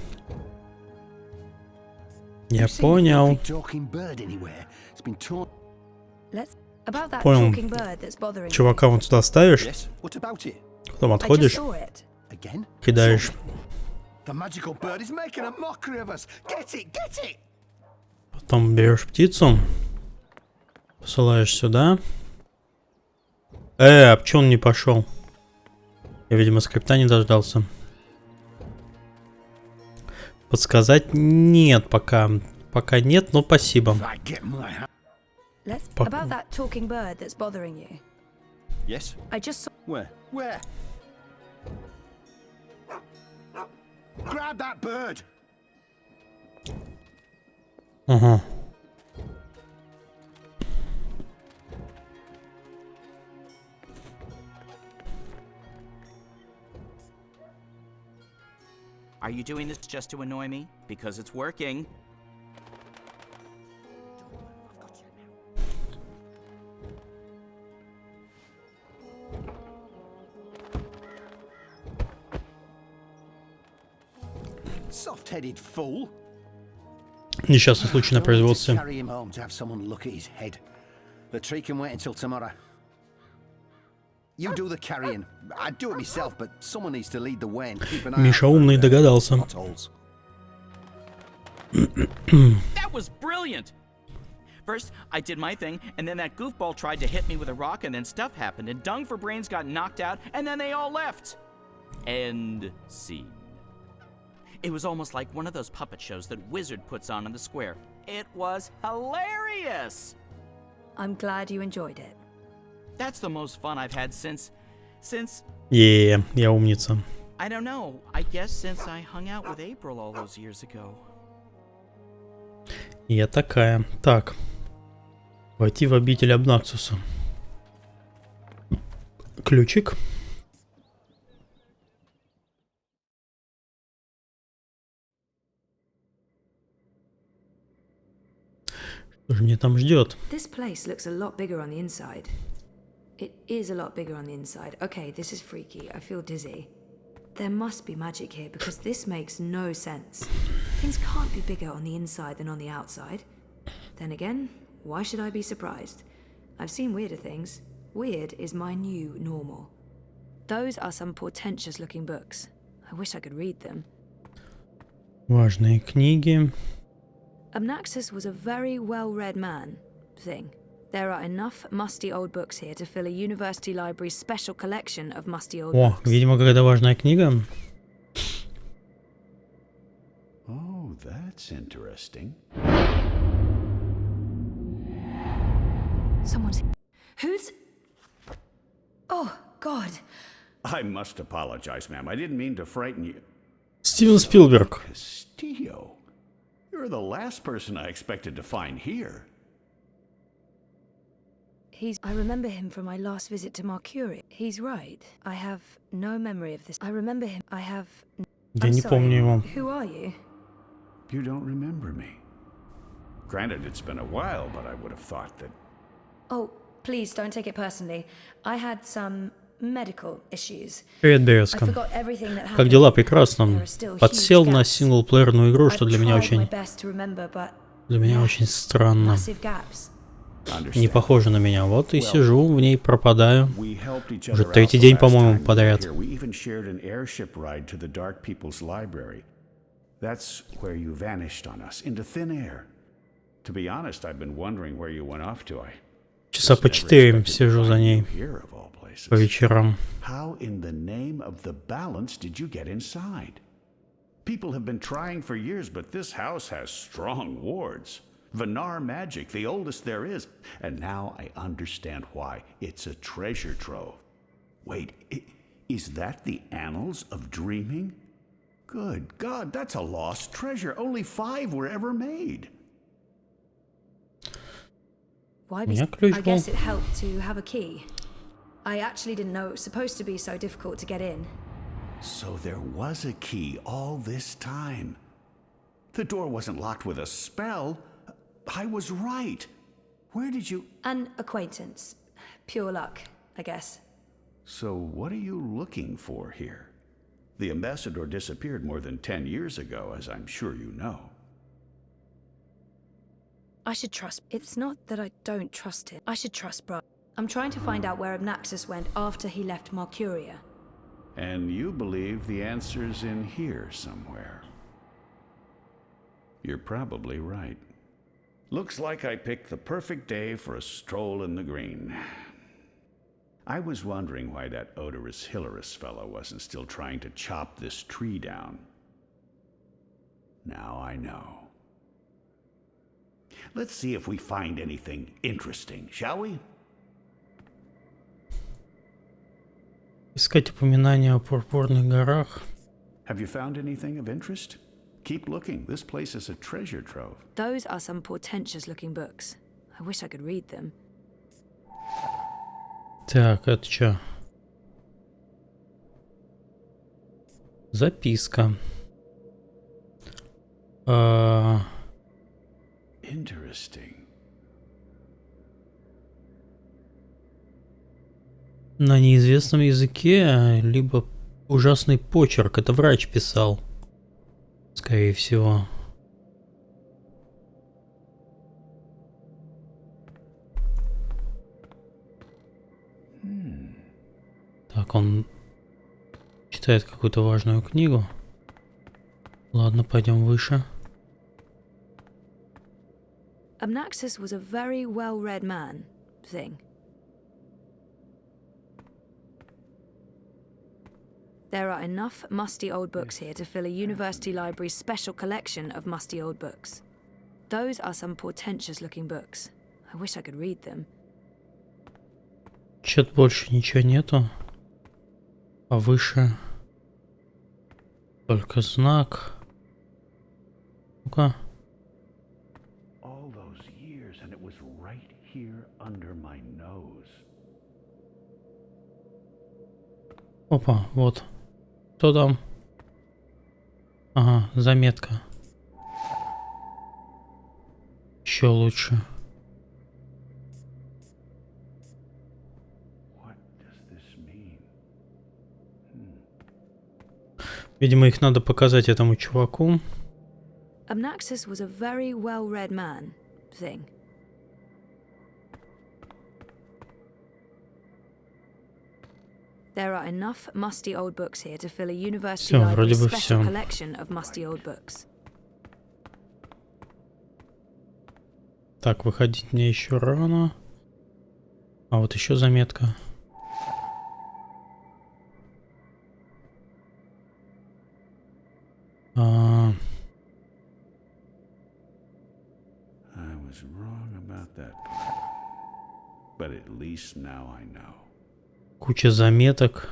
Понял. Чувака вон сюда ставишь, потом отходишь, кидаешь. Потом берешь птицу, посылаешь сюда. А почему он не пошел? Я, видимо, скрипта не дождался. Подсказать нет пока. Пока нет, но спасибо. About that talking bird that's bothering you. Yes. I just saw... Where? Grab that bird. Are you doing this just to annoy me? Because it's working. Soft-headed fool. Несчастный случай на производстве. Carry him home to have someone look at his head. The tree can wait until tomorrow. You do the carrying. I'd do it myself, but someone needs to lead the way and keep an eye. Миша умный догадался. That was brilliant! First, I did my thing, and then that goofball tried to hit me with a rock, and then stuff happened, and Dung for Brains got knocked out, and then they all left. End scene. It was almost like one of those puppet shows that Wizard puts on in the square. It was hilarious! I'm glad you enjoyed it. That's the most fun I've had since... Я умница. I don't know. I guess since I hung out with April all those years ago. Я такая. Так. Войти в обитель Обнаксуса. Ключик. Что же мне там ждет? This place looks a lot bigger on the inside. It is a lot bigger on the inside. Okay, this is freaky. I feel dizzy. There must be magic here because this makes no sense. Things can't be bigger on the inside than on the outside. Then again, why should I be surprised? I've seen weirder things. Weird is my new normal. Those are some portentous looking books. I wish I could read them. Важные книги. Obnaxus was a very well-read man. Thing. There are enough musty old books here to fill a university library's special collection of musty old О, books. видимо, какая-то важная книга. Oh, that's interesting. Someone's... Who's... Oh, God. I must apologize, ma'am. I didn't mean to frighten you. Стивен Спилберг. Castillo. You're the last person I expected to find here. I remember him from my last visit to Mercury. He's right. I have no memory of this. I remember him. I have... Я не помню его. Who are you? You don't remember me. Granted, it's been a while, but I would have thought that... Oh, please don't take it personally. I had some medical issues. Привет, Березка. Как дела? Прекрасно. Подсел на синглплеерную игру, что для меня очень странно. Не похоже на меня. Вот и сижу в ней, пропадаю. Уже третий день, по-моему, подряд. That's where you vanished on us, into thin air. To be honest, I've been wondering where you went off to. Часа по 4 сижу за ней по вечерам. How in the name of the balance did you get inside? People have been trying for years, but this house has strong wards. Venar magic, the oldest there is. And now I understand why. It's a treasure trove. Wait, is that the Annals of Dreaming? Good God, that's a lost treasure. Only 5 were ever made. I guess it helped to have a key. I actually didn't know it was supposed to be so difficult to get in. So there was a key all this time. The door wasn't locked with a spell. I was right. Where did you... An acquaintance. Pure luck, I guess. So what are you looking for here? The ambassador disappeared more than 10 years ago, as I'm sure you know. I should trust... It's not that I don't trust him. I should trust Bro. I'm trying to find out where Obnaxus went after he left Mercuria. And you believe the answer's in here somewhere. You're probably right. Looks like I picked the perfect day for a stroll in the green. I was wondering why that odorous Hilarious fellow wasn't still trying to chop this tree down. Now I know. Let's see if we find anything interesting, shall we? Искать упоминания о пурпурных горах. Have you found anything of interest? Keep looking. This place is a treasure trove. Those are some portentous looking books. I wish I could read them. Так, это что? Записка. Interesting. На неизвестном языке, либо ужасный почерк. Это врач писал. Скорее всего. Так, он читает какую-то важную книгу. Ладно, пойдем выше. Obnaxus was a very well-read man, thing. There are enough musty old books here to fill a university library's special collection of musty old books. Those are some portentous-looking books. I wish I could read them. Чё-то больше ничего нету. А выше только знак. Ну-ка. All those years and it was right here under my nose. Опа, вот. Кто там? Ага, заметка. Еще лучше. Видимо, их надо показать этому чуваку. Obnaxus was a very well-read man, thing. There are enough musty old books here to fill a university library's special collection of musty old books. Так, выходить мне еще рано. А вот еще заметка. I was wrong about that part. But at least now I know. Куча заметок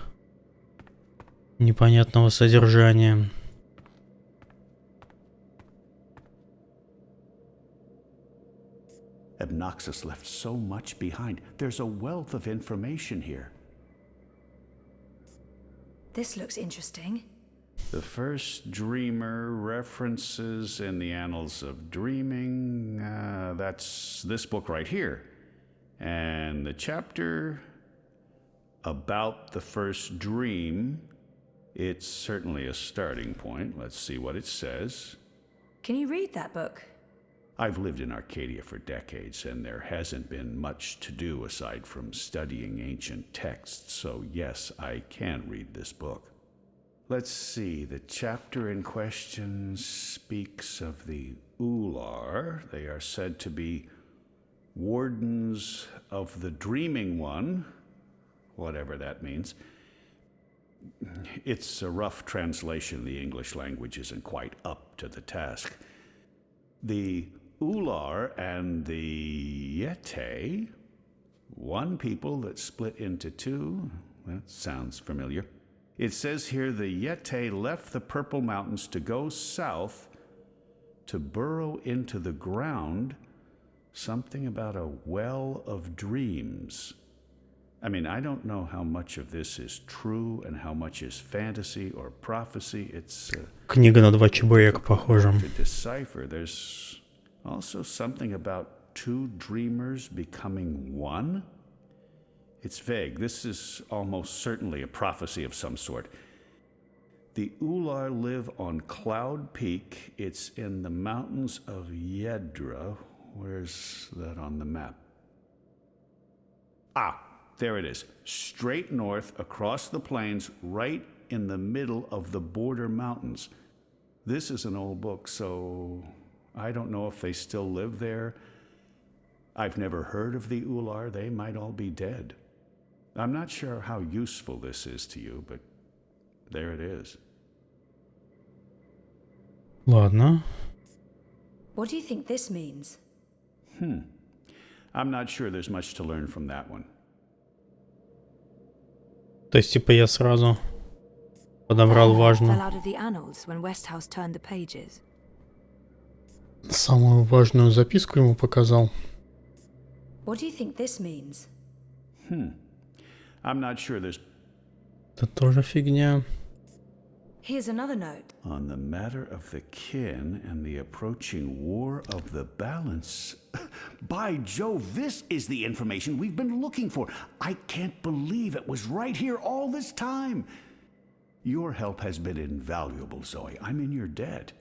непонятного содержания. Obnaxus left so much behind. There's a wealth of information here. This looks interesting. The first dreamer, references in the annals of dreaming. That's this book right here. And the chapter about the first dream. It's certainly a starting point. Let's see what it says. Can you read that book? I've lived in Arcadia for decades, and there hasn't been much to do aside from studying ancient texts, so yes, I can read this book. Let's see, the chapter in question speaks of the Ular. They are said to be wardens of the Dreaming One, whatever that means. It's a rough translation. The English language isn't quite up to the task. The Ular and the Yete, one people that split into two. That sounds familiar. It says here the Yete left the Purple Mountains to go south to burrow into the ground. Something about a well of dreams. I mean, I don't know how much of this is true and how much is fantasy or prophecy. It's книга на 2 чебурека похожа. to decipher. There's also something about two dreamers becoming one. It's vague. This is almost certainly a prophecy of some sort. The Ular live on Cloud Peak. It's in the mountains of Yedra. Where's that on the map? Ah, there it is. Straight north across the plains, right in the middle of the border mountains. This is an old book, so I don't know if they still live there. I've never heard of the Ular. They might all be dead. I'm not sure how useful this is to you, but there it is. Ладно. What do you think this means? I'm not sure there's much to learn from that one. То есть, типа, я сразу подобрал Fell важную, out of the annals when Westhouse turned the pages. самую важную записку ему показал. What do you think this means? I'm not sure there's... Это тоже фигня. Here's another note. On the matter of the kin and the approaching war of the balance. By Jove, this is the information we've been looking for. I can't believe it was right here all this time. Your help has been invaluable, Zoe. I'm in your debt.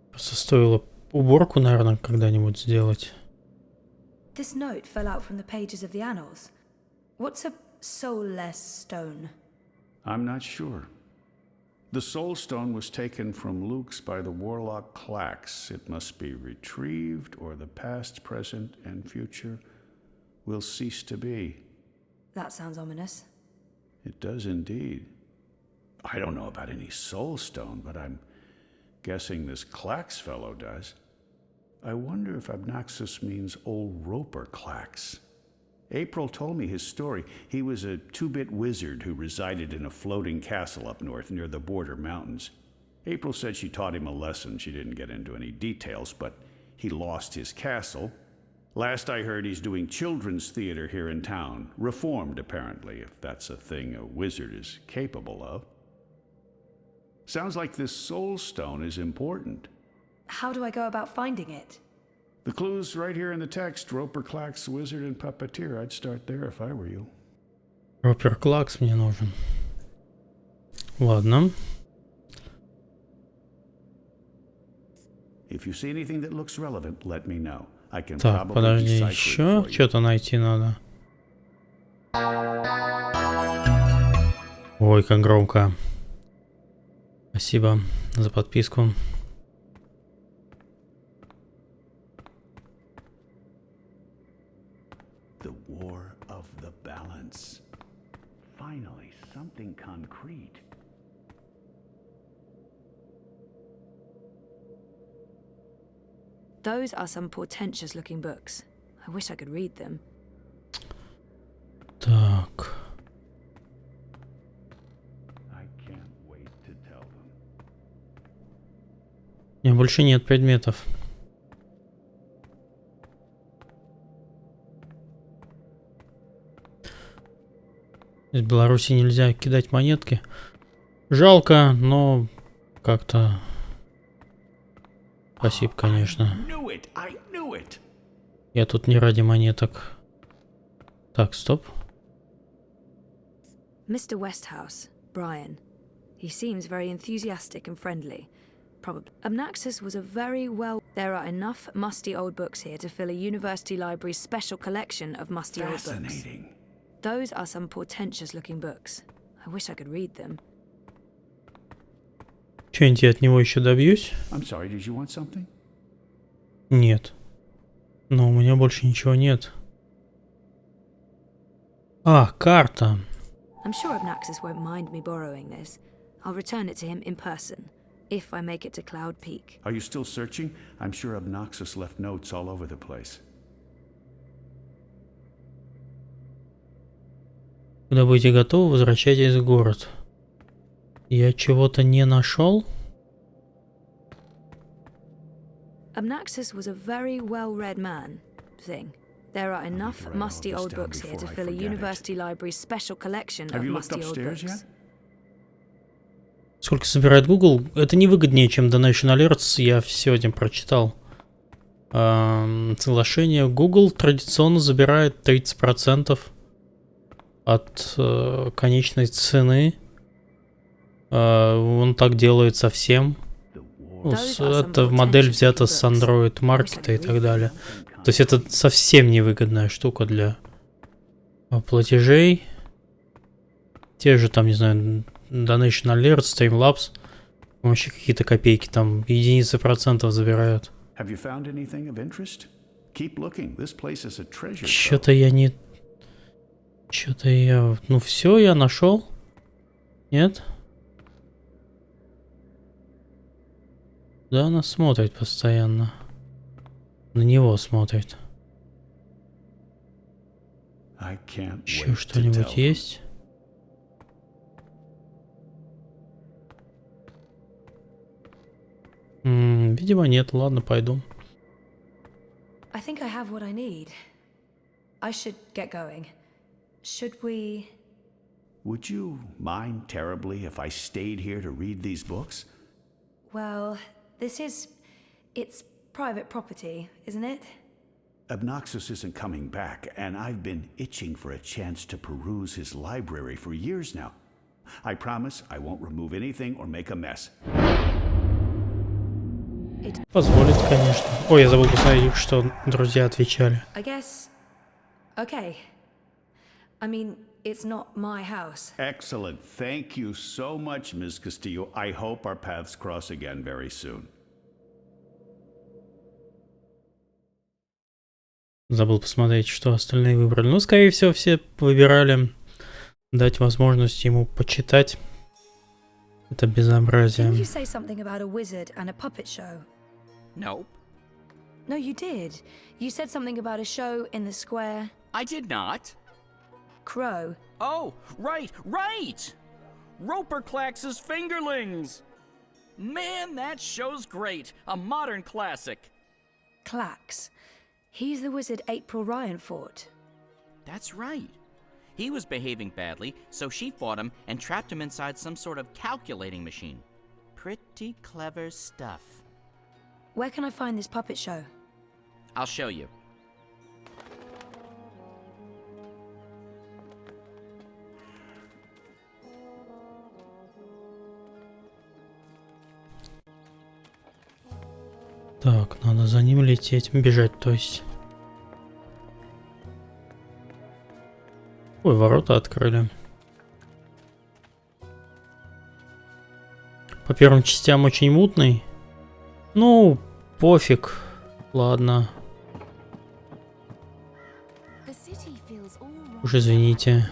Просто стоило уборку, наверное, когда-нибудь сделать. This note fell out from the pages of the annals. What's a soulless stone? I'm not sure. The soul stone was taken from Luke's by the warlock Clax. It must be retrieved, or the past, present, and future will cease to be. That sounds ominous. It does indeed. I don't know about any soul stone, but I'm guessing this Clax fellow does. I wonder if Abnaxus means old Roper Clax. April told me his story. He was a 2-bit wizard who resided in a floating castle up north near the border mountains. April said she taught him a lesson. She didn't get into any details, but he lost his castle. Last I heard, he's doing children's theater here in town. Reformed, apparently, if that's a thing a wizard is capable of. Sounds like this soul stone is important. How do I go about finding it? The clue's right here in the text. Roper Clax, wizard and puppeteer. I'd start there if I were you. Ропер Клакс мне нужен. Ладно. If you see anything that looks relevant, let me know. I can Так, probably подожди, decipher it еще for you. что-то найти надо. Ой, как громко. Спасибо за подписку. The war of the balance. Finally, something concrete. Those are some portentous-looking books. I wish I could read them. Так. I can't wait to tell them. У меня больше нет предметов. В Беларуси нельзя кидать монетки. Жалко, но как-то... Спасибо, конечно. Я тут не ради монеток. Так, стоп. Mr. Westhouse, Brian. He seems very enthusiastic and friendly. Probably. Abnaxus was a very well... There are enough musty old books here to fill a university library's special collection of musty old books. Fascinating. Those are some portentous-looking books. I wish I could read them. Что-нибудь я от него еще добьюсь? I'm sorry, did you want something? Нет. Но у меня больше ничего нет. А, карта. I'm sure Abnaxus won't mind me borrowing this. I'll return it to him in person, if I make it to Cloud Peak. Are you still searching? I'm sure Abnaxus left notes all over the place. Когда будете готовы, возвращайтесь в город. Я чего-то не нашел? Abnaxus was a very well-read man. Thing. There are enough musty old books here to fill a university library's special collection of musty old books. Сколько собирает Google? Это невыгоднее, чем Donation Alerts. Я сегодня прочитал. Соглашение. Google традиционно забирает 30% от конечной цены. Он так делает со всем. Это модель взята с Android маркета и так далее. То есть это совсем невыгодная штука для платежей. Те же там, не знаю, Donation Alert, Streamlabs. Вообще какие-то копейки, там единицы процентов забирают. Что-то я не... Что-то я... Ну все, я нашел. Нет? Да, она смотрит постоянно. На него смотрит. Еще что-нибудь есть? Видимо, нет. Ладно, пойду. I think I have what I need. I should get going. Should we... Would you mind terribly if I stayed here to read these books? Well, it's private property, isn't it? Obnoxious isn't coming back, and I've been itching for a chance to peruse his library for years now. I promise I won't remove anything or make a mess. Позволит, конечно. Ой, я забыл посмотреть, что друзья отвечали. I guess... Okay. I mean, it's not my house. Excellent. Thank you so much, Ms. Castillo. I hope our paths cross again very soon. Забыл посмотреть, что остальные выбрали. Ну, скорее всего, все выбирали дать возможность ему почитать это безобразие. Didn't you say something about a wizard and a puppet show? Nope. No, you did. You said something about a show in the square. I did not. Crow. Oh, right. Roper Clax's Fingerlings. Man, that show's great. A modern classic. Clax. He's the wizard April Ryan fought. That's right. He was behaving badly, so she fought him and trapped him inside some sort of calculating machine. Pretty clever stuff. Where can I find this puppet show? I'll show you. Так, надо за ним лететь, бежать, то есть. Ой, ворота открыли. По первым частям очень мутный. Ну, пофиг. Ладно. Уж извините.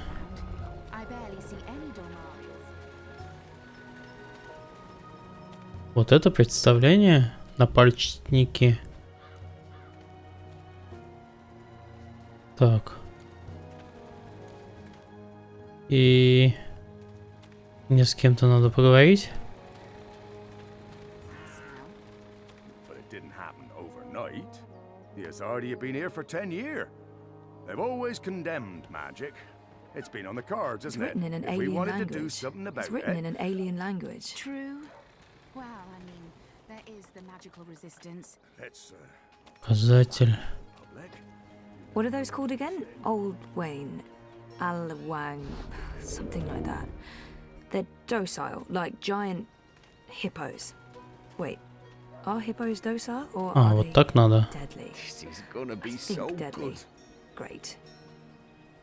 Вот это представление на пальчики. Так. И мне с кем-то надо поговорить. But it didn't happen overnight. The Azardi have been here for 10 years. They've always condemned magic. It's been on the cards, It's isn't written it? in an If we alien wanted language. to do something about It's written it. in an alien language. True. Well, I mean, there is the magical resistance. Let's Показатель. What are those called again? Old Wayne. Alwang. Something like that. They're docile, like giant hippos. Wait, are hippos docile or А, are вот they так надо. deadly? This is gonna be I think so deadly. good. Great.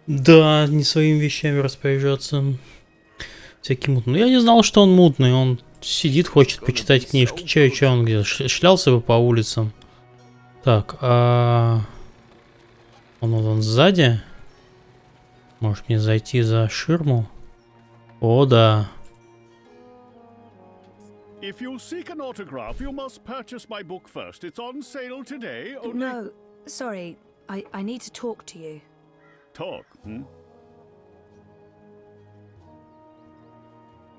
Да, не своими вещами распоряжаться. Всякий мутный. Ну, я не знал, что он мутный. Он сидит, хочет почитать книжки. Че он где? Шлялся бы по улицам. Так, он вот он сзади. Может мне зайти за ширму? О, да. If you seek an autograph, you must purchase my book first. It's on sale today. Only... No, sorry. I need to talk to you. Talk,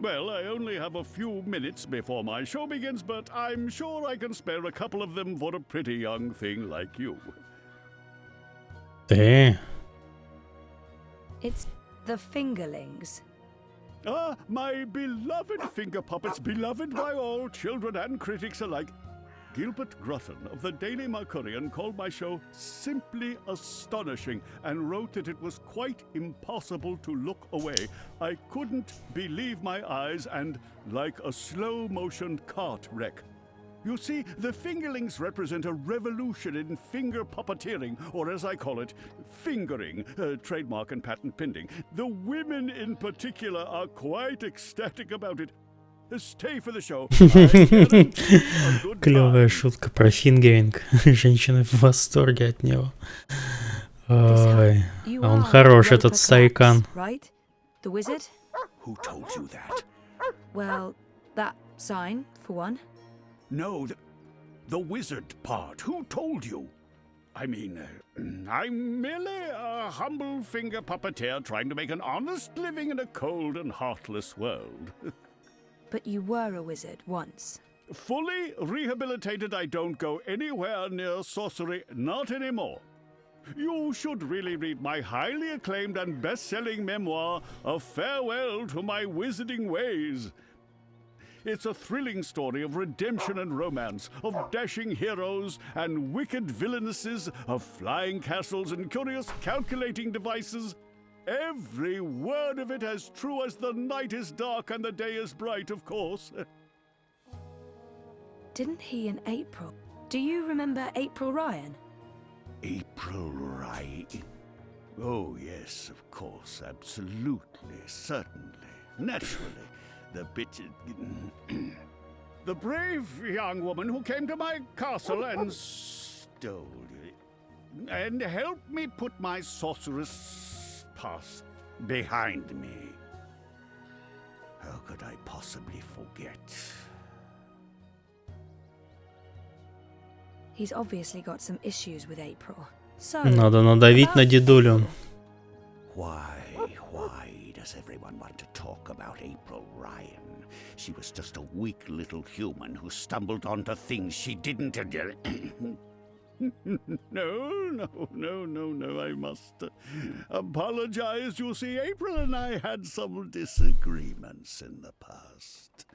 Well, I only have a few minutes before my show begins, but I'm sure I can spare a couple of them for a pretty young thing like you. It's the Fingerlings. Ah, my beloved finger puppets, beloved by all children and critics alike. Gilbert Grutton of the Daily Mercurian called my show simply astonishing and wrote that it was quite impossible to look away. I couldn't believe my eyes and like a slow-motion cart wreck. You see, the Fingerlings represent a revolution in finger puppeteering, or as I call it, fingering, trademark and patent pending. The women in particular are quite ecstatic about it. Stay for the show. Клевая шутка про фингеринг. Женщины в восторге от него. Ой, а он хорош, этот старикан. Right? The wizard? Who told you that? Well, that sign, for one. No, the wizard part. Who told you? I mean, I'm merely a humble finger puppeteer trying to make an honest living in a cold and heartless world. But you were a wizard once. Fully rehabilitated, I don't go anywhere near sorcery, not anymore. You should really read my highly acclaimed and best-selling memoir, A Farewell to My Wizarding Ways. It's a thrilling story of redemption and romance, of dashing heroes and wicked villainesses, of flying castles and curious calculating devices. Every word of it as true as the night is dark and the day is bright, of course. Didn't he in April? Do you remember April Ryan? April Ryan? Oh, yes, of course, absolutely, certainly, naturally. The bit... the brave young woman who came to my castle and stole it, and helped me put my sorceress past behind me. How could I possibly forget? He's obviously got some issues with April. So, Надо надавить на дедулю. Why does everyone want to talk about April Ryan? She was just a weak little human who stumbled onto things she didn't... No, I must apologize. You see, April and I had some disagreements in the past.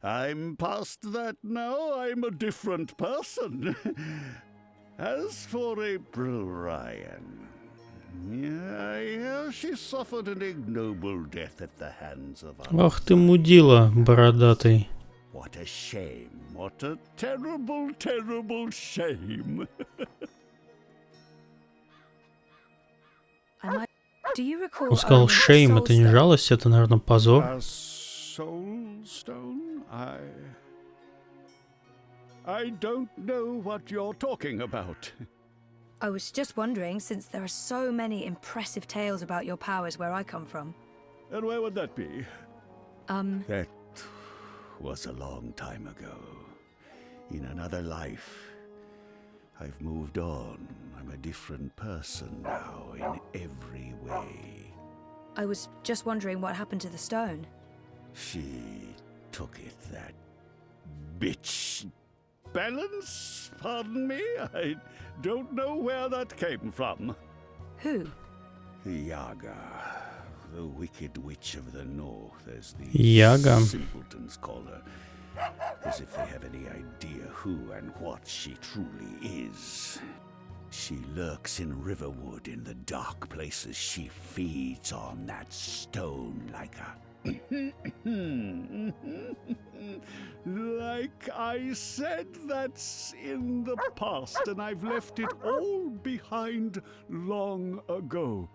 I'm past that now. I'm a different person. As for April Ryan, yeah, she suffered an ignoble death at the hands of others. Ах ты мудила, бородатый. What a shame. What a terrible, terrible shame. Do you recall? Он сказал shame, это не жалость, это, наверное, позор. Soul Stone? I don't know what you're talking about. I was just wondering, since there are so many impressive tales about your powers where I come from. And where would that be? That was a long time ago. In another life. I've moved on. I'm a different person now in every way. I was just wondering what happened to the stone. She took it, that Bitch. Balance? Pardon me? I don't know where that came from. Who? Yaga, the wicked witch of the north, as the Yaga. simpletons call her. As if they have any idea who and what she truly is. She lurks in Riverwood in the dark places. She feeds on that stone like a... Like I said, that's in the past, and I've left it all behind long ago.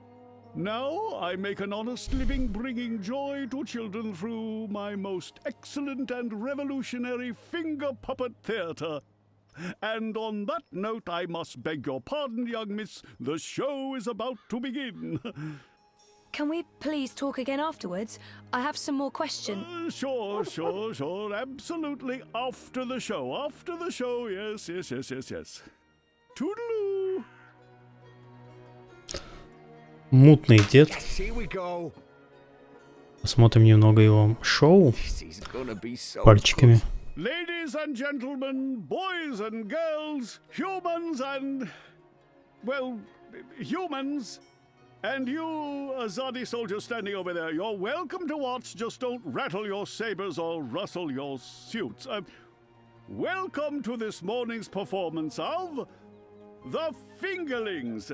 Now I make an honest living bringing joy to children through my most excellent and revolutionary finger puppet theater. And on that note, I must beg your pardon, young miss. The show is about to begin. Can we please talk again afterwards? I have some more questions. Sure. Absolutely. After the show. Yes. Toodaloo. Мутный дед. Посмотрим немного его шоу пальчиками. Ladies and gentlemen, boys and girls, humans and... well, humans... And you, Azadi soldier standing over there, you're welcome to watch, just don't rattle your sabers or rustle your suits. Welcome to this morning's performance of The Fingerlings.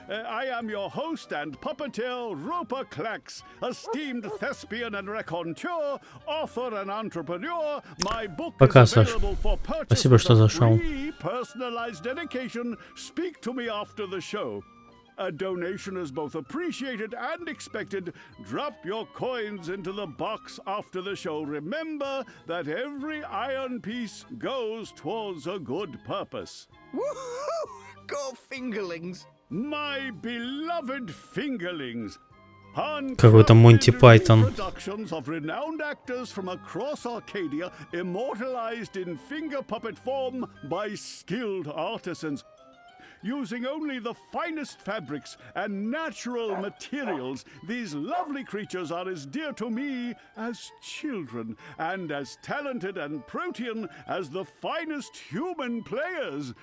I am your host and puppeteer, Roper Clax, esteemed thespian and raconteur, author and entrepreneur. My book is available for purchase with a free personalized dedication. Speak to me after the show. A donation is both appreciated and expected. Drop your coins into the box after the show. Remember that every iron piece goes towards a good purpose. Woohoo! Go Fingerlings! My beloved Fingerlings! Какой-то Монти Пайтон. Productions of renowned actors from across Arcadia, immortalized in finger puppet form by skilled artisans. Using only the finest fabrics and natural materials, these lovely creatures are as dear to me as children, and as talented and protean as the finest human players.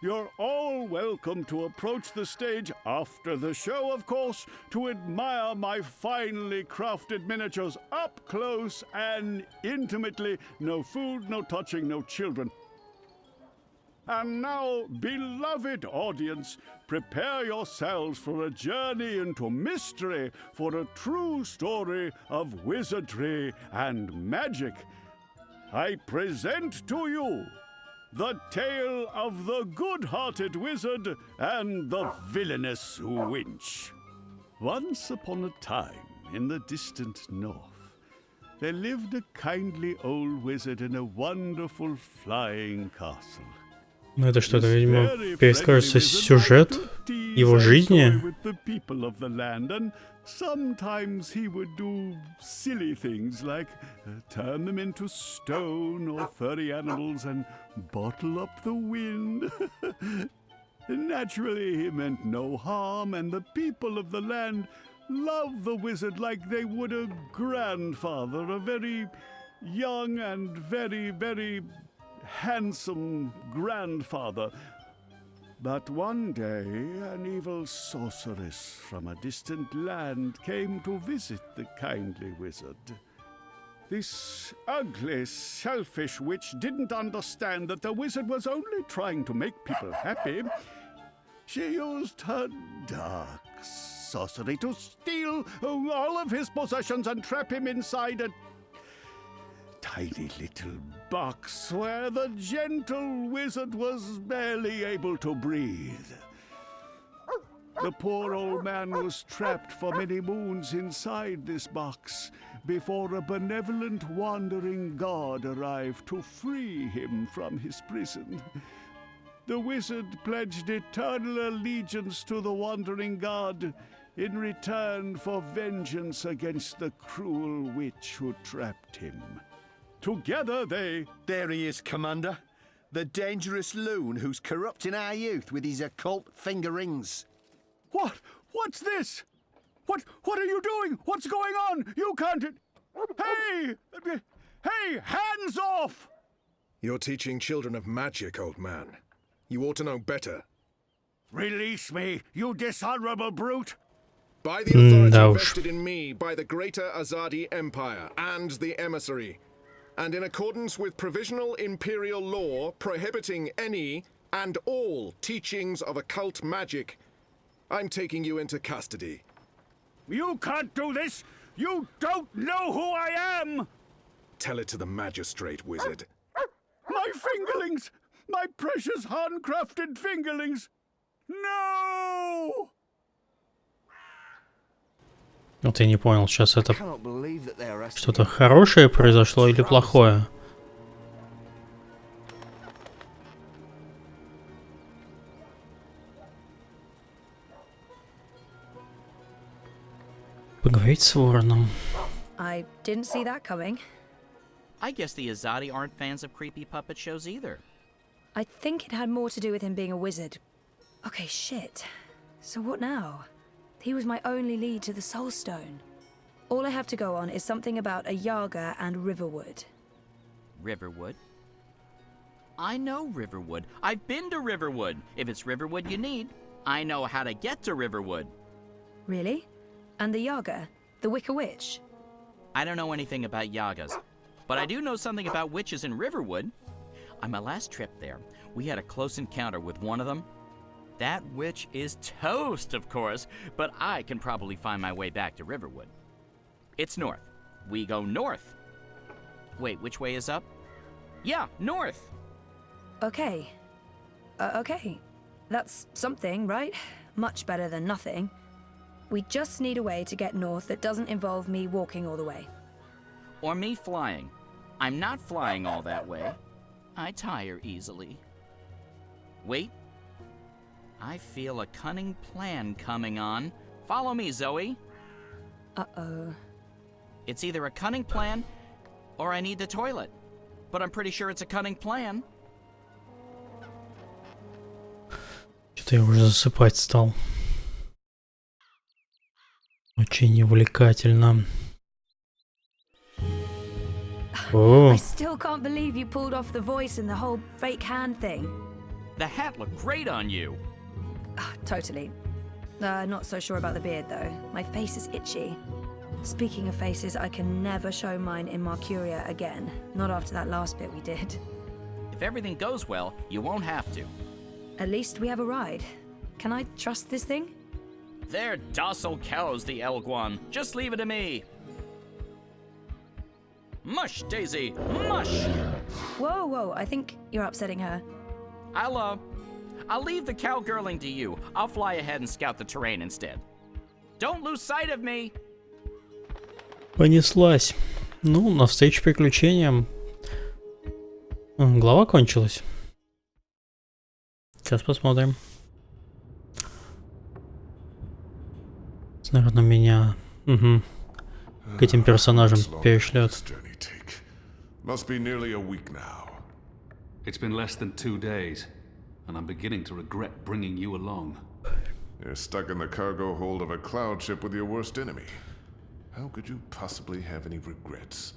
you're all welcome to approach the stage after the show, of course, to admire my finely crafted miniatures up close and intimately. No food, no touching, no children. And now, beloved audience, prepare yourselves for a journey into mystery, for a true story of wizardry and magic. I present to you the tale of the good-hearted wizard and the villainous winch. Once upon a time, in the distant north, there lived a kindly old wizard in a wonderful flying castle. Ну это что-то, видимо, перескажется сюжет его жизни. Sometimes he would do silly things like turn them into stone or furry animals and bottle up the wind. Naturally, he meant no harm, and the people of the land loved the wizard like they would a grandfather, a very young and very, very handsome grandfather. But one day, an evil sorceress from a distant land came to visit the kindly wizard. This ugly, selfish witch didn't understand that the wizard was only trying to make people happy. She used her dark sorcery to steal all of his possessions and trap him inside a tiny little box where the gentle wizard was barely able to breathe. The poor old man was trapped for many moons inside this box before a benevolent wandering god arrived to free him from his prison. The wizard pledged eternal allegiance to the wandering god in return for vengeance against the cruel witch who trapped him. Together they... There he is, Commander. The dangerous loon who's corrupting our youth with his occult finger rings. What? What's this? What are you doing? What's going on? You can't... Hey! Hey, hands off! You're teaching children of magic, old man. You ought to know better. Release me, you dishonorable brute! By the authority vested in me by the Greater Azadi Empire and the Emissary, and in accordance with provisional imperial law prohibiting any and all teachings of occult magic, I'm taking you into custody. You can't do this! You don't know who I am! Tell it to the magistrate, wizard. My fingerlings! My precious handcrafted fingerlings! No! Вот я не понял, сейчас это что-то хорошее произошло или плохое? Поговорить с вороном. I didn't see that coming. I guess the Azadi aren't fans of creepy puppet shows either. I think it had more to do with him being a wizard. Okay, shit. So what now? He was my only lead to the Soul Stone. All I have to go on is something about a Yaga and Riverwood. Riverwood? I know Riverwood. I've been to Riverwood. If it's Riverwood you need, I know how to get to Riverwood. Really? And the Yaga? The Wicker Witch? I don't know anything about Yagas, but I do know something about witches in Riverwood. On my last trip there, we had a close encounter with one of them. That witch is toast, of course, but I can probably find my way back to Riverwood. It's north. We go north. Wait, which way is up? Yeah, north. Okay. Okay. That's something, right? Much better than nothing. We just need a way to get north that doesn't involve me walking all the way. Or me flying. I'm not flying all that way. I tire easily. Wait. I feel a cunning plan coming on. Follow me, Zoe. Uh-oh. It's either a cunning plan, or I need the toilet. But I'm pretty sure it's a cunning plan. Что-то я уже засыпать стал. Очень увлекательно. I still can't believe you pulled off the voice and the whole fake hand thing. The hat looked great on you. Totally. Not so sure about the beard, though. My face is itchy. Speaking of faces, I can never show mine in Mercuria again. Not after that last bit we did. If everything goes well, you won't have to. At least we have a ride. Can I trust this thing? They're docile cows, the Elguan. Just leave it to me. Mush, Daisy, mush! Whoa, I think you're upsetting her. I'll leave the cowgirling to you. I'll fly ahead and scout the terrain instead. Don't lose sight of me! Понеслась. Ну, навстречу приключениям. Глава кончилась. Сейчас посмотрим. Наверное, меня к этим персонажам перешлет. Must be nearly a week now. It's been less than 2 days, and I'm beginning to regret bringing you along. You're stuck in the cargo hold of a cloud ship with your worst enemy. How could you possibly have any regrets?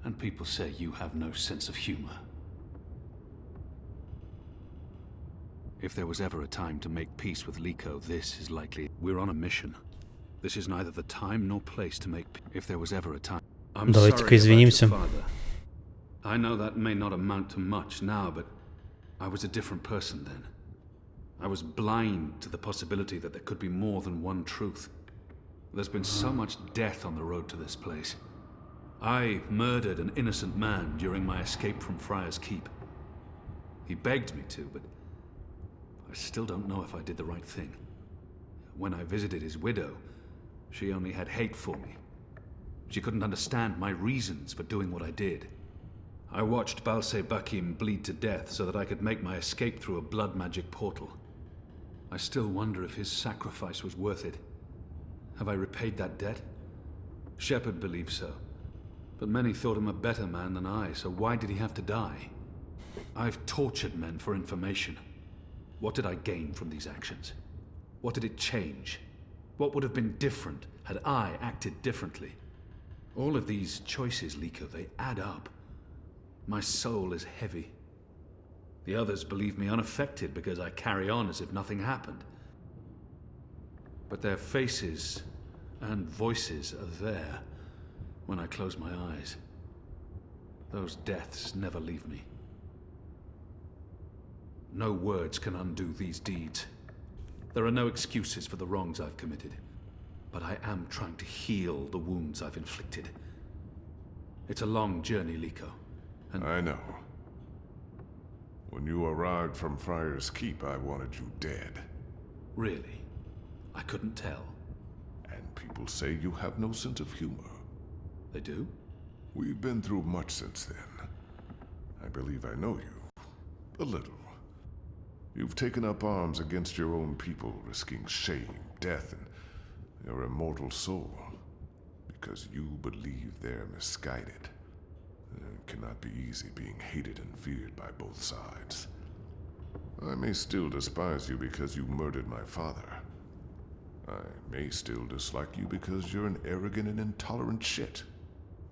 And people say you have no sense of humor. If there was ever a time to make peace with Liko, this is likely. We're on a mission. This is neither the time nor place to make peace. If there was ever a time. I'm Давайте-ка извинимся. I know that may not amount to much now, but I was a different person then. I was blind to the possibility that there could be more than one truth. There's been so much death on the road to this place. I murdered an innocent man during my escape from Friar's Keep. He begged me to, but I still don't know if I did the right thing. When I visited his widow, she only had hate for me. She couldn't understand my reasons for doing what I did. I watched Balse Bakim bleed to death so that I could make my escape through a blood magic portal. I still wonder if his sacrifice was worth it. Have I repaid that debt? Shepard believes so. But many thought him a better man than I, so why did he have to die? I've tortured men for information. What did I gain from these actions? What did it change? What would have been different had I acted differently? All of these choices, Liko, they add up. My soul is heavy. The others believe me unaffected because I carry on as if nothing happened. But their faces and voices are there when I close my eyes. Those deaths never leave me. No words can undo these deeds. There are no excuses for the wrongs I've committed. But I am trying to heal the wounds I've inflicted. It's a long journey, Liko. And I know. When you arrived from Friar's Keep, I wanted you dead. Really? I couldn't tell. And people say you have no sense of humor. They do? We've been through much since then. I believe I know you. A little. You've taken up arms against your own people, risking shame, death, and your immortal soul. Because you believe they're misguided. It cannot be easy being hated and feared by both sides. I may still despise you because you murdered my father. I may still dislike you because you're an arrogant and intolerant shit.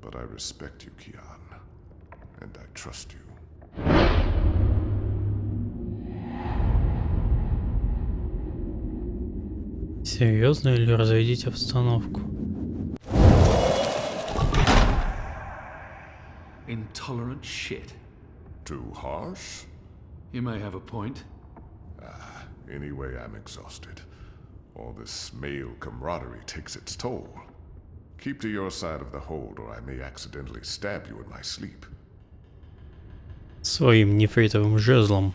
But I respect you, Kian. And I trust you. Серьезно или разведите обстановку? Intolerant shit. Too harsh? You may have a point. Anyway, I'm exhausted. All this male camaraderie takes its toll. Keep to your side of the hold, or I may accidentally stab you in my sleep. Своим нефритовым жезлом.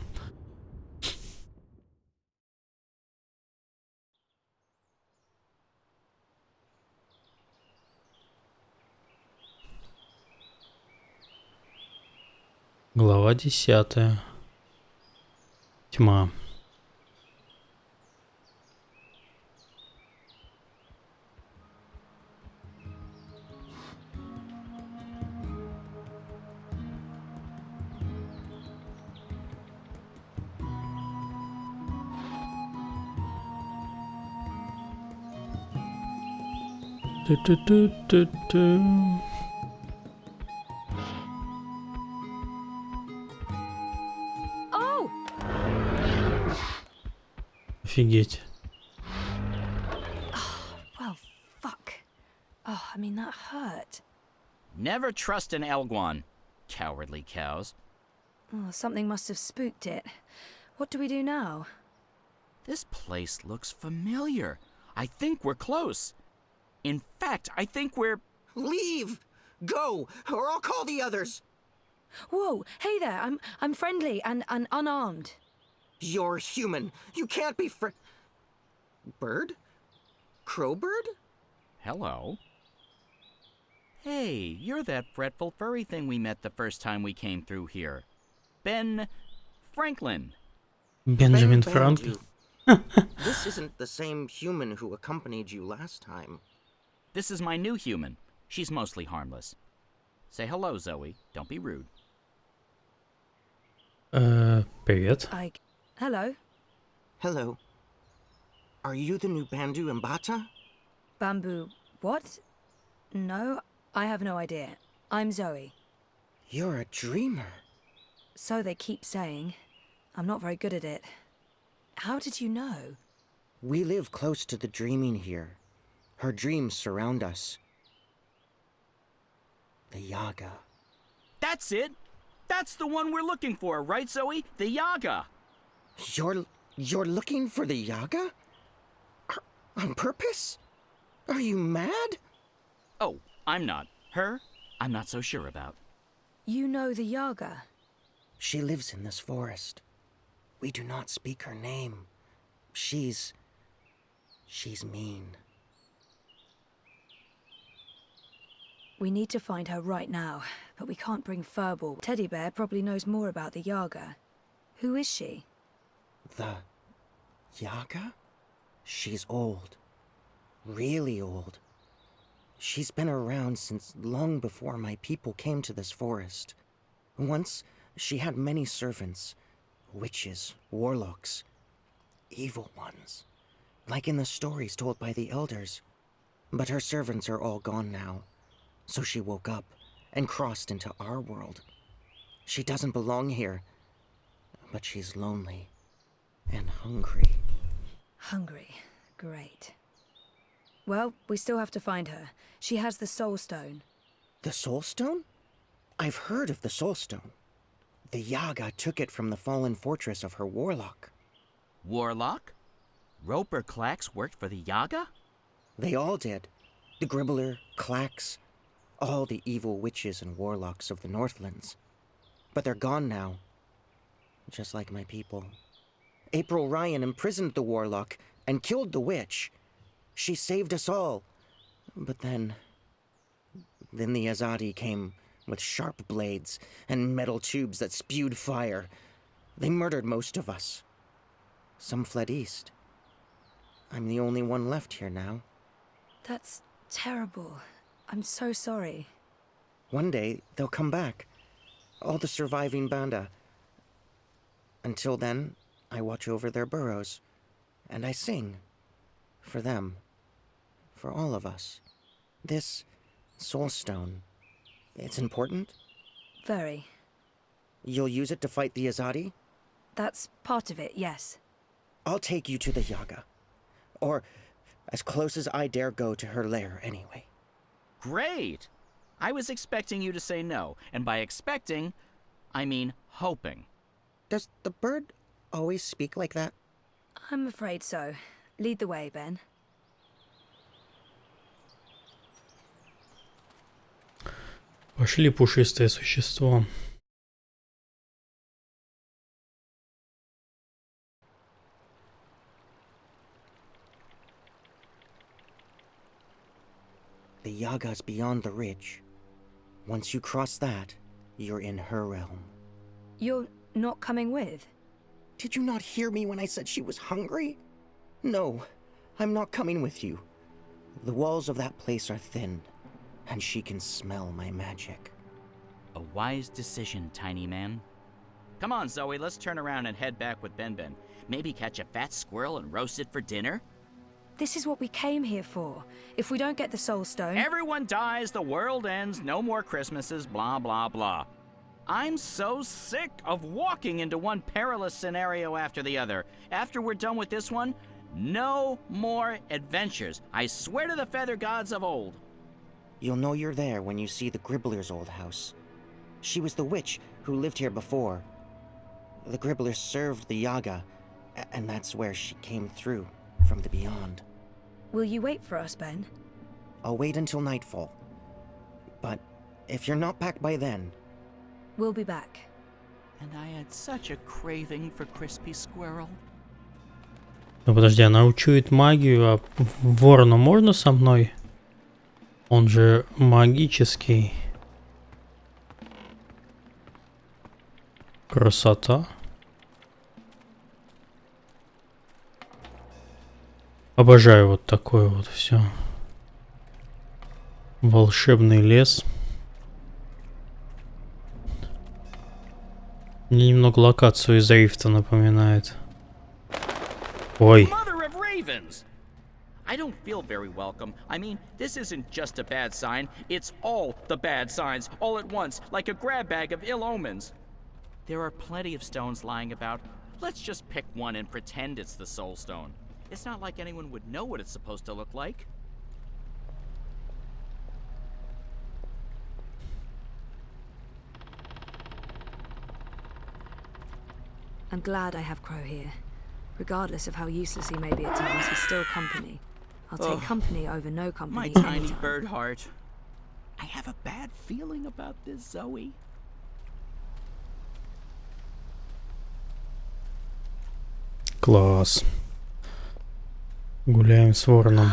Глава 10. Тьма. Ту-ту-ту-ту-ту. Офигеть. Well, fuck. Oh, I mean, that hurt. Never trust an Elguan. Cowardly cows. Oh, something must have spooked it. What do we do now? This place looks familiar. I think we're close. In fact, I think we're... Leave! Go, or I'll call the others! Whoa, hey there, I'm friendly and unarmed. You're human. You can't be Bird? Crowbird? Hello. Hey, you're that fretful furry thing we met the first time we came through here. Ben Franklin. Benjamin Ben Franklin. This isn't the same human who accompanied you last time. This is my new human. She's mostly harmless. Say hello, Zoe. Don't be rude. Привет. Hello. Hello. Are you the new Bandu Mbata? Bamboo, what? No, I have no idea. I'm Zoe. You're a dreamer. So they keep saying. I'm not very good at it. How did you know? We live close to the dreaming here. Her dreams surround us. The Yaga. That's it! That's the one we're looking for, right, Zoe? The Yaga! You're looking for the Yaga? On purpose? Are you mad? Oh, I'm not. Her, I'm not so sure about. You know the Yaga? She lives in this forest. We do not speak her name. She's mean. We need to find her right now, but we can't bring Furball. Teddy Bear probably knows more about the Yaga. Who is she? The Yaga? She's old. Really old. She's been around since long before my people came to this forest. Once, she had many servants. Witches, warlocks, evil ones. Like in the stories told by the elders. But her servants are all gone now. So she woke up and crossed into our world. She doesn't belong here, but she's lonely and hungry. Hungry. Great. Well, we still have to find her. She has the Soul Stone. The Soul Stone? I've heard of the Soul Stone. The Yaga took it from the fallen fortress of her warlock. Warlock? Roper Clax worked for the Yaga? They all did. The Gribbler, Clax, all the evil witches and warlocks of the Northlands. But they're gone now. Just like my people. April Ryan imprisoned the warlock and killed the witch. She saved us all. But then the Azadi came with sharp blades and metal tubes that spewed fire. They murdered most of us. Some fled east. I'm the only one left here now. That's terrible. I'm so sorry. One day, they'll come back. All the surviving Banda. Until then, I watch over their burrows. And I sing. For them. For all of us. This Soul Stone. It's important? Very. You'll use it to fight the Azadi? That's part of it, yes. I'll take you to the Yaga. Or as close as I dare go to her lair, anyway. Great! I was expecting you to say no, and by expecting, I mean hoping. Does the bird always speak like that? I'm afraid so. Lead the way, Ben. Пошли, пушистое существо. The Yaga's beyond the ridge. Once you cross that, you're in her realm. You're not coming with? Did you not hear me when I said she was hungry? No, I'm not coming with you. The walls of that place are thin, and she can smell my magic. A wise decision, tiny man. Come on, Zoe, let's turn around and head back with Ben Ben. Maybe catch a fat squirrel and roast it for dinner? This is what we came here for. If we don't get the Soul Stone... Everyone dies, the world ends, no more Christmases, blah, blah, blah. I'm so sick of walking into one perilous scenario after the other. After we're done with this one, no more adventures. I swear to the feather gods of old. You'll know you're there when you see the Gribbler's old house. She was the witch who lived here before. The Gribblers served the Yaga, and that's where she came through from the beyond. Will you wait for us, Ben? I'll wait until nightfall. But if you're not back by then... We'll be back. And I had such a craving for crispy squirrel. Ну подожди, она учует магию, а ворона можно со мной? Он же магический. Красота. Обожаю вот такое вот все. Волшебный лес. Мне немного локацию из Рифта напоминает. Ой. I don't feel very welcome. I mean, this isn't just a bad sign. It's all the bad signs, all at once, like a grab bag of ill omens. There are plenty of stones lying about. Let's just pick one and pretend it's the soul stone. It's not like anyone would know what it's supposed to look like. I'm glad I have Crow here. Regardless of how useless he may be at times, he's still company. I'll take company over no company. My tiny bird heart. I have a bad feeling about this, Zoe. Класс. Гуляем с вороном.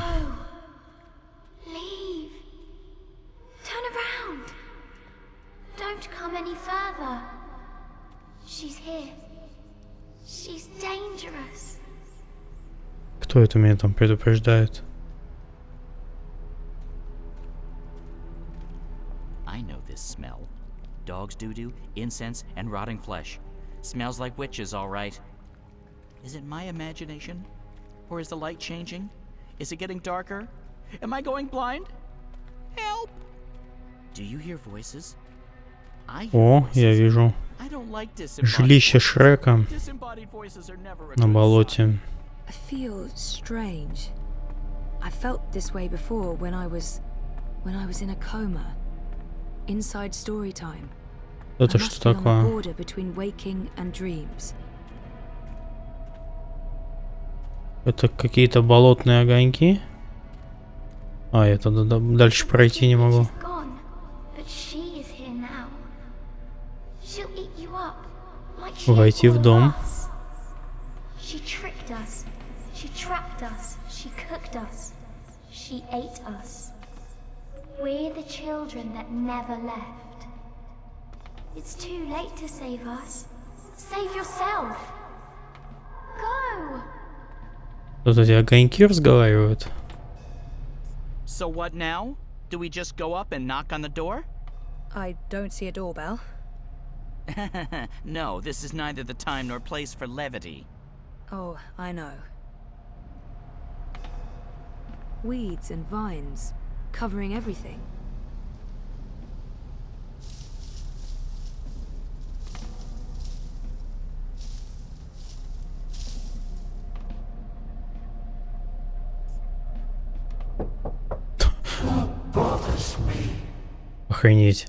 Leave. Turn around. Don't come any further. She's here. She's dangerous. Кто это меня там предупреждает? I know this smell. Dog's doo-doo, incense, and rotting flesh. Smells like witches, all right. Is it my imagination? Or is the light changing? Is it getting darker? Am I going blind? Help! Do you hear voices? О, я вижу жилище Шрека на болоте. I feel strange. I felt this way before when I was in a coma. Inside story time. Это что такое? Border between waking and dreams. Это какие-то болотные огоньки? А, я тогда дальше пройти не могу. Войти в дом. She tricked us. She trapped us. She cooked us. She ate us. We're the children that never left. It's too late to save us. Save yourself. Go. Тут эти огоньки разговаривают. So what now? Do we just go up and knock on the door? I don't see a doorbell. No, this is neither the time nor place for levity. Oh, I know. Weeds and vines, covering everything. Охренеть.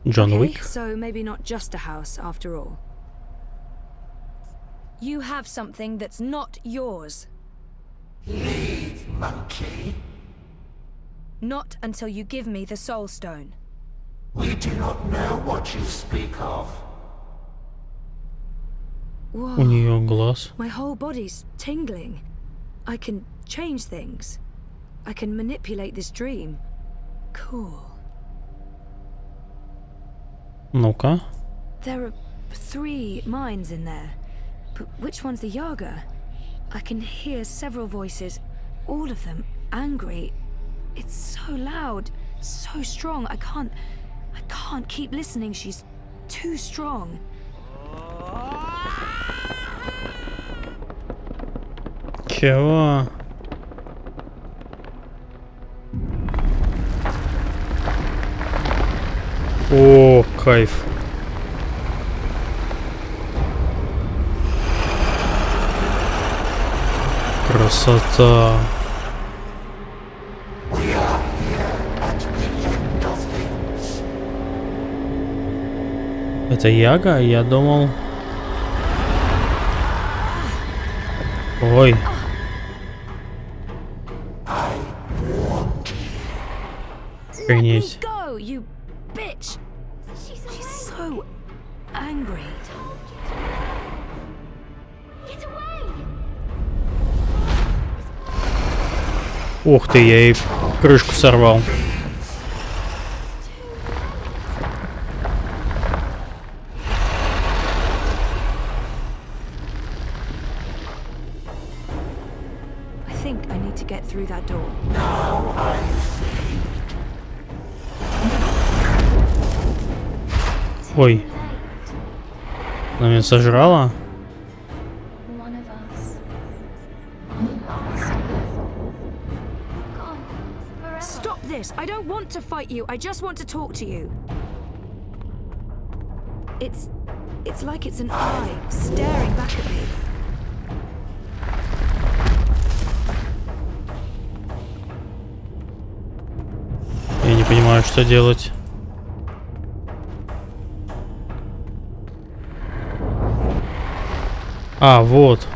John Wick. So maybe not just a house after all. You have something that's not yours. Leave, monkey. Not until you give me the soul stone. We do not know what you speak of. Whoa. У нее глаз. My whole body's tingling. I can change things. I can manipulate this dream. Cool. Ну-ка. There are 3 minds in there. But which one's the Yaga? I can hear several voices, all of them angry. It's so loud, so strong. I can't keep listening. She's too strong. Чего? О, кайф. Красота. Это Яга? Я думал... Ой. Охренеть. Ух ты, я ей крышку сорвал. Ой. Она меня сожрала? Stop this! I don't want to fight you. I just want to talk to you. It's like it's an eye staring back at me. Я не понимаю, что делать. А, вот.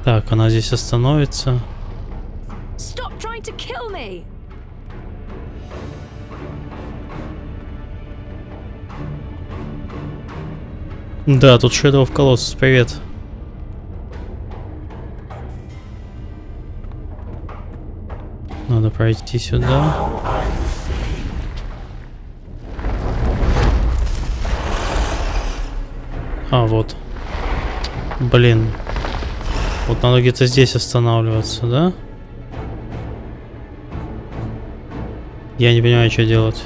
Так, она здесь остановится. Stop trying to kill me. Да, тут Shadow of Colossus, привет. Надо пройти сюда. А, вот. Блин. Вот надо где-то здесь останавливаться, да? Я не понимаю, что делать.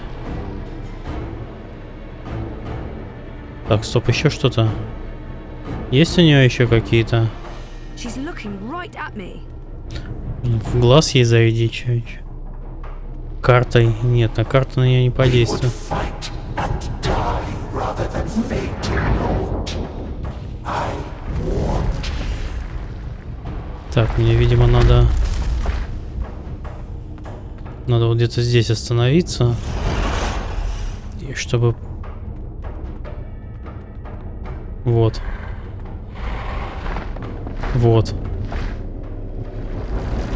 Так, стоп, еще что-то. Есть у нее еще какие-то? В глаз ей заведи чуть. Картой? Нет, на карту на нее не подействует. Так, мне, видимо, надо вот где-то здесь остановиться. И чтобы... Вот. Вот.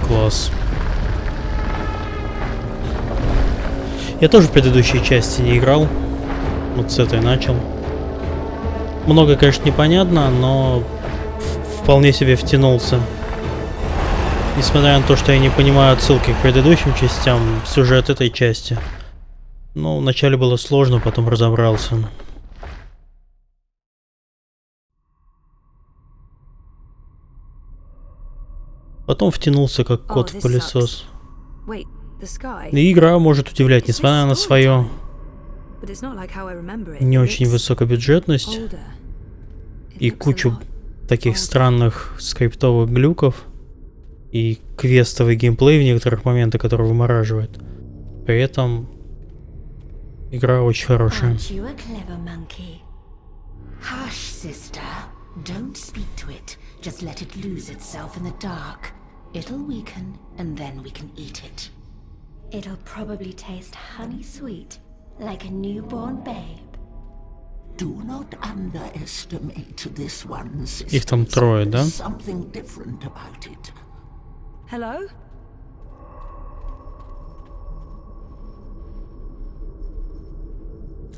Класс. Я тоже в предыдущей части не играл. Вот с этой начал. Много, конечно, непонятно, но вполне себе втянулся. Несмотря на то, что я не понимаю отсылки к предыдущим частям, сюжет этой части. Ну, вначале было сложно, потом разобрался. Потом втянулся, как кот в пылесос. И игра может удивлять, несмотря на свою не очень высокобюджетность и кучу таких странных скриптовых глюков и квестовый геймплей в некоторых моментах, который вымораживает. При этом игра очень хорошая. It'll weaken, and then we can eat it. It'll probably taste honey sweet, like a newborn babe. Do not underestimate this one, sister. Их там трое, да? Something different about it. Hello?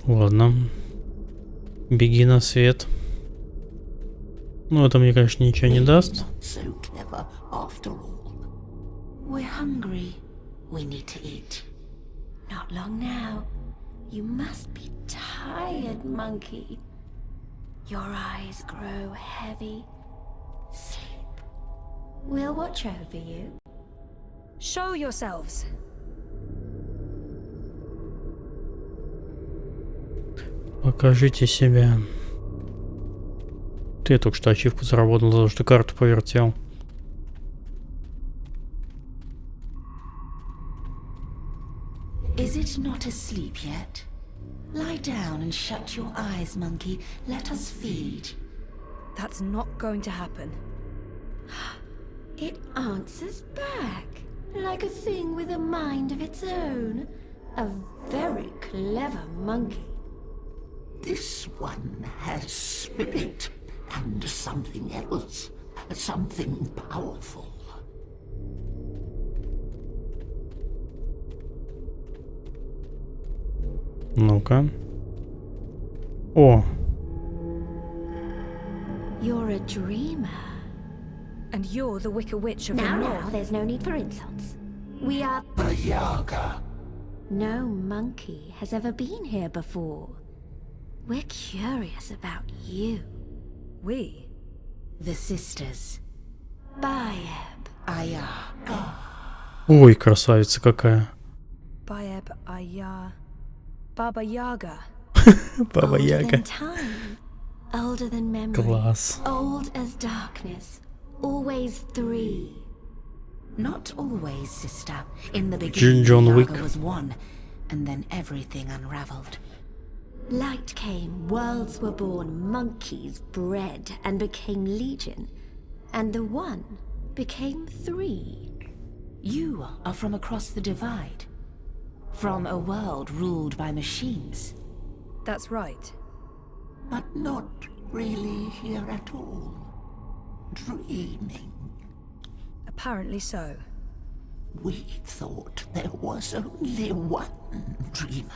Ладно. Беги на свет. Ну, это мне, конечно, ничего не даст. We're hungry. We need to eat. Not long now. You must be tired, monkey. Your eyes grow heavy. Sleep. We'll watch over you. Show yourselves. Покажите себя. Ты только что ачивку заработал за то, что карту повертел. Is it not asleep yet? Lie down and shut your eyes, monkey. Let us feed. That's not going to happen. It answers back, like a thing with a mind of its own. A very clever monkey. This one has spirit and something else, something powerful. Ну-ка. О. You're a dreamer. And you're the Wicker Witch of the Now, North. there's no need for insults. We are the Yaga. No monkey has ever been here before. We're curious about you. We? The sisters. Baeb. Ayaga. Ой, красавица какая. Baeb, Aya, Baba Yaga. Баба Older Яга. than time. Older than memory. Класс. Old as darkness. Always three. Not always, sister. In the beginning, John the Wick. Yaga was one, and then everything unraveled. Light came, worlds were born, monkeys bred and became legion. And the one became three. You are from across the divide. From a world ruled by machines. That's right. But not really here at all. Dreaming. Apparently so. We thought there was only one dreamer.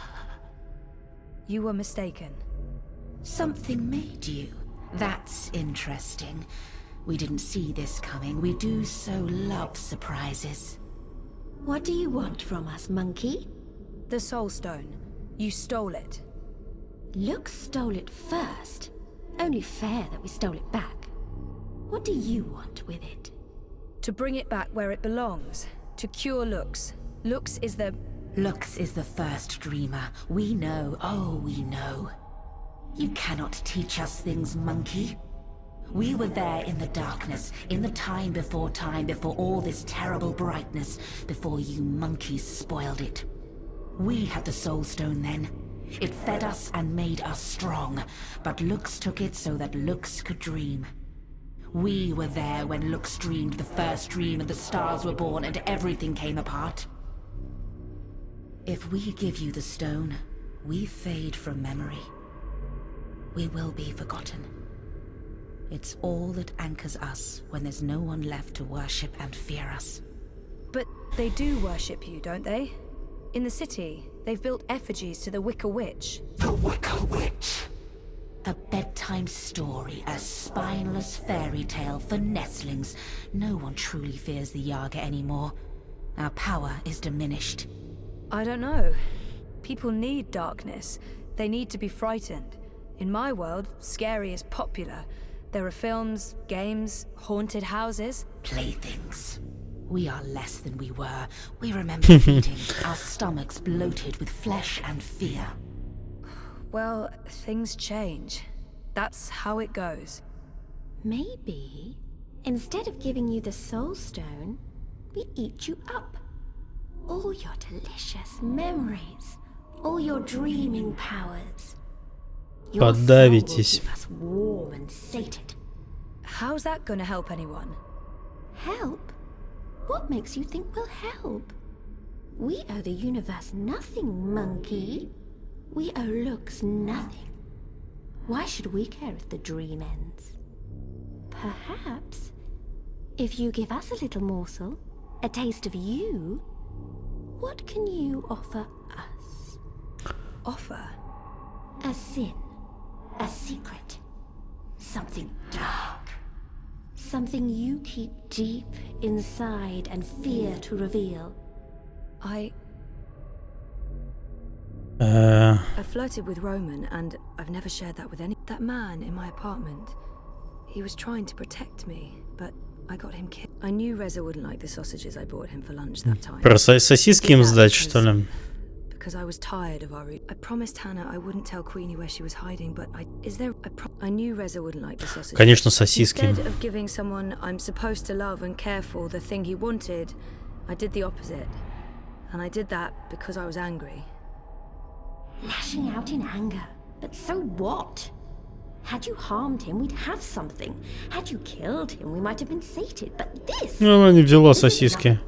You were mistaken. Something made you. That's interesting. We didn't see this coming. We do so love surprises. What do you want from us, monkey? The Soul Stone. You stole it. Lux stole it first. Only fair that we stole it back. What do you want with it? To bring it back where it belongs. To cure Lux. Lux is the... Lux is the first dreamer. We know, oh, we know. You cannot teach us things, monkey. We were there in the darkness, in the time, before all this terrible brightness, before you monkeys spoiled it. We had the Soul Stone then. It fed us and made us strong, but Lux took it so that Lux could dream. We were there when Lux dreamed the first dream and the stars were born and everything came apart. If we give you the stone, we fade from memory. We will be forgotten. It's all that anchors us when there's no one left to worship and fear us. But they do worship you, don't they? In the city, they've built effigies to the Wicker Witch. The Wicker Witch! A bedtime story, a spineless fairy tale for nestlings. No one truly fears the Yaga anymore. Our power is diminished. I don't know. People need darkness. They need to be frightened. In my world, scary is popular. There are films, games, haunted houses. Playthings. We are less than we were. We remember feeding, our stomachs bloated with flesh and fear. Well, things change. That's how it goes. Maybe, instead of giving you the Soul Stone, we eat you up. All your delicious memories, all your dreaming powers. Your soul will Подавитесь. keep us warm and sated. How's that gonna help anyone? Help? What makes you think we'll help? We owe the universe nothing, monkey. We owe Lux nothing. Why should we care if the dream ends? Perhaps, if you give us a little morsel, a taste of you, what can you offer us? Offer? A sin, a secret, something dark, something you keep deep inside and fear to reveal. I flirted with Roman, and I've never shared that with any. That man in my apartment, he was trying to protect me, but I got him killed. I knew Reza wouldn't like the sausages I bought him for lunch that time. Про сосиски им сдать, что ли? Because I was tired of our. I promised Hannah I wouldn't tell Queenie where she was hiding, but I knew Reza wouldn't like the sausages. Конечно, сосиски. Instead of giving someone I'm supposed to love and care for the thing he wanted, I did the opposite. And I did that because I was angry. Lashing out in anger. But so what? Had you harmed him, we'd have something. Had you killed him, we might have been sated. But this... Она не взяла сосиски.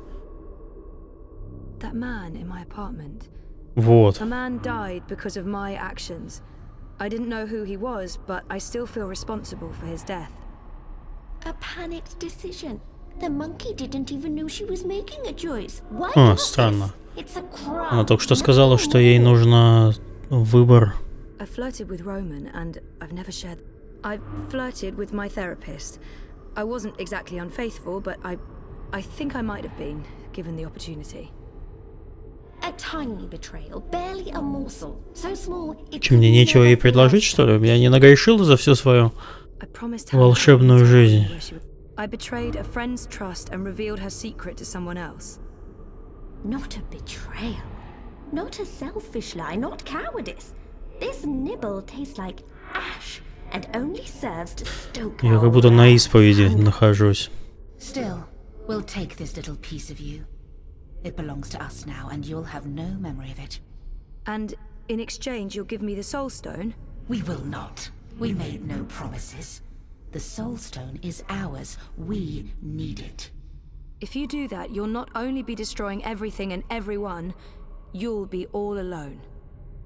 That man in my apartment. Вот. A man died because of my actions. I didn't know who he was, but I still feel responsible for his death. A panicked decision. The monkey didn't even know she was making a choice. Why Странно. It's a crime. Она только что сказала, что ей нужно выбор. I flirted with Roman, and I've never shared. I flirted with my therapist. I wasn't exactly unfaithful, but I think I might have been, given the opportunity. A tiny betrayal, barely a morsel. So small it... Чем мне нечего ей предложить, что ли? Я не нагрешил за всю свою волшебную жизнь. I betrayed a friend's trust and revealed her secret to someone else. Not a betrayal. Not a selfish lie, not cowardice. This nibble tastes like ash and only serves to stoke Я как будто на исповеди нахожусь. Still, we'll take this little piece of you. It belongs to us now, and you'll have no memory of it. And in exchange, you'll give me the Soul Stone? We will not. We made no promises. The Soul Stone is ours. We need it. If you do that, you'll not only be destroying everything and everyone, you'll be all alone.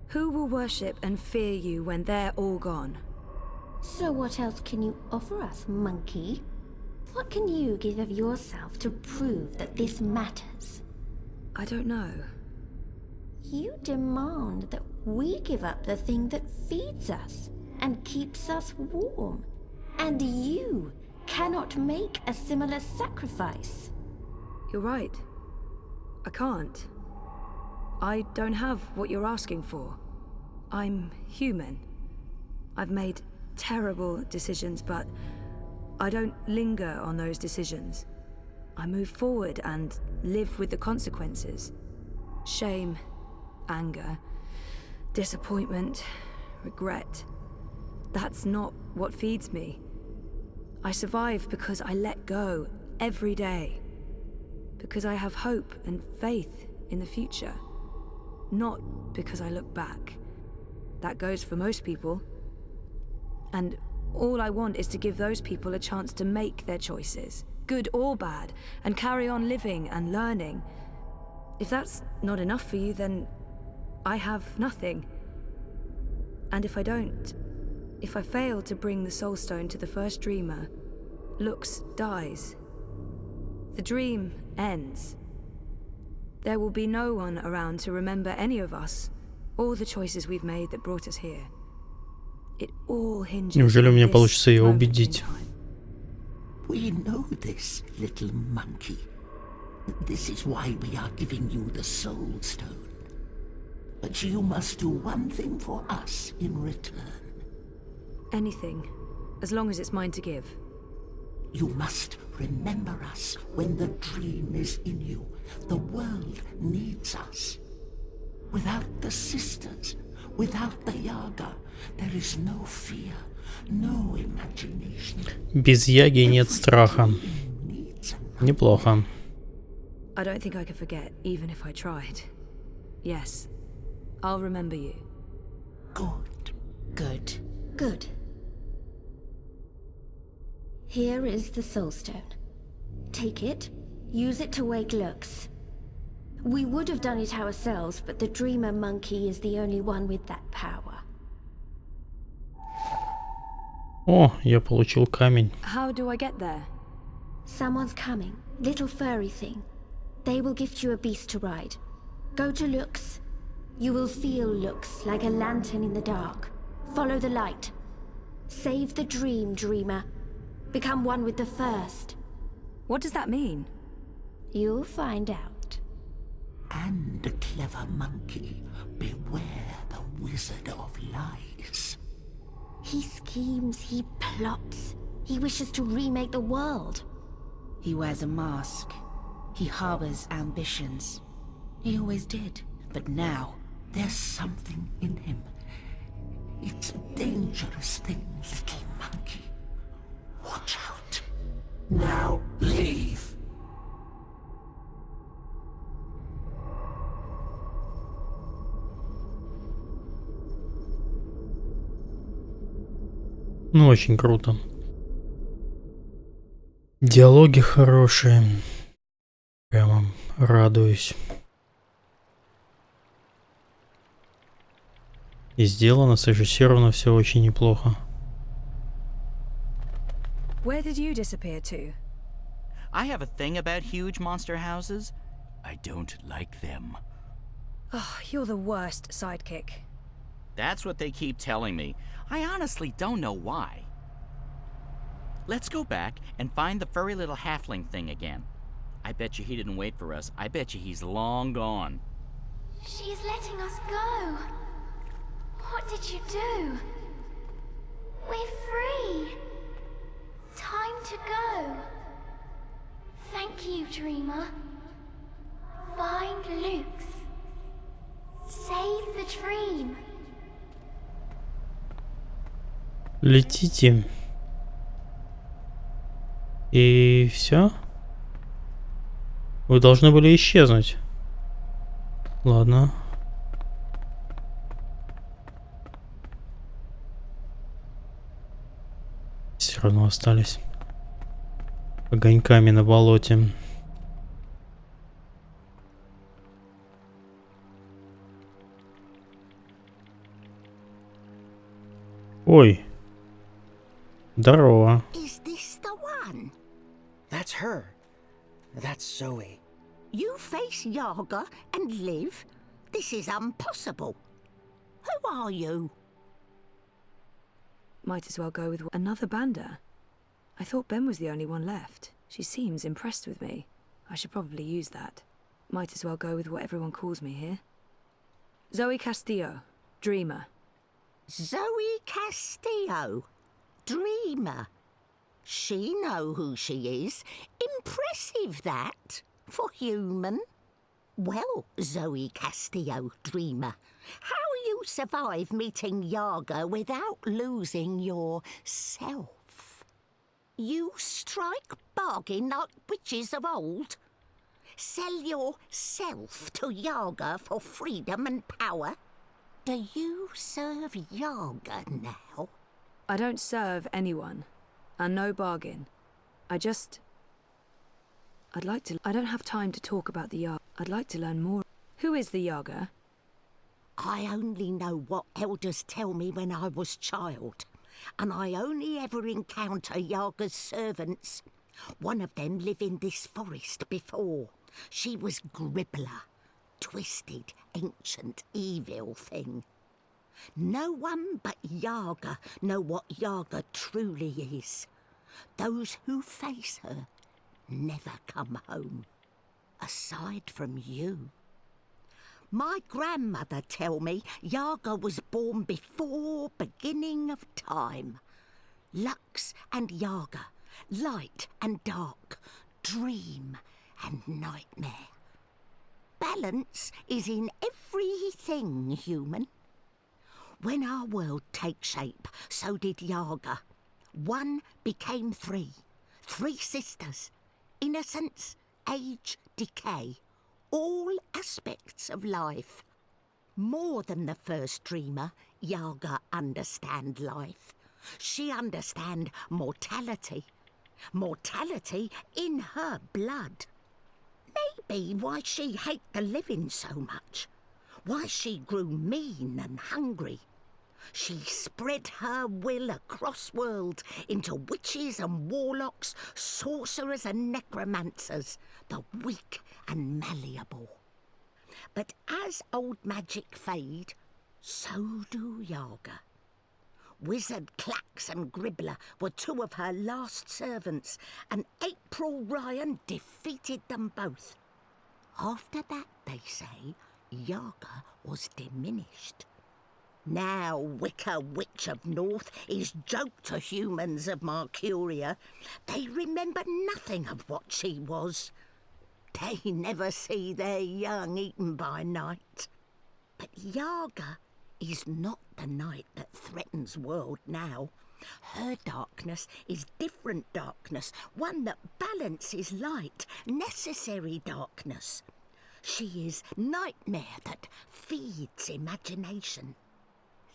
Who will worship and fear you when they're all gone? So what else can you offer us, monkey? What can you give of yourself to prove that this matters? I don't know. You demand that we give up the thing that feeds us and keeps us warm. And you cannot make a similar sacrifice. You're right. I can't. I don't have what you're asking for. I'm human. I've made terrible decisions, but I don't linger on those decisions. I move forward and live with the consequences. Shame, anger, disappointment, regret. That's not what feeds me. I survive because I let go every day. Because I have hope and faith in the future. Not because I look back. That goes for most people. And all I want is to give those people a chance to make their choices, good or bad, and carry on living and learning. If that's not enough for you, then I have nothing. And if I don't, if I fail to bring the Soul Stone to the first dreamer, Lux dies. The dream ends. There will be no one around to remember any of us, or the choices we've made that brought us here. It all hinges. Неужели у меня получится ее убедить? We know this, little monkey. This is why we are giving you the Soul Stone. But you must do one thing for us in return. Anything, as long as it's mine to give. You must remember us when the dream is in you. The world needs us. Without the sisters, without the Yaga, there is no fear, no imagination. Без Яги нет страха. Неплохо. I don't think I could forget, even if I tried. Yes, I'll remember you. Good. Good. Good. Here is the Soul Stone. Take it, use it to wake Lux. We would have done it ourselves, but the Dreamer Monkey is the only one with that power. О, я получил камень. How do I get there? Someone's coming. Little furry thing. They will gift you a beast to ride. Go to Lux. You will feel Lux like a lantern in the dark. Follow the light. Save the dream, Dreamer. Become one with the first. What does that mean? You'll find out. And, clever monkey, beware the Wizard of Lies. He schemes, he plots. He wishes to remake the world. He wears a mask. He harbors ambitions. He always did, but now... There's something in him. It's a dangerous thing, little monkey. Watch out. Now leave. Ну, очень круто. Диалоги хорошие. Прямо радуюсь. И сделано, срежиссировано все очень неплохо. Where did you disappear to? I have a thing about huge monster houses. I don't like them. Oh, you're the worst sidekick. That's what they keep telling me. I honestly don't know why. Let's go back and find the furry little halfling thing again. I bet you he didn't wait for us. I bet you he's long gone. She's letting us go. What did you do? We're free. Time to go. Thank you, Dreamer. Find Luke's. Save the dream. Летите. И все? Вы должны были исчезнуть. Ладно. Все равно остались огоньками на болоте. Ой. Здорово. Is this the one? That's her. That's Zoe. You face Yaga and live? This is impossible. Who are you? Might as well go with another bander. I thought Ben was the only one left. She seems impressed with me. I should probably use that. Might as well go with what everyone calls me here. Zoe Castillo, Dreamer. Zoe Castillo, Dreamer. She know who she is. Impressive, that, for human. Well, Zoe Castillo, Dreamer, how you survive meeting Yaga without losing yourself? You strike bargain like witches of old? Sell yourself to Yaga for freedom and power? Do you serve Yaga now? I don't serve anyone. And no bargain. I don't have time to talk about the Yaga. I'd like to learn more. Who is the Yaga? I only know what elders tell me when I was child. And I only ever encounter Yaga's servants. One of them lived in this forest before. She was Gribbler. Twisted, ancient, evil thing. No one but Yaga know what Yaga truly is. Those who face her never come home, aside from you. My grandmother tell me Yaga was born before beginning of time. Lux and Yaga, light and dark, dream and nightmare. Balance is in everything human. When our world takes shape, so did Yaga. One became three. Three sisters. Innocence, age, decay. All aspects of life. More than the first dreamer, Yaga understand life. She understand mortality. Mortality in her blood. Maybe why she hate the living so much. Why she grew mean and hungry. She spread her will across worlds into witches and warlocks, sorcerers and necromancers, the weak and malleable. But as old magic fade, so do Yaga. Wizard Clax and Gribbler were two of her last servants, and April Ryan defeated them both. After that, they say, Yaga was diminished. Now Wicker Witch of North is joke to humans of Mercuria. They remember nothing of what she was. They never see their young eaten by night. But Yaga is not the night that threatens world now. Her darkness is different darkness, one that balances light, necessary darkness. She is nightmare that feeds imagination.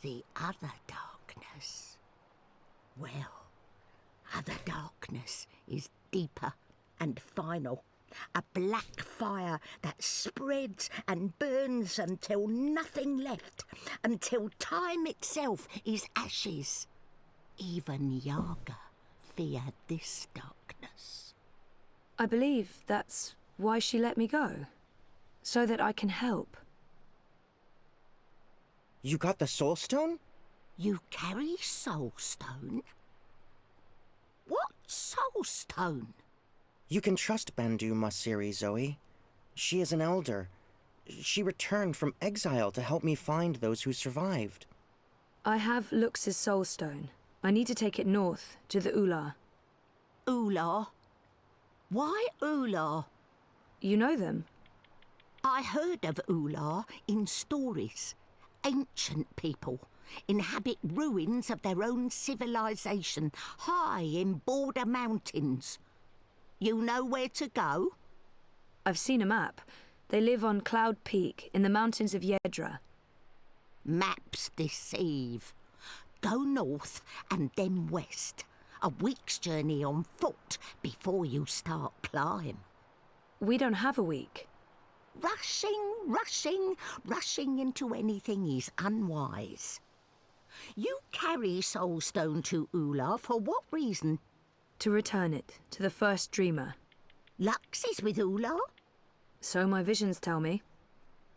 The other darkness. Well, the darkness is deeper and final. A black fire that spreads and burns until nothing left, until time itself is ashes. Even Yaga feared this darkness. I believe that's why she let me go. So that I can help. You got the Soul Stone? You carry Soul Stone? What Soul Stone? You can trust Bandu Masiri, Zoe. She is an elder. She returned from exile to help me find those who survived. I have Lux's Soul Stone. I need to take it north, to the Ular. Ular? Why Ular? You know them? I heard of Ular in stories. Ancient people inhabit ruins of their own civilization, high in border mountains. You know where to go? I've seen a map. They live on Cloud Peak in the mountains of Yedra. Maps deceive. Go north and then west. A week's journey on foot before you start climb. We don't have a week. Rushing into anything is unwise. You carry Soul Stone to Ular for what reason? To return it to the first dreamer. Lux is with Ular? So my visions tell me.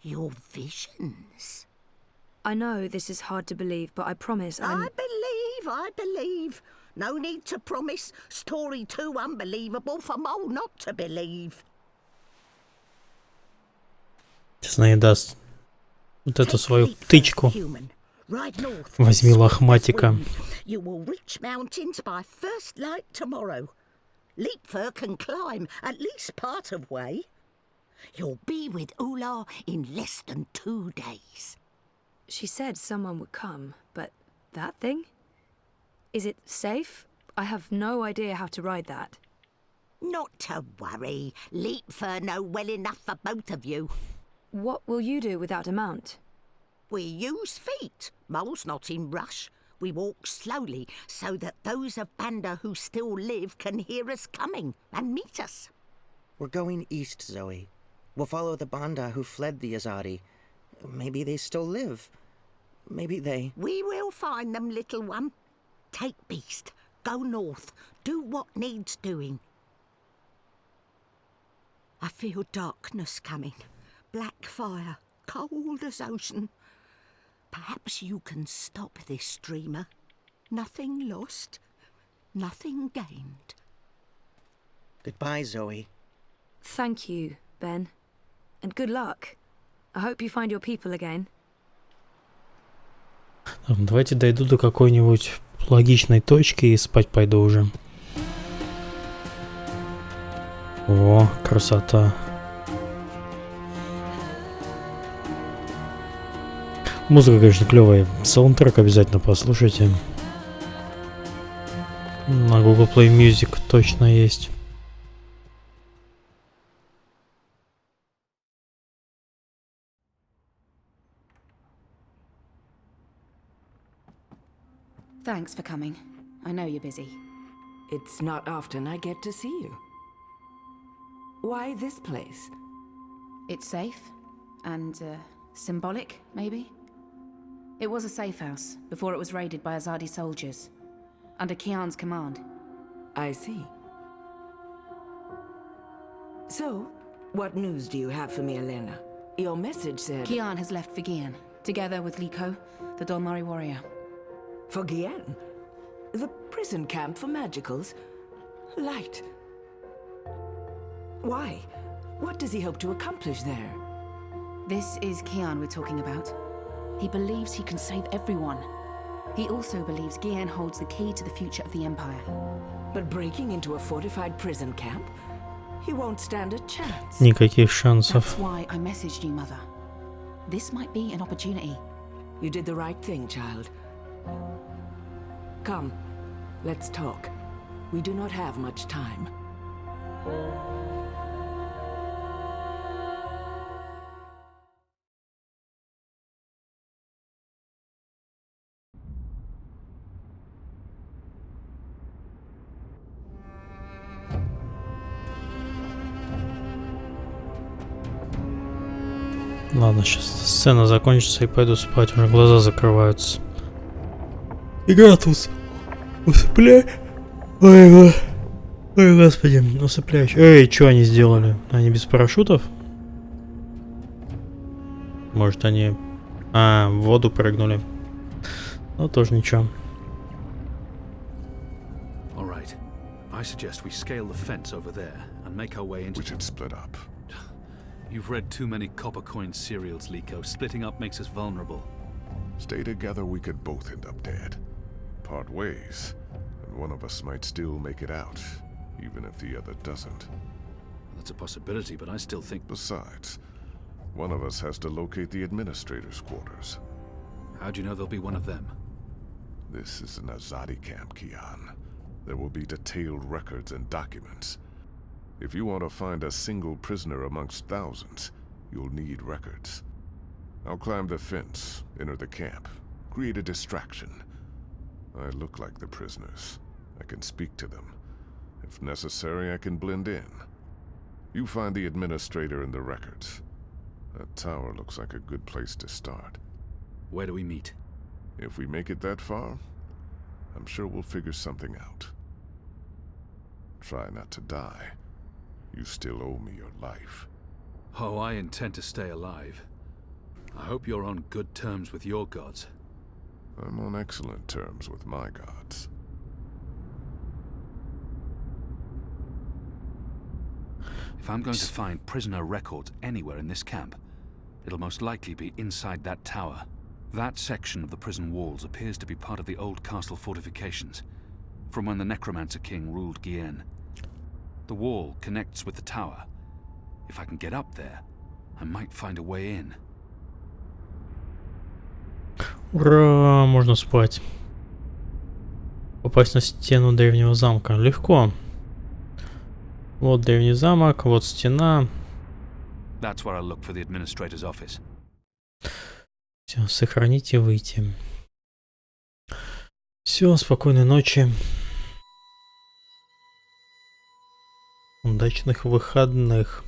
Your visions? I know this is hard to believe, but I promise I believe. No need to promise. Story too unbelievable for Mole not to believe. Сейчас она ей даст вот эту свою тычку. Возьми лохматика. You will reach mountains by first light tomorrow. Leapfur can climb at least part of way. You'll be with Ular in less than 2 days. She said someone would come, but that thing? Is it safe? I have no idea how to ride that. Not to worry. Leapfur know well enough for both of you. What will you do without a mount? We use feet. Mole's not in rush. We walk slowly so that those of Banda who still live can hear us coming and meet us. We're going east, Zoe. We'll follow the Banda who fled the Azadi. Maybe they still live. Maybe they... We will find them, little one. Take Beast. Go north. Do what needs doing. I feel darkness coming. Black fire. Cold as ocean. Perhaps you can stop this dreamer. Nothing lost. Nothing gained. Goodbye, Zoe. Thank you, Ben. And good luck. I hope you find your people again. Давайте дойду до какой-нибудь логичной точки и спать пойду уже. О, красота. Музыка, конечно, клевая. Саундтрек обязательно послушайте. На Google Play Music точно есть. Thanks for coming. I know you're busy. It's not often I get to see you. Why this place? It's safe and symbolic, maybe? It was a safe house before it was raided by Azadi soldiers, under Kian's command. I see. So, what news do you have for me, Elena? Your message said... Kian has left for Gian, together with Liko, the Dolmari warrior. For Gian? The prison camp for magicals? Light. Why? What does he hope to accomplish there? This is Kian we're talking about. He believes he can save everyone. He also believes Gian holds the key to the future of the Empire. But breaking into a fortified prison camp? He won't stand a chance. Никаких шансов. That's why I messaged you, Mother. This might be an opportunity. You did the right thing, child. Come, let's talk. We do not have much time. Ладно, сейчас сцена закончится и пойду спать, уже глаза закрываются. Игра тут усыпляет. Ой, господи, усыпляющий. Эй, что они сделали? Они без парашютов? Может, они... в воду прыгнули. Ну, тоже ничего. All right. I suggest we scale the fence over there and make our way into... We should split up. You've read too many copper coin serials, Liko. Splitting up makes us vulnerable. Stay together, we could both end up dead. Part ways, and one of us might still make it out, even if the other doesn't. That's a possibility, but I still think... Besides, one of us has to locate the administrator's quarters. How do you know there'll be one of them? This is an Azadi camp, Kian. There will be detailed records and documents. If you want to find a single prisoner amongst thousands, you'll need records. I'll climb the fence, enter the camp, create a distraction. I look like the prisoners. I can speak to them. If necessary, I can blend in. You find the administrator and the records. That tower looks like a good place to start. Where do we meet? If we make it that far, I'm sure we'll figure something out. Try not to die. You still owe me your life. Oh, I intend to stay alive. I hope you're on good terms with your gods. I'm on excellent terms with my gods. If I'm going to find prisoner records anywhere in this camp, it'll most likely be inside that tower. That section of the prison walls appears to be part of the old castle fortifications, from when the Necromancer King ruled Gien. The wall connects with the tower. If I can get up there, I might find a way in. Ура, можно спать. Попасть на стену древнего замка. Легко. Вот древний замок, вот стена. That's where I'll look for the administrator's office. Все, сохранить и выйти. Все, спокойной ночи. Удачных выходных.